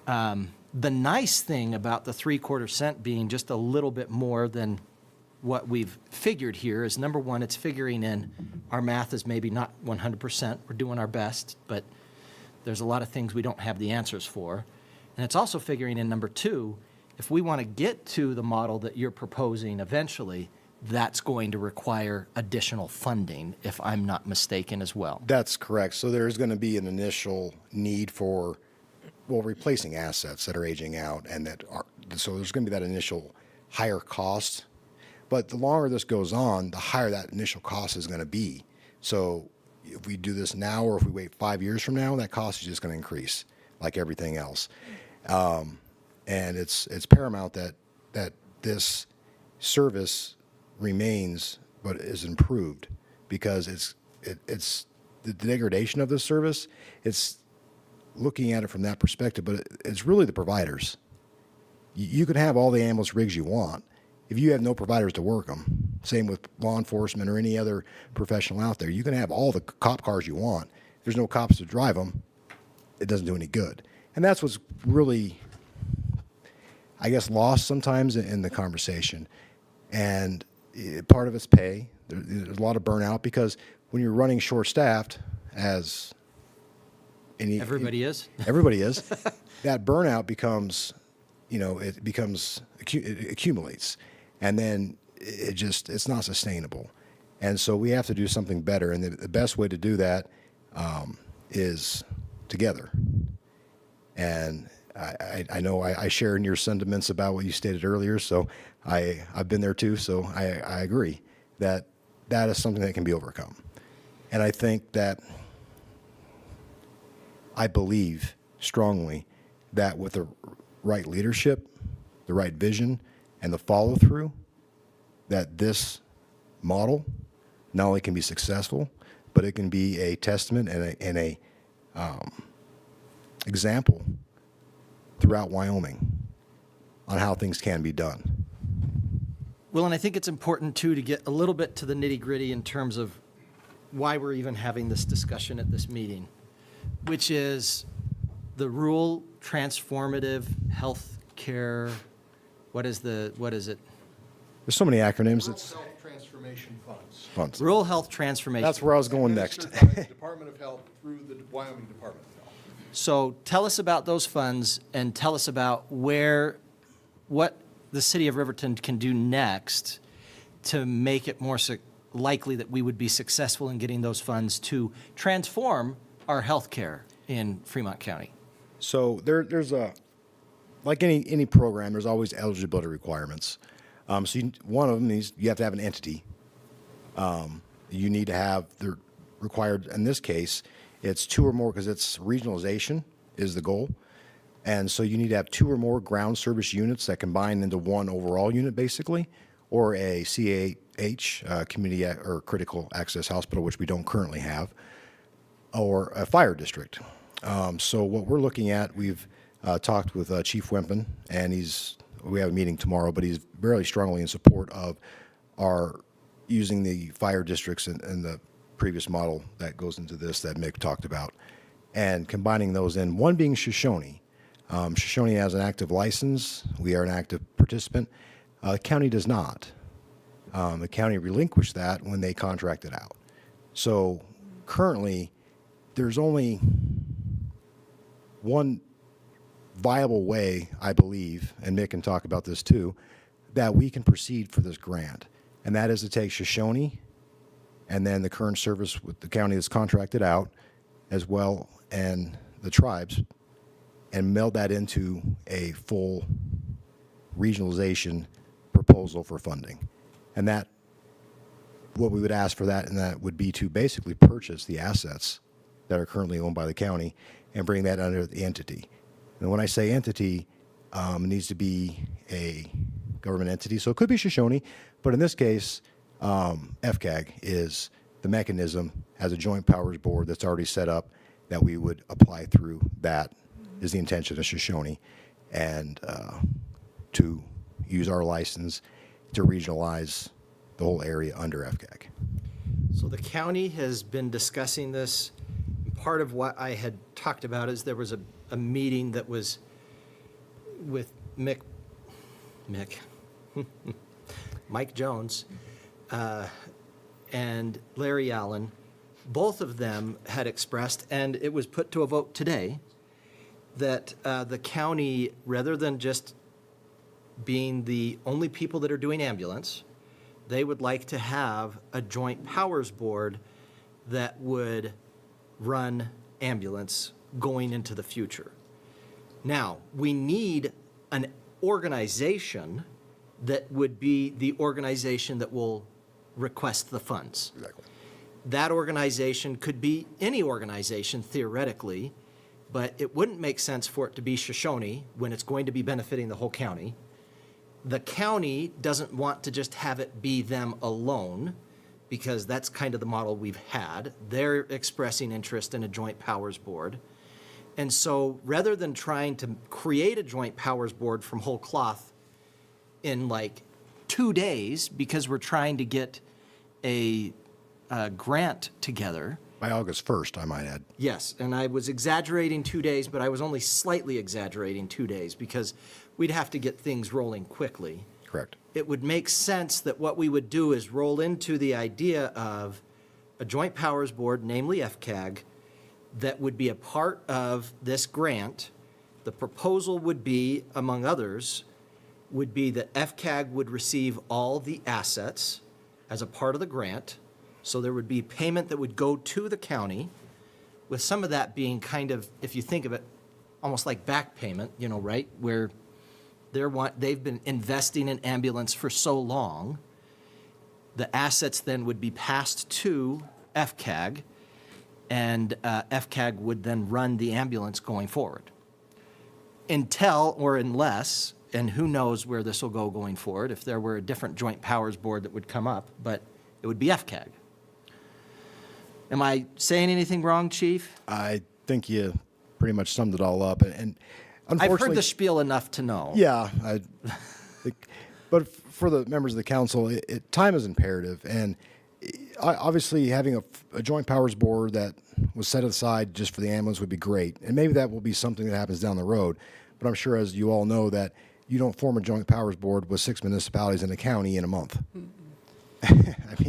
Speaker 3: The nice thing about the 3/4 cent being just a little bit more than what we've figured here is, number one, it's figuring in, our math is maybe not 100%, we're doing our best, but there's a lot of things we don't have the answers for. And it's also figuring in, number two, if we want to get to the model that you're proposing eventually, that's going to require additional funding, if I'm not mistaken as well.
Speaker 20: That's correct. So there's going to be an initial need for, replacing assets that are aging out, and so there's going to be that initial higher cost. But the longer this goes on, the higher that initial cost is going to be. So if we do this now, or if we wait 5 years from now, that cost is just going to increase like everything else. And it's paramount that this service remains, but is improved, because it's the degradation of this service. It's looking at it from that perspective, but it's really the providers. You can have all the ambulance rigs you want. If you have no providers to work them, same with law enforcement or any other professional out there, you can have all the cop cars you want. If there's no cops to drive them, it doesn't do any good. And that's what's really, I guess, lost sometimes in the conversation. And part of it's pay. There's a lot of burnout, because when you're running short-staffed, everybody is, that burnout becomes, it becomes, it accumulates. And then it's not sustainable. And so we have to do something better. And the best way to do that is together. And I know I share in your sentiments about what you stated earlier. So I've been there too. So I agree that that is something that can be overcome. And I think that I believe strongly that with the right leadership, the right vision, and the follow through, that this model not only can be successful, but it can be a testament and a example throughout Wyoming on how things can be done.
Speaker 3: Well, and I think it's important too to get a little bit to the nitty gritty in terms of why we're even having this discussion at this meeting, which is the rural transformative health care. What is it?
Speaker 20: There's so many acronyms.
Speaker 19: Rural Health Transformation Funds.
Speaker 20: Funds.
Speaker 3: Rural Health Transformation.
Speaker 20: That's where I was going next.
Speaker 19: Administered by the Department of Health through the Wyoming Department of Health.
Speaker 3: So tell us about those funds and tell us about what the city of Riverton can do next to make it more likely that we would be successful in getting those funds to transform our healthcare in Fremont County.
Speaker 20: So there's like any program, there's always eligibility requirements. One of them is you have to have an entity. You need to have the required, in this case, it's 2 or more because it's regionalization is the goal. And so you need to have 2 or more ground service units that combine into one overall unit basically, or a CAH, community or critical access hospital, which we don't currently have, or a fire district. So what we're looking at, we've talked with Chief Wempen, and we have a meeting tomorrow, but he's very strongly in support of our using the fire districts and the previous model that goes into this that Mick talked about, and combining those in, one being Shoshone. Shoshone has an active license. We are an active participant. The county does not. The county relinquished that when they contracted out. So currently, there's only one viable way, I believe, and Mick can talk about this too, that we can proceed for this grant. And that is to take Shoshone and then the current service with the county that's contracted out as well and the tribes and meld that into a full regionalization proposal for funding. And that, what we would ask for that, and that would be to basically purchase the assets that are currently owned by the county and bring that under the entity. And when I say entity, it needs to be a government entity. So it could be Shoshone, but in this case, FCAG is the mechanism as a joint powers board that's already set up that we would apply through. That is the intention of Shoshone, and to use our license to regionalize the whole area under FCAG.
Speaker 3: So the county has been discussing this. Part of what I had talked about is there was a meeting that was with Mike Jones and Larry Allen. Both of them had expressed, and it was put to a vote today, that the county, rather than just being the only people that are doing ambulance, they would like to have a joint powers board that would run ambulance going into the future. Now, we need an organization that would be the organization that will request the funds.
Speaker 20: Exactly.
Speaker 3: That organization could be any organization theoretically, but it wouldn't make sense for it to be Shoshone when it's going to be benefiting the whole county. The county doesn't want to just have it be them alone, because that's kind of the model we've had. They're expressing interest in a joint powers board. And so rather than trying to create a joint powers board from whole cloth in like 2 days, because we're trying to get a grant together.
Speaker 20: By August 1st, I might add.
Speaker 3: Yes, and I was exaggerating 2 days, but I was only slightly exaggerating 2 days because we'd have to get things rolling quickly.
Speaker 20: Correct.
Speaker 3: It would make sense that what we would do is roll into the idea of a joint powers board, namely FCAG, that would be a part of this grant The proposal would be, among others, would be that FCAG would receive all the assets as a part of the grant. So there would be payment that would go to the county, with some of that being kind of, if you think of it, almost like back payment, right? Where they've been investing in ambulance for so long, the assets then would be passed to FCAG, and FCAG would then run the ambulance going forward. Until or unless, and who knows where this will go going forward, if there were a different joint powers board that would come up, but it would be FCAG. Am I saying anything wrong, Chief?
Speaker 20: I think you pretty much summed it all up. And unfortunately,
Speaker 3: I've heard the spiel enough to know.
Speaker 20: Yeah, but for the members of the council, time is imperative, and obviously having a joint powers board that was set aside just for the ambulance would be great, and maybe that will be something that happens down the road. But I'm sure, as you all know, that you don't form a joint powers board with 6 municipalities in a county in a month.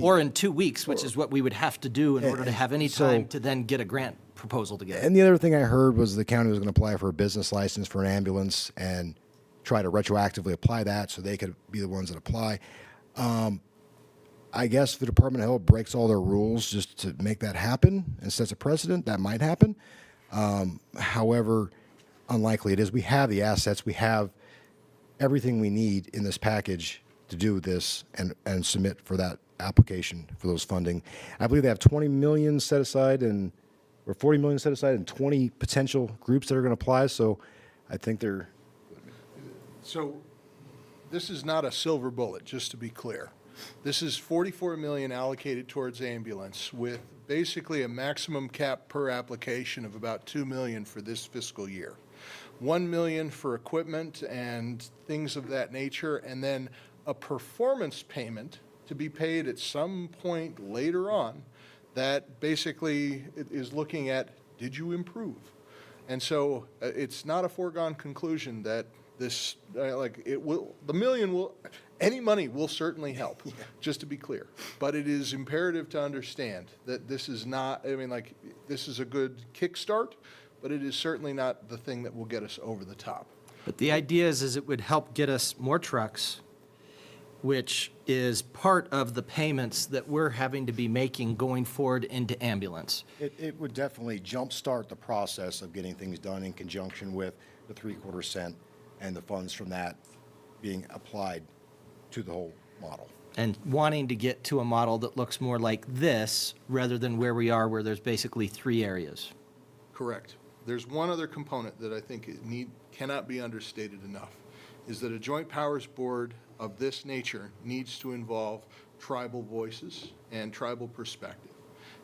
Speaker 3: Or in 2 weeks, which is what we would have to do in order to have any time to then get a grant proposal together.
Speaker 20: And the other thing I heard was the county was going to apply for a business license for an ambulance and try to retroactively apply that so they could be the ones that apply. I guess if the Department of Health breaks all their rules just to make that happen and sets a precedent, that might happen. However, unlikely it is. We have the assets. We have everything we need in this package to do this and submit for that application for those funding. I believe they have 20 million set aside or 40 million set aside and 20 potential groups that are going to apply. So I think they're.
Speaker 19: So this is not a silver bullet, just to be clear. This is 44 million allocated towards ambulance with basically a maximum cap per application of about 2 million for this fiscal year. 1 million for equipment and things of that nature, and then a performance payment to be paid at some point later on that basically is looking at, did you improve? And so it's not a foregone conclusion that this, the million will, any money will certainly help, just to be clear. But it is imperative to understand that this is not, this is a good kickstart, but it is certainly not the thing that will get us over the top.
Speaker 3: But the idea is it would help get us more trucks, which is part of the payments that we're having to be making going forward into ambulance.
Speaker 20: It would definitely jumpstart the process of getting things done in conjunction with the 3/4 cent and the funds from that being applied to the whole model.
Speaker 3: And wanting to get to a model that looks more like this rather than where we are, where there's basically 3 areas.
Speaker 19: Correct. There's one other component that I think cannot be understated enough, is that a joint powers board of this nature needs to involve tribal voices and tribal perspective.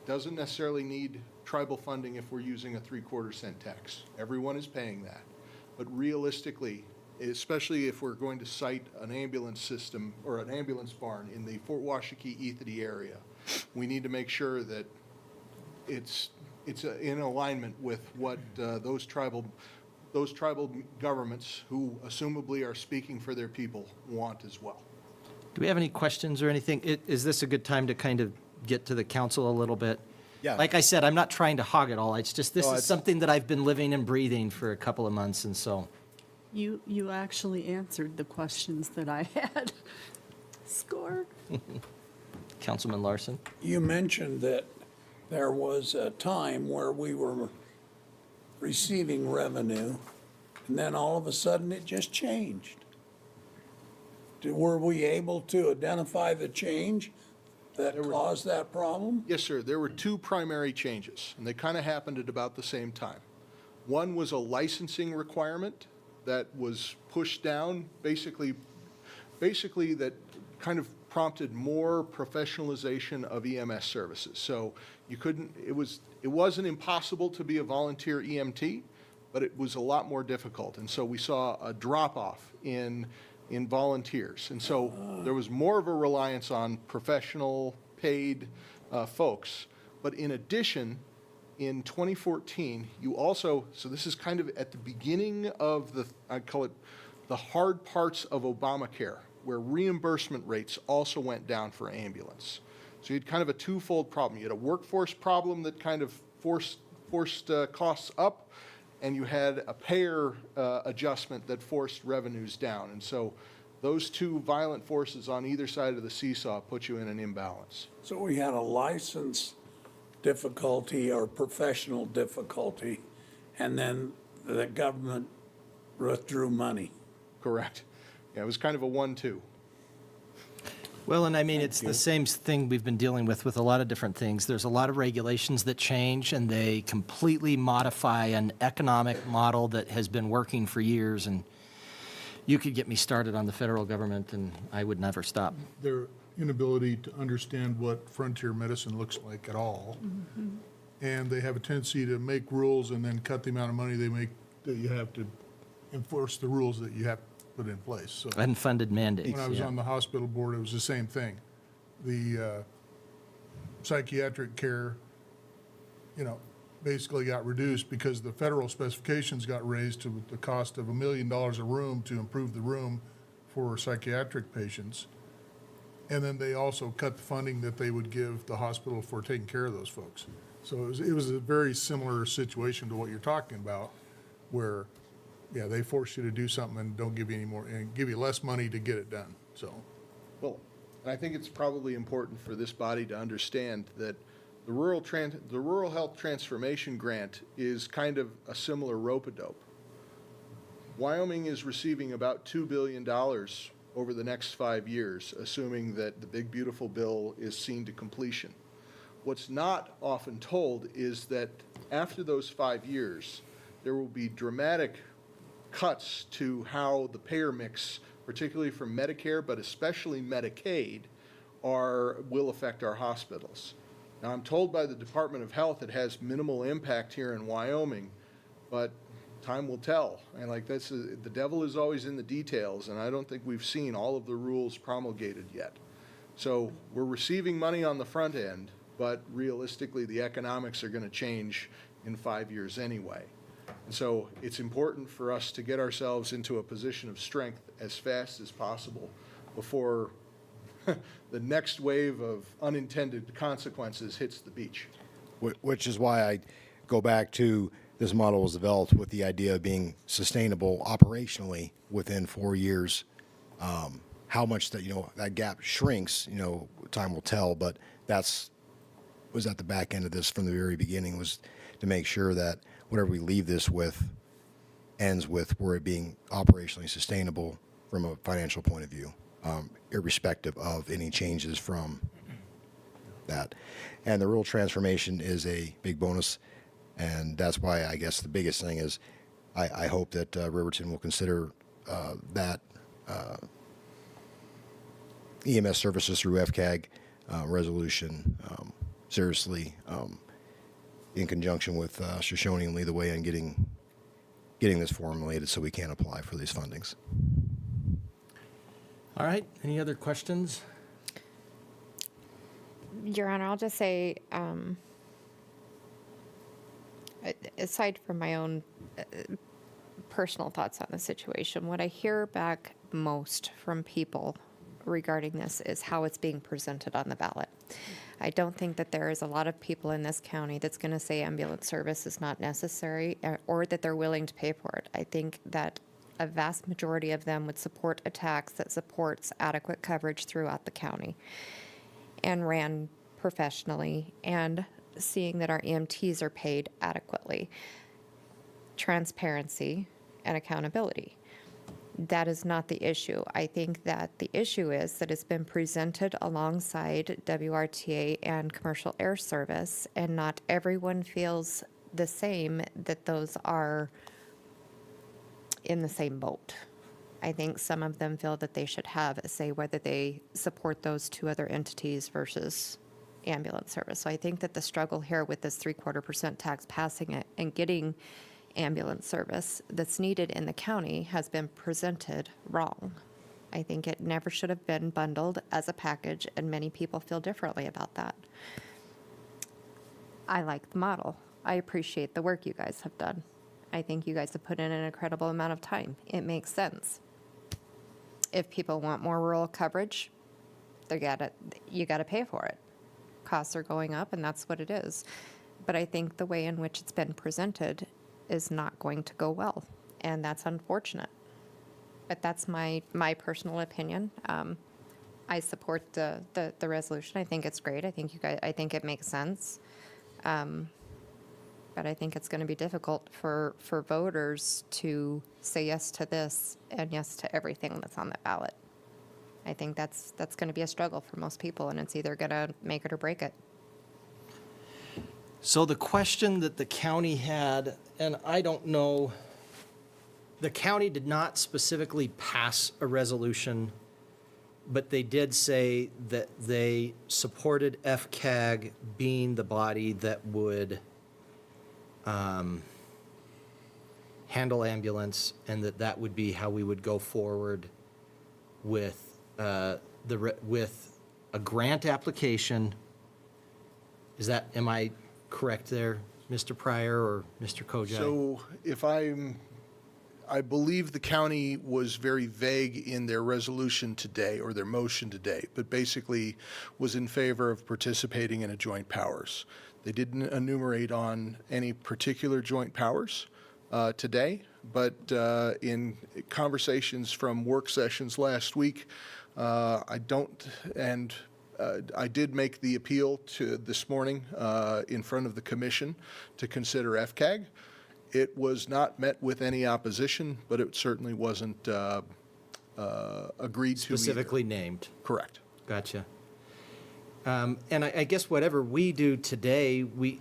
Speaker 19: Doesn't necessarily need tribal funding if we're using a 3/4 cent tax. Everyone is paying that. But realistically, especially if we're going to site an ambulance system or an ambulance barn in the Fort Washakie-Ethity area, we need to make sure that it's in alignment with what those tribal governments, who assumably are speaking for their people, want as well.
Speaker 3: Do we have any questions or anything? Is this a good time to kind of get to the council a little bit?
Speaker 20: Yeah.
Speaker 3: Like I said, I'm not trying to hog it all. It's just, this is something that I've been living and breathing for a couple of months, and so.
Speaker 7: You actually answered the questions that I had. Score.
Speaker 3: Councilman Larson?
Speaker 5: You mentioned that there was a time where we were receiving revenue, and then all of a sudden it just changed. Were we able to identify the change that caused that problem?
Speaker 19: Yes, sir. There were 2 primary changes, and they kind of happened at about the same time. One was a licensing requirement that was pushed down, basically that kind of prompted more professionalization of EMS services. So it wasn't impossible to be a volunteer EMT, but it was a lot more difficult. And so we saw a drop-off in volunteers. And so there was more of a reliance on professional paid folks. But in addition, in 2014, you also, so this is kind of at the beginning of I call it the hard parts of Obamacare, where reimbursement rates also went down for ambulance. So you had kind of a twofold problem. You had a workforce problem that kind of forced costs up, and you had a payer adjustment that forced revenues down. And so those two violent forces on either side of the seesaw put you in an imbalance.
Speaker 5: So we had a license difficulty or professional difficulty, and then the government withdrew money.
Speaker 19: Correct. Yeah, it was kind of a 1-2.
Speaker 3: Well, and I mean, it's the same thing we've been dealing with a lot of different things. There's a lot of regulations that change, and they completely modify an economic model that has been working for years, and you could get me started on the federal government, and I would never stop.
Speaker 1: Their inability to understand what frontier medicine looks like at all. And they have a tendency to make rules and then cut the amount of money they make, that you have to enforce the rules that you have to put in place. So
Speaker 3: Unfunded mandates.
Speaker 1: when I was
Speaker 3: yeah.
Speaker 1: on the hospital board, it was the same thing. The psychiatric care, basically got reduced because the federal specifications got raised to the cost of $1 million a room to improve the room for psychiatric patients. And then they also cut the funding that they would give the hospital for taking care of those folks. So it was a very similar situation to what you're talking about, where, yeah, they force you to do something and don't give you any more, and give you less money to get it done, so.
Speaker 19: Well, and I think it's probably important for this body to understand that the Rural Health Transformation Grant is kind of a similar rope-a-dope. Wyoming is receiving about $2 billion over the next 5 years, assuming that the Big Beautiful Bill is seen to completion. What's not often told is that after those 5 years, there will be dramatic cuts to how the payer mix, particularly from Medicare, but especially Medicaid, will affect our hospitals. Now, I'm told by the Department of Health it has minimal impact here in Wyoming, but time will tell. And the devil is always in the details, and I don't think we've seen all of the rules promulgated yet. So we're receiving money on the front end, but realistically, the economics are going to change in 5 years anyway. And so it's important for us to get ourselves into a position of strength as fast as possible before the next wave of unintended consequences hits the beach.
Speaker 20: Which is why I go back to this model was developed with the idea of being sustainable operationally within 4 years. How much that gap shrinks, time will tell, but was at the back end of this from the very beginning, was to make sure that whatever we leave this with ends with where it being operationally sustainable from a financial point of view, irrespective of any changes from that. And the rural transformation is a big bonus, and that's why I guess the biggest thing is I hope that Riverton will consider that EMS services through FCAG resolution seriously, in conjunction with Shoshone and lead the way in getting this formulated so we can apply for these fundings.
Speaker 3: All right, any other questions?
Speaker 2: Your Honor, I'll just say, aside from my own personal thoughts on the situation, what I hear back most from people regarding this is how it's being presented on the ballot. I don't think that there is a lot of people in this county that's going to say ambulance service is not necessary or that they're willing to pay for it. I think that a vast majority of them would support a tax that supports adequate coverage throughout the county and ran professionally, and seeing that our EMTs are paid adequately. Transparency and accountability. That is not the issue. I think that the issue is that it's been presented alongside WRTA and Commercial Air Service, and not everyone feels the same that those are in the same boat. I think some of them feel that they should have a say whether they support those two other entities versus ambulance service. So I think that the struggle here with this 3/4% tax passing it and getting ambulance service that's needed in the county has been presented wrong. I think it never should have been bundled as a package, and many people feel differently about that. I like the model. I appreciate the work you guys have done. I think you guys have put in an incredible amount of time. It makes sense. If people want more rural coverage, you gotta pay for it. Costs are going up, and that's what it is. But I think the way in which it's been presented is not going to go well, and that's unfortunate. But that's my personal opinion. I support the resolution. I think it's great. I think it makes sense. But I think it's going to be difficult for voters to say yes to this and yes to everything that's on the ballot. I think that's going to be a struggle for most people, and it's either going to make it or break it.
Speaker 3: So the question that the county had, and I don't know, the county did not specifically pass a resolution, but they did say that they supported FCAG being the body that would handle ambulance, and that would be how we would go forward with with a grant application. Am I correct there, Mr. Pryor or Mr. Kojai?
Speaker 19: So I believe the county was very vague in their resolution today, or their motion today, but basically was in favor of participating in a joint powers. They didn't enumerate on any particular joint powers today, but in conversations from work sessions last week, I did make the appeal to this morning in front of the commission to consider FCAG. It was not met with any opposition, but it certainly wasn't agreed to
Speaker 3: Specifically named.
Speaker 19: Correct.
Speaker 3: Gotcha. And I guess whatever we do today, we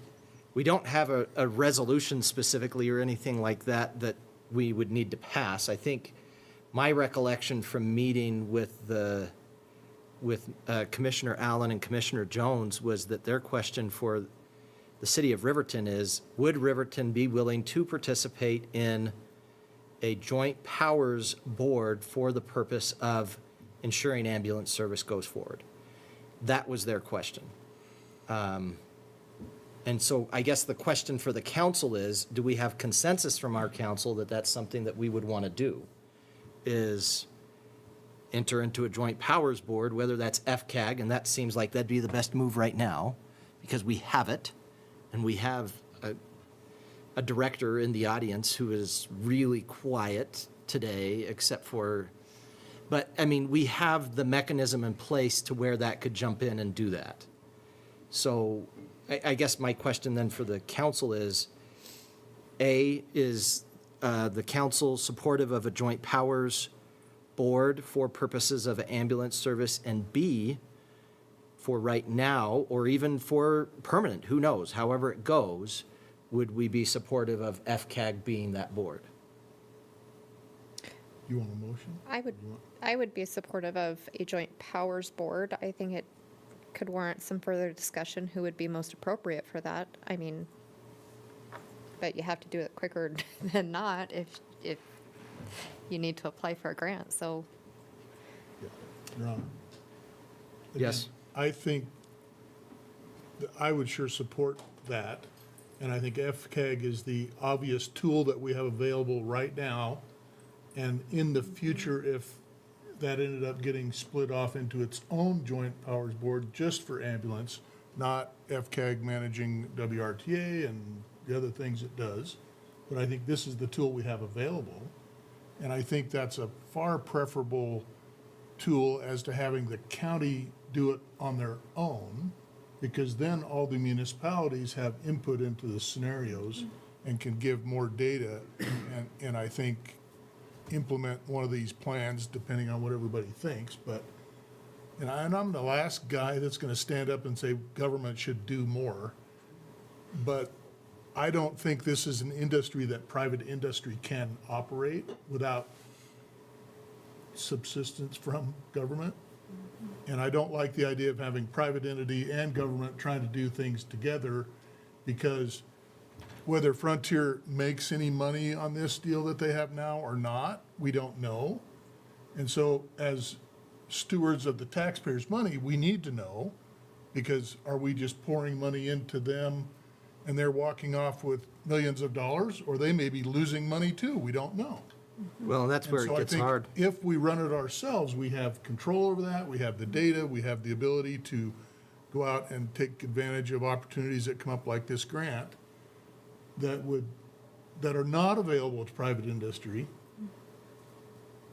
Speaker 3: don't have a resolution specifically or anything like that we would need to pass. I think my recollection from meeting with Commissioner Allen and Commissioner Jones was that their question for the city of Riverton is, would Riverton be willing to participate in a joint powers board for the purpose of ensuring ambulance service goes forward? That was their question. And so I guess the question for the council is, do we have consensus from our council that that's something that we would want to do? Is enter into a joint powers board, whether that's FCAG, and that seems like that'd be the best move right now, because we have it, and we have a director in the audience who is really quiet today, except for, but I mean, we have the mechanism in place to where that could jump in and do that. So I guess my question then for the council is, is the council supportive of a joint powers board for purposes of ambulance service, and B, for right now, or even for permanent, who knows, however it goes, would we be supportive of FCAG being that board?
Speaker 1: You want a motion?
Speaker 2: I would be supportive of a joint powers board. I think it could warrant some further discussion who would be most appropriate for that. I mean, but you have to do it quicker than not if you need to apply for a grant, so.
Speaker 1: Your Honor.
Speaker 3: Yes.
Speaker 1: I think that I would sure support that, and I think FCAG is the obvious tool that we have available right now. And in the future, if that ended up getting split off into its own joint powers board just for ambulance, not FCAG managing WRTA and the other things it does, but I think this is the tool we have available. And I think that's a far preferable tool as to having the county do it on their own, because then all the municipalities have input into the scenarios and can give more data and I think implement one of these plans depending on what everybody thinks. But, and I'm the last guy that's going to stand up and say government should do more, but I don't think this is an industry that private industry can operate without subsistence from government. And I don't like the idea of having private entity and government trying to do things together, because whether Frontier makes any money on this deal that they have now or not, we don't know. And so as stewards of the taxpayers' money, we need to know, because are we just pouring money into them and they're walking off with millions of dollars, or they may be losing money too? We don't know.
Speaker 3: Well, that's where
Speaker 1: And
Speaker 3: it
Speaker 1: so I
Speaker 3: gets
Speaker 1: think
Speaker 3: hard.
Speaker 1: if we run it ourselves, we have control over that, we have the data, we have the ability to go out and take advantage of opportunities that come up like this grant that would that are not available to private industry.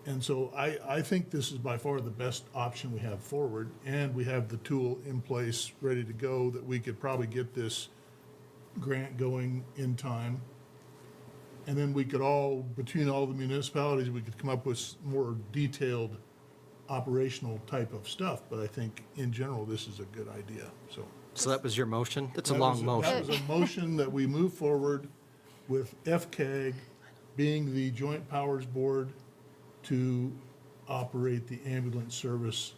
Speaker 1: And so I think this is by far the best option we have forward, and we have the tool in place, ready to go, that we could probably get this grant going in time. And then we could all, between all the municipalities, we could come up with more detailed operational type of stuff. But I think in general, this is a good idea, so.
Speaker 3: So that was your motion? That's a
Speaker 1: That
Speaker 3: long
Speaker 1: was
Speaker 3: motion.
Speaker 1: That was a motion that we move forward with FCAG being the Joint Powers Board to operate the ambulance service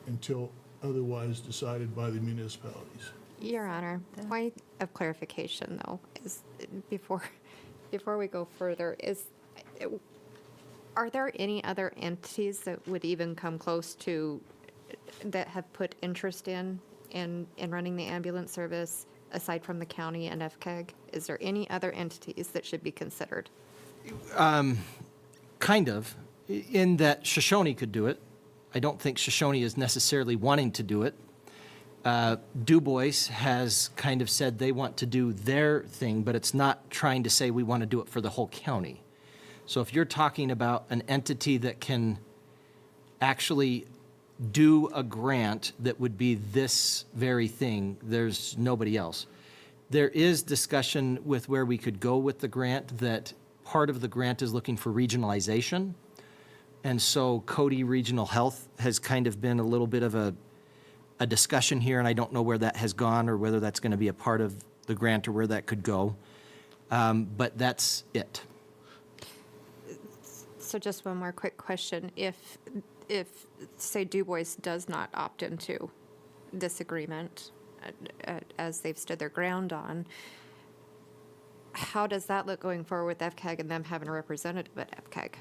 Speaker 1: until otherwise decided by the municipalities.
Speaker 2: Your Honor, point of clarification, though, is before we go further, are there any other entities that would even come close to, that have put interest in running the ambulance service aside from the county and FCAG? Is there any other entities that should be considered?
Speaker 3: Kind of, in that Shoshone could do it. I don't think Shoshone is necessarily wanting to do it. Du Bois has kind of said they want to do their thing, but it's not trying to say we want to do it for the whole county. So if you're talking about an entity that can actually do a grant that would be this very thing, there's nobody else. There is discussion with where we could go with the grant, that part of the grant is looking for regionalization. And so Cody Regional Health has kind of been a little bit of a discussion here, and I don't know where that has gone or whether that's going to be a part of the grant or where that could go. But that's it.
Speaker 2: So just one more quick question. If say Du Bois does not opt into this agreement, as they've stood their ground on, how does that look going forward with FCAG and them having a representative at FCAG?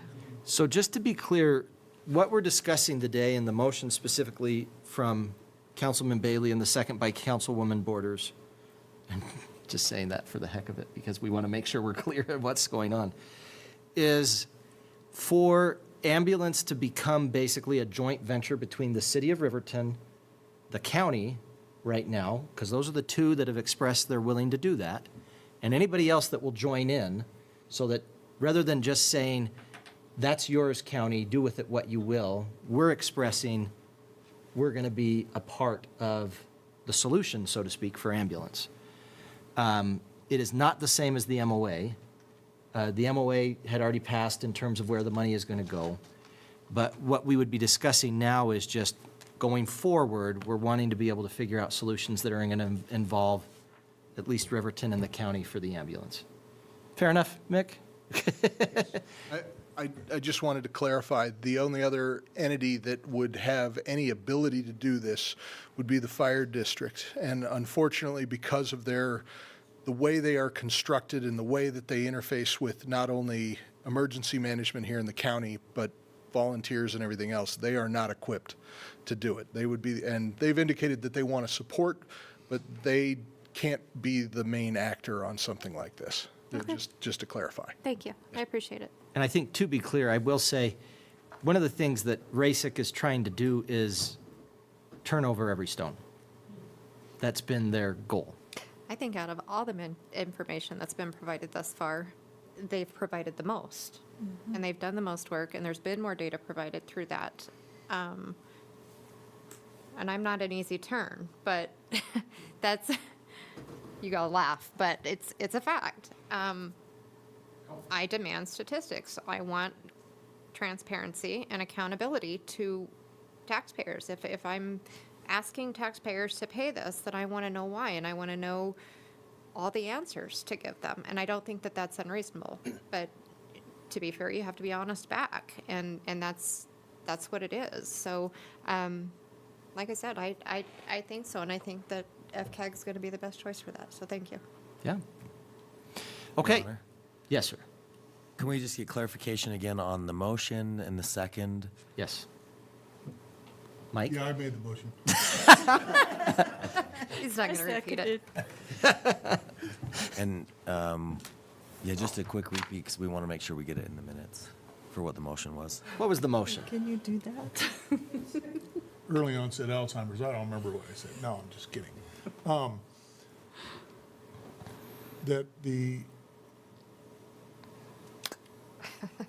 Speaker 3: So just to be clear, what we're discussing today, and the motion specifically from Councilman Bailey and the second by Councilwoman Borders, and just saying that for the heck of it because we want to make sure we're clear of what's going on, is for ambulance to become basically a joint venture between the city of Riverton, the county right now, because those are the two that have expressed they're willing to do that, and anybody else that will join in, so that rather than just saying, that's yours, county, do with it what you will, we're expressing we're going to be a part of the solution, so to speak, for ambulance. It is not the same as the MOA. The MOA had already passed in terms of where the money is going to go. But what we would be discussing now is just going forward, we're wanting to be able to figure out solutions that are going to involve at least Riverton and the county for the ambulance. Fair enough, Mick?
Speaker 19: I just wanted to clarify, the only other entity that would have any ability to do this would be the fire district. And unfortunately, because of the way they are constructed and the way that they interface with not only emergency management here in the county, but volunteers and everything else, they are not equipped to do it. They would be, and they've indicated that they want to support, but they can't be the main actor on something like this.
Speaker 2: Okay.
Speaker 19: Just to clarify.
Speaker 2: Thank you. I appreciate it.
Speaker 3: And I think, to be clear, I will say, one of the things that RASIC is trying to do is turn over every stone. That's been their goal.
Speaker 2: I think out of all the information that's been provided thus far, they've provided the most. And they've done the most work, and there's been more data provided through that. And I'm not an easy turn, but that's, you gotta laugh, but it's a fact. I demand statistics. I want transparency and accountability to taxpayers. If I'm asking taxpayers to pay this, then I want to know why, and I want to know all the answers to give them. And I don't think that that's unreasonable. But to be fair, you have to be honest back, and that's what it is. So, like I said, I think so, and I think that FCAG is going to be the best choice for that. So thank you.
Speaker 3: Yeah. Okay.
Speaker 8: Your Honor.
Speaker 3: Yes, sir.
Speaker 8: Can we just get clarification again on the motion and the second?
Speaker 3: Yes. Mike?
Speaker 1: Yeah, I made the motion.
Speaker 2: He's not going to repeat it.
Speaker 8: And, yeah, just a quick repeat, because we want to make sure we get it in the minutes for what the motion was.
Speaker 3: What was the motion?
Speaker 7: Can you do that?
Speaker 1: Early onset Alzheimer's, I don't remember what I said. No, I'm just kidding. That the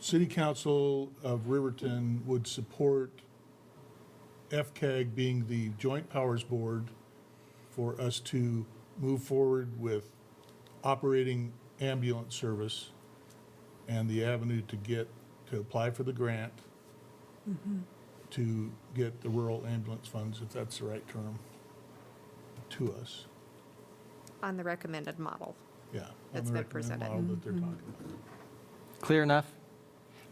Speaker 1: City Council of Riverton would support FCAG being the Joint Powers Board for us to move forward with operating ambulance service and the avenue to apply for the grant to get the rural ambulance funds, if that's the right term, to us.
Speaker 2: On the recommended model.
Speaker 1: Yeah. on
Speaker 2: That's
Speaker 1: the
Speaker 2: been
Speaker 1: recommended
Speaker 2: presented.
Speaker 1: model that they're talking about.
Speaker 3: Clear enough?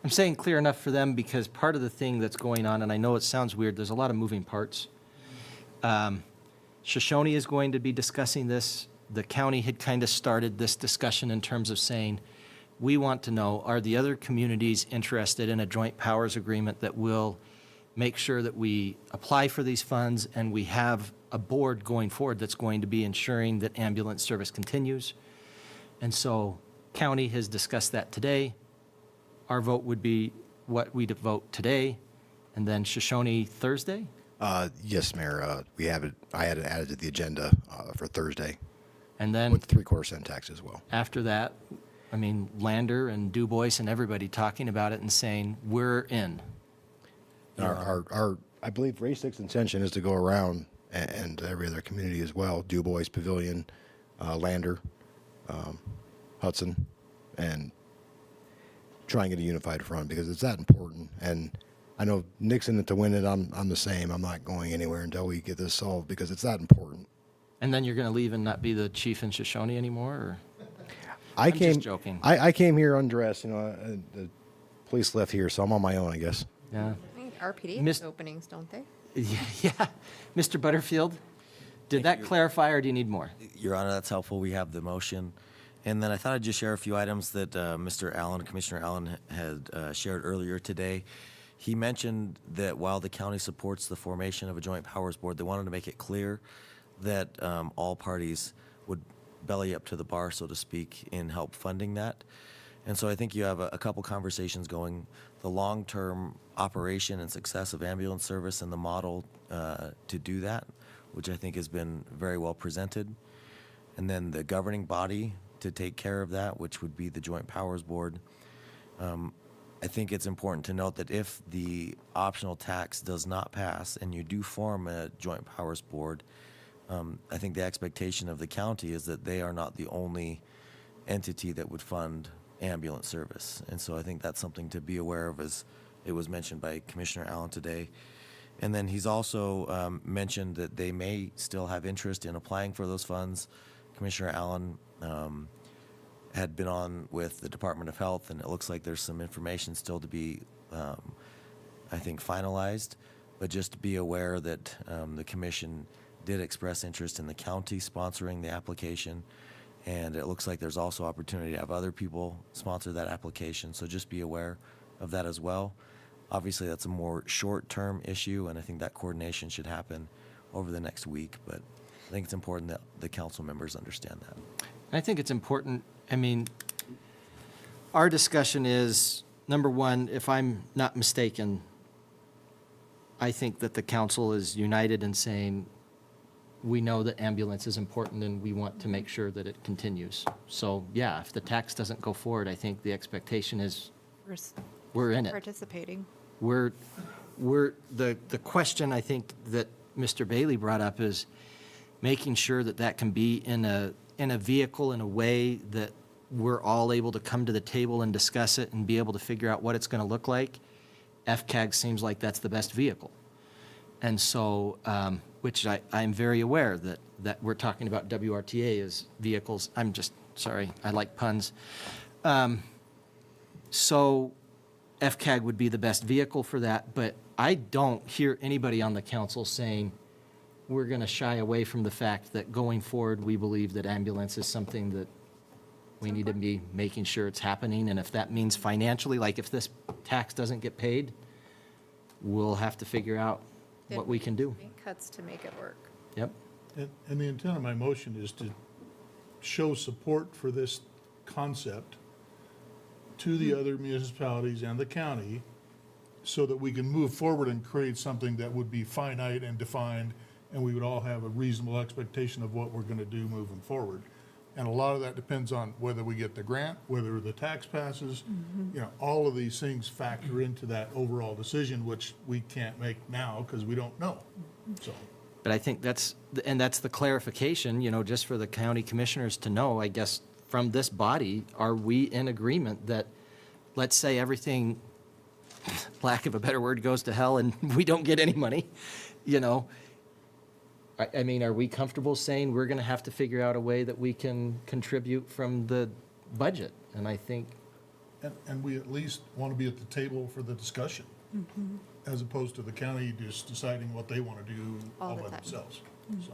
Speaker 3: I'm saying clear enough for them because part of the thing that's going on, and I know it sounds weird, there's a lot of moving parts. Shoshone is going to be discussing this. The county had kind of started this discussion in terms of saying, we want to know, are the other communities interested in a joint powers agreement that will make sure that we apply for these funds and we have a board going forward that's going to be ensuring that ambulance service continues? And so county has discussed that today. Our vote would be what we'd vote today, and then Shoshone Thursday?
Speaker 20: Yes, Mayor, I had it added to the agenda for Thursday
Speaker 3: And then
Speaker 20: with 3/4 cent tax as well.
Speaker 3: after that, I mean, Lander and Du Bois and everybody talking about it and saying, we're in.
Speaker 20: I believe Ray Stick's intention is to go around and every other community as well, Du Bois, Pavilion, Lander, Hudson, and try and get a unified front because it's that important. And I know Nick's in it to win it. I'm the same. I'm not going anywhere until we get this solved because it's that important.
Speaker 3: And then you're going to leave and not be the chief in Shoshone anymore, or?
Speaker 20: I'm
Speaker 3: I'm just
Speaker 20: came,
Speaker 3: joking.
Speaker 20: I came here undressed. The police left here, so I'm on my own, I guess.
Speaker 3: Yeah.
Speaker 2: I think RPD
Speaker 3: Miss-
Speaker 2: has openings, don't they?
Speaker 3: Yeah. Mr. Butterfield, did that clarify or do you need more?
Speaker 8: Your Honor, that's helpful. We have the motion. And then I thought I'd just share a few items that Mr. Allen, Commissioner Allen, had shared earlier today. He mentioned that while the county supports the formation of a joint powers board, they wanted to make it clear that all parties would belly up to the bar, so to speak, in help funding that. And so I think you have a couple conversations going. The long-term operation and success of ambulance service and the model to do that, which I think has been very well presented. And then the governing body to take care of that, which would be the Joint Powers Board. I think it's important to note that if the optional tax does not pass and you do form a Joint Powers Board, I think the expectation of the county is that they are not the only entity that would fund ambulance service. And so I think that's something to be aware of, as it was mentioned by Commissioner Allen today. And then he's also mentioned that they may still have interest in applying for those funds. Commissioner Allen had been on with the Department of Health, and it looks like there's some information still to be, I think, finalized. But just be aware that the commission did express interest in the county sponsoring the application, and it looks like there's also opportunity to have other people sponsor that application, so just be aware of that as well. Obviously, that's a more short-term issue, and I think that coordination should happen over the next week, but I think it's important that the council members understand that.
Speaker 3: I think it's important, I mean, our discussion is, number one, if I'm not mistaken, I think that the council is united in saying, we know that ambulance is important and we want to make sure that it continues. So, yeah, if the tax doesn't go forward, I think the expectation is we're in it.
Speaker 2: Participating.
Speaker 3: The question I think that Mr. Bailey brought up is making sure that that can be in a vehicle in a way that we're all able to come to the table and discuss it and be able to figure out what it's going to look like. FCAG seems like that's the best vehicle. And so, which I'm very aware that we're talking about WRTA as vehicles. I'm just, sorry, I like puns. So FCAG would be the best vehicle for that, but I don't hear anybody on the council saying we're going to shy away from the fact that going forward, we believe that ambulance is something that we need to be making sure it's happening. And if that means financially, like if this tax doesn't get paid, we'll have to figure out what we can do.
Speaker 2: Make cuts to make it work.
Speaker 3: Yep.
Speaker 1: And the intent of my motion is to show support for this concept to the other municipalities and the county so that we can move forward and create something that would be finite and defined, and we would all have a reasonable expectation of what we're going to do moving forward. And a lot of that depends on whether we get the grant, whether the tax passes. You know, all of these things factor into that overall decision, which we can't make now because we don't know. So,
Speaker 3: But I think that's the clarification, you know, just for the county commissioners to know, I guess, from this body, are we in agreement that, let's say everything, lack of a better word, goes to hell and we don't get any money, you know? I mean, are we comfortable saying we're gonna have to figure out a way that we can contribute from the budget? And I think,
Speaker 1: and we at least want to be at the table for the discussion, as opposed to the county just deciding what they want to do all by themselves. So,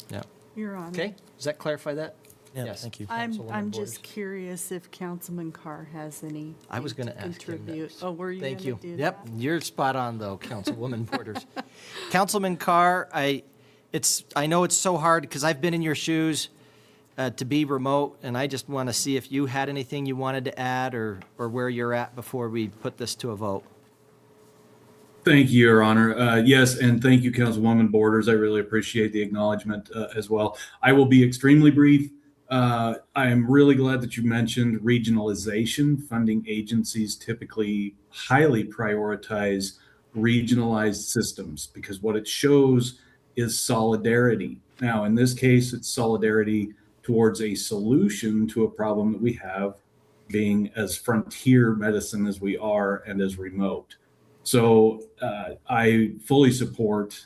Speaker 3: yeah.
Speaker 7: Your Honor.
Speaker 3: Okay, does that clarify that?
Speaker 8: Yeah,
Speaker 3: Yes.
Speaker 8: thank you.
Speaker 7: I'm
Speaker 3: Councilwoman
Speaker 7: just
Speaker 3: Borders.
Speaker 7: curious if Councilman Carr has any.
Speaker 3: I was gonna ask him
Speaker 7: contribute.
Speaker 3: next.
Speaker 7: Oh, were you
Speaker 3: Thank
Speaker 7: gonna
Speaker 3: you.
Speaker 7: do
Speaker 3: Yep,
Speaker 7: that?
Speaker 3: you're spot on though, Councilwoman Borders. Councilman Carr, I know it's so hard because I've been in your shoes to be remote, and I just want to see if you had anything you wanted to add or where you're at before we put this to a vote.
Speaker 11: Thank you, Your Honor. Yes, and thank you, Councilwoman Borders. I really appreciate the acknowledgement as well. I will be extremely brief. I am really glad that you mentioned regionalization. Funding agencies typically highly prioritize regionalized systems because what it shows is solidarity. Now, in this case, it's solidarity towards a solution to a problem that we have, being as frontier medicine as we are and as remote. So I fully support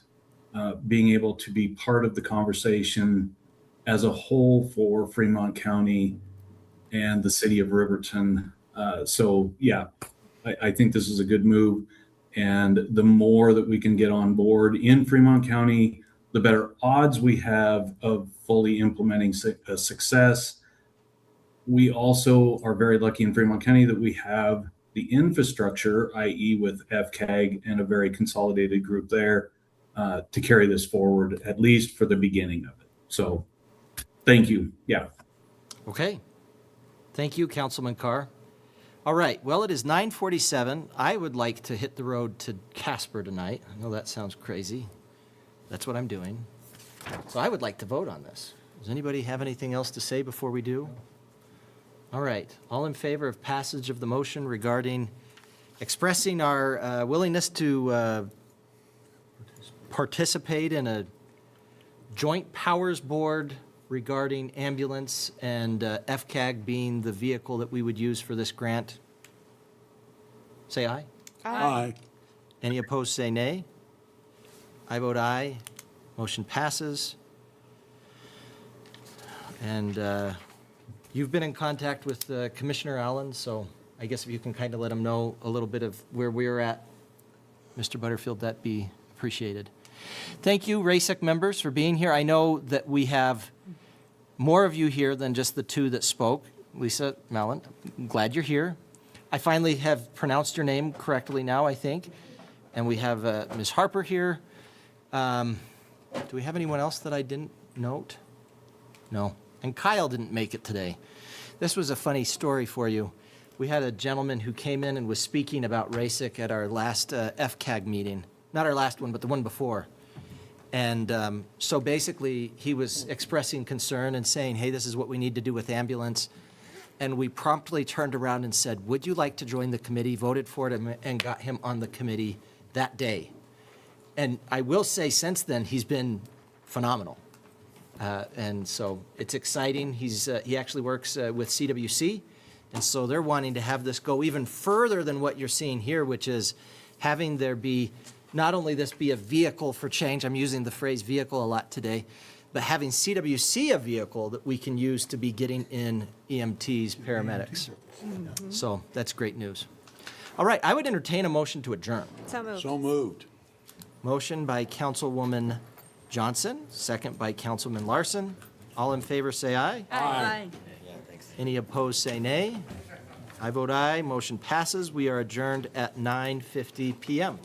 Speaker 11: being able to be part of the conversation as a whole for Fremont County and the city of Riverton. So yeah, I think this is a good move. And the more that we can get on board in Fremont County, the better odds we have of fully implementing success. We also are very lucky in Fremont County that we have the infrastructure, i.e. with FCAG and a very consolidated group there to carry this forward, at least for the beginning of it. So thank you. Yeah.
Speaker 3: Okay. Thank you, Councilman Carr. All right, well, it is 9:47. I would like to hit the road to Casper tonight. I know that sounds crazy. That's what I'm doing. So I would like to vote on this. Does anybody have anything else to say before we do? All right, all in favor of passage of the motion regarding expressing our willingness to participate in a joint powers board regarding ambulance and FCAG being the vehicle that we would use for this grant? Say aye.
Speaker 5: Aye.
Speaker 3: Any opposed, say nay. I vote aye. Motion passes. And you've been in contact with Commissioner Allen, so I guess if you can kind of let him know a little bit of where we're at, Mr. Butterfield, that'd be appreciated. Thank you, RASIC members, for being here. I know that we have more of you here than just the two that spoke. Lisa Mallon, I'm glad you're here. I finally have pronounced your name correctly now, I think. And we have Ms. Harper here. Do we have anyone else that I didn't note? No. And Kyle didn't make it today. This was a funny story for you. We had a gentleman who came in and was speaking about RASIC at our last FCAG meeting. Not our last one, but the one before. And so basically, he was expressing concern and saying, hey, this is what we need to do with ambulance. And we promptly turned around and said, would you like to join the committee? Voted for it and got him on the committee that day. And I will say, since then, he's been phenomenal. And so it's exciting. He actually works with CWC. And so they're wanting to have this go even further than what you're seeing here, which is having there be, not only this be a vehicle for change, I'm using the phrase vehicle a lot today, but having CWC a vehicle that we can use to be getting in EMTs, paramedics. So that's great news. All right, I would entertain a motion to adjourn.
Speaker 2: So moved.
Speaker 5: So moved.
Speaker 3: Motion by Councilwoman Johnson, second by Councilman Larson. All in favor, say aye.
Speaker 7: Aye.
Speaker 3: Any opposed, say nay. I vote aye. Motion passes. We are adjourned at 9:50 p.m.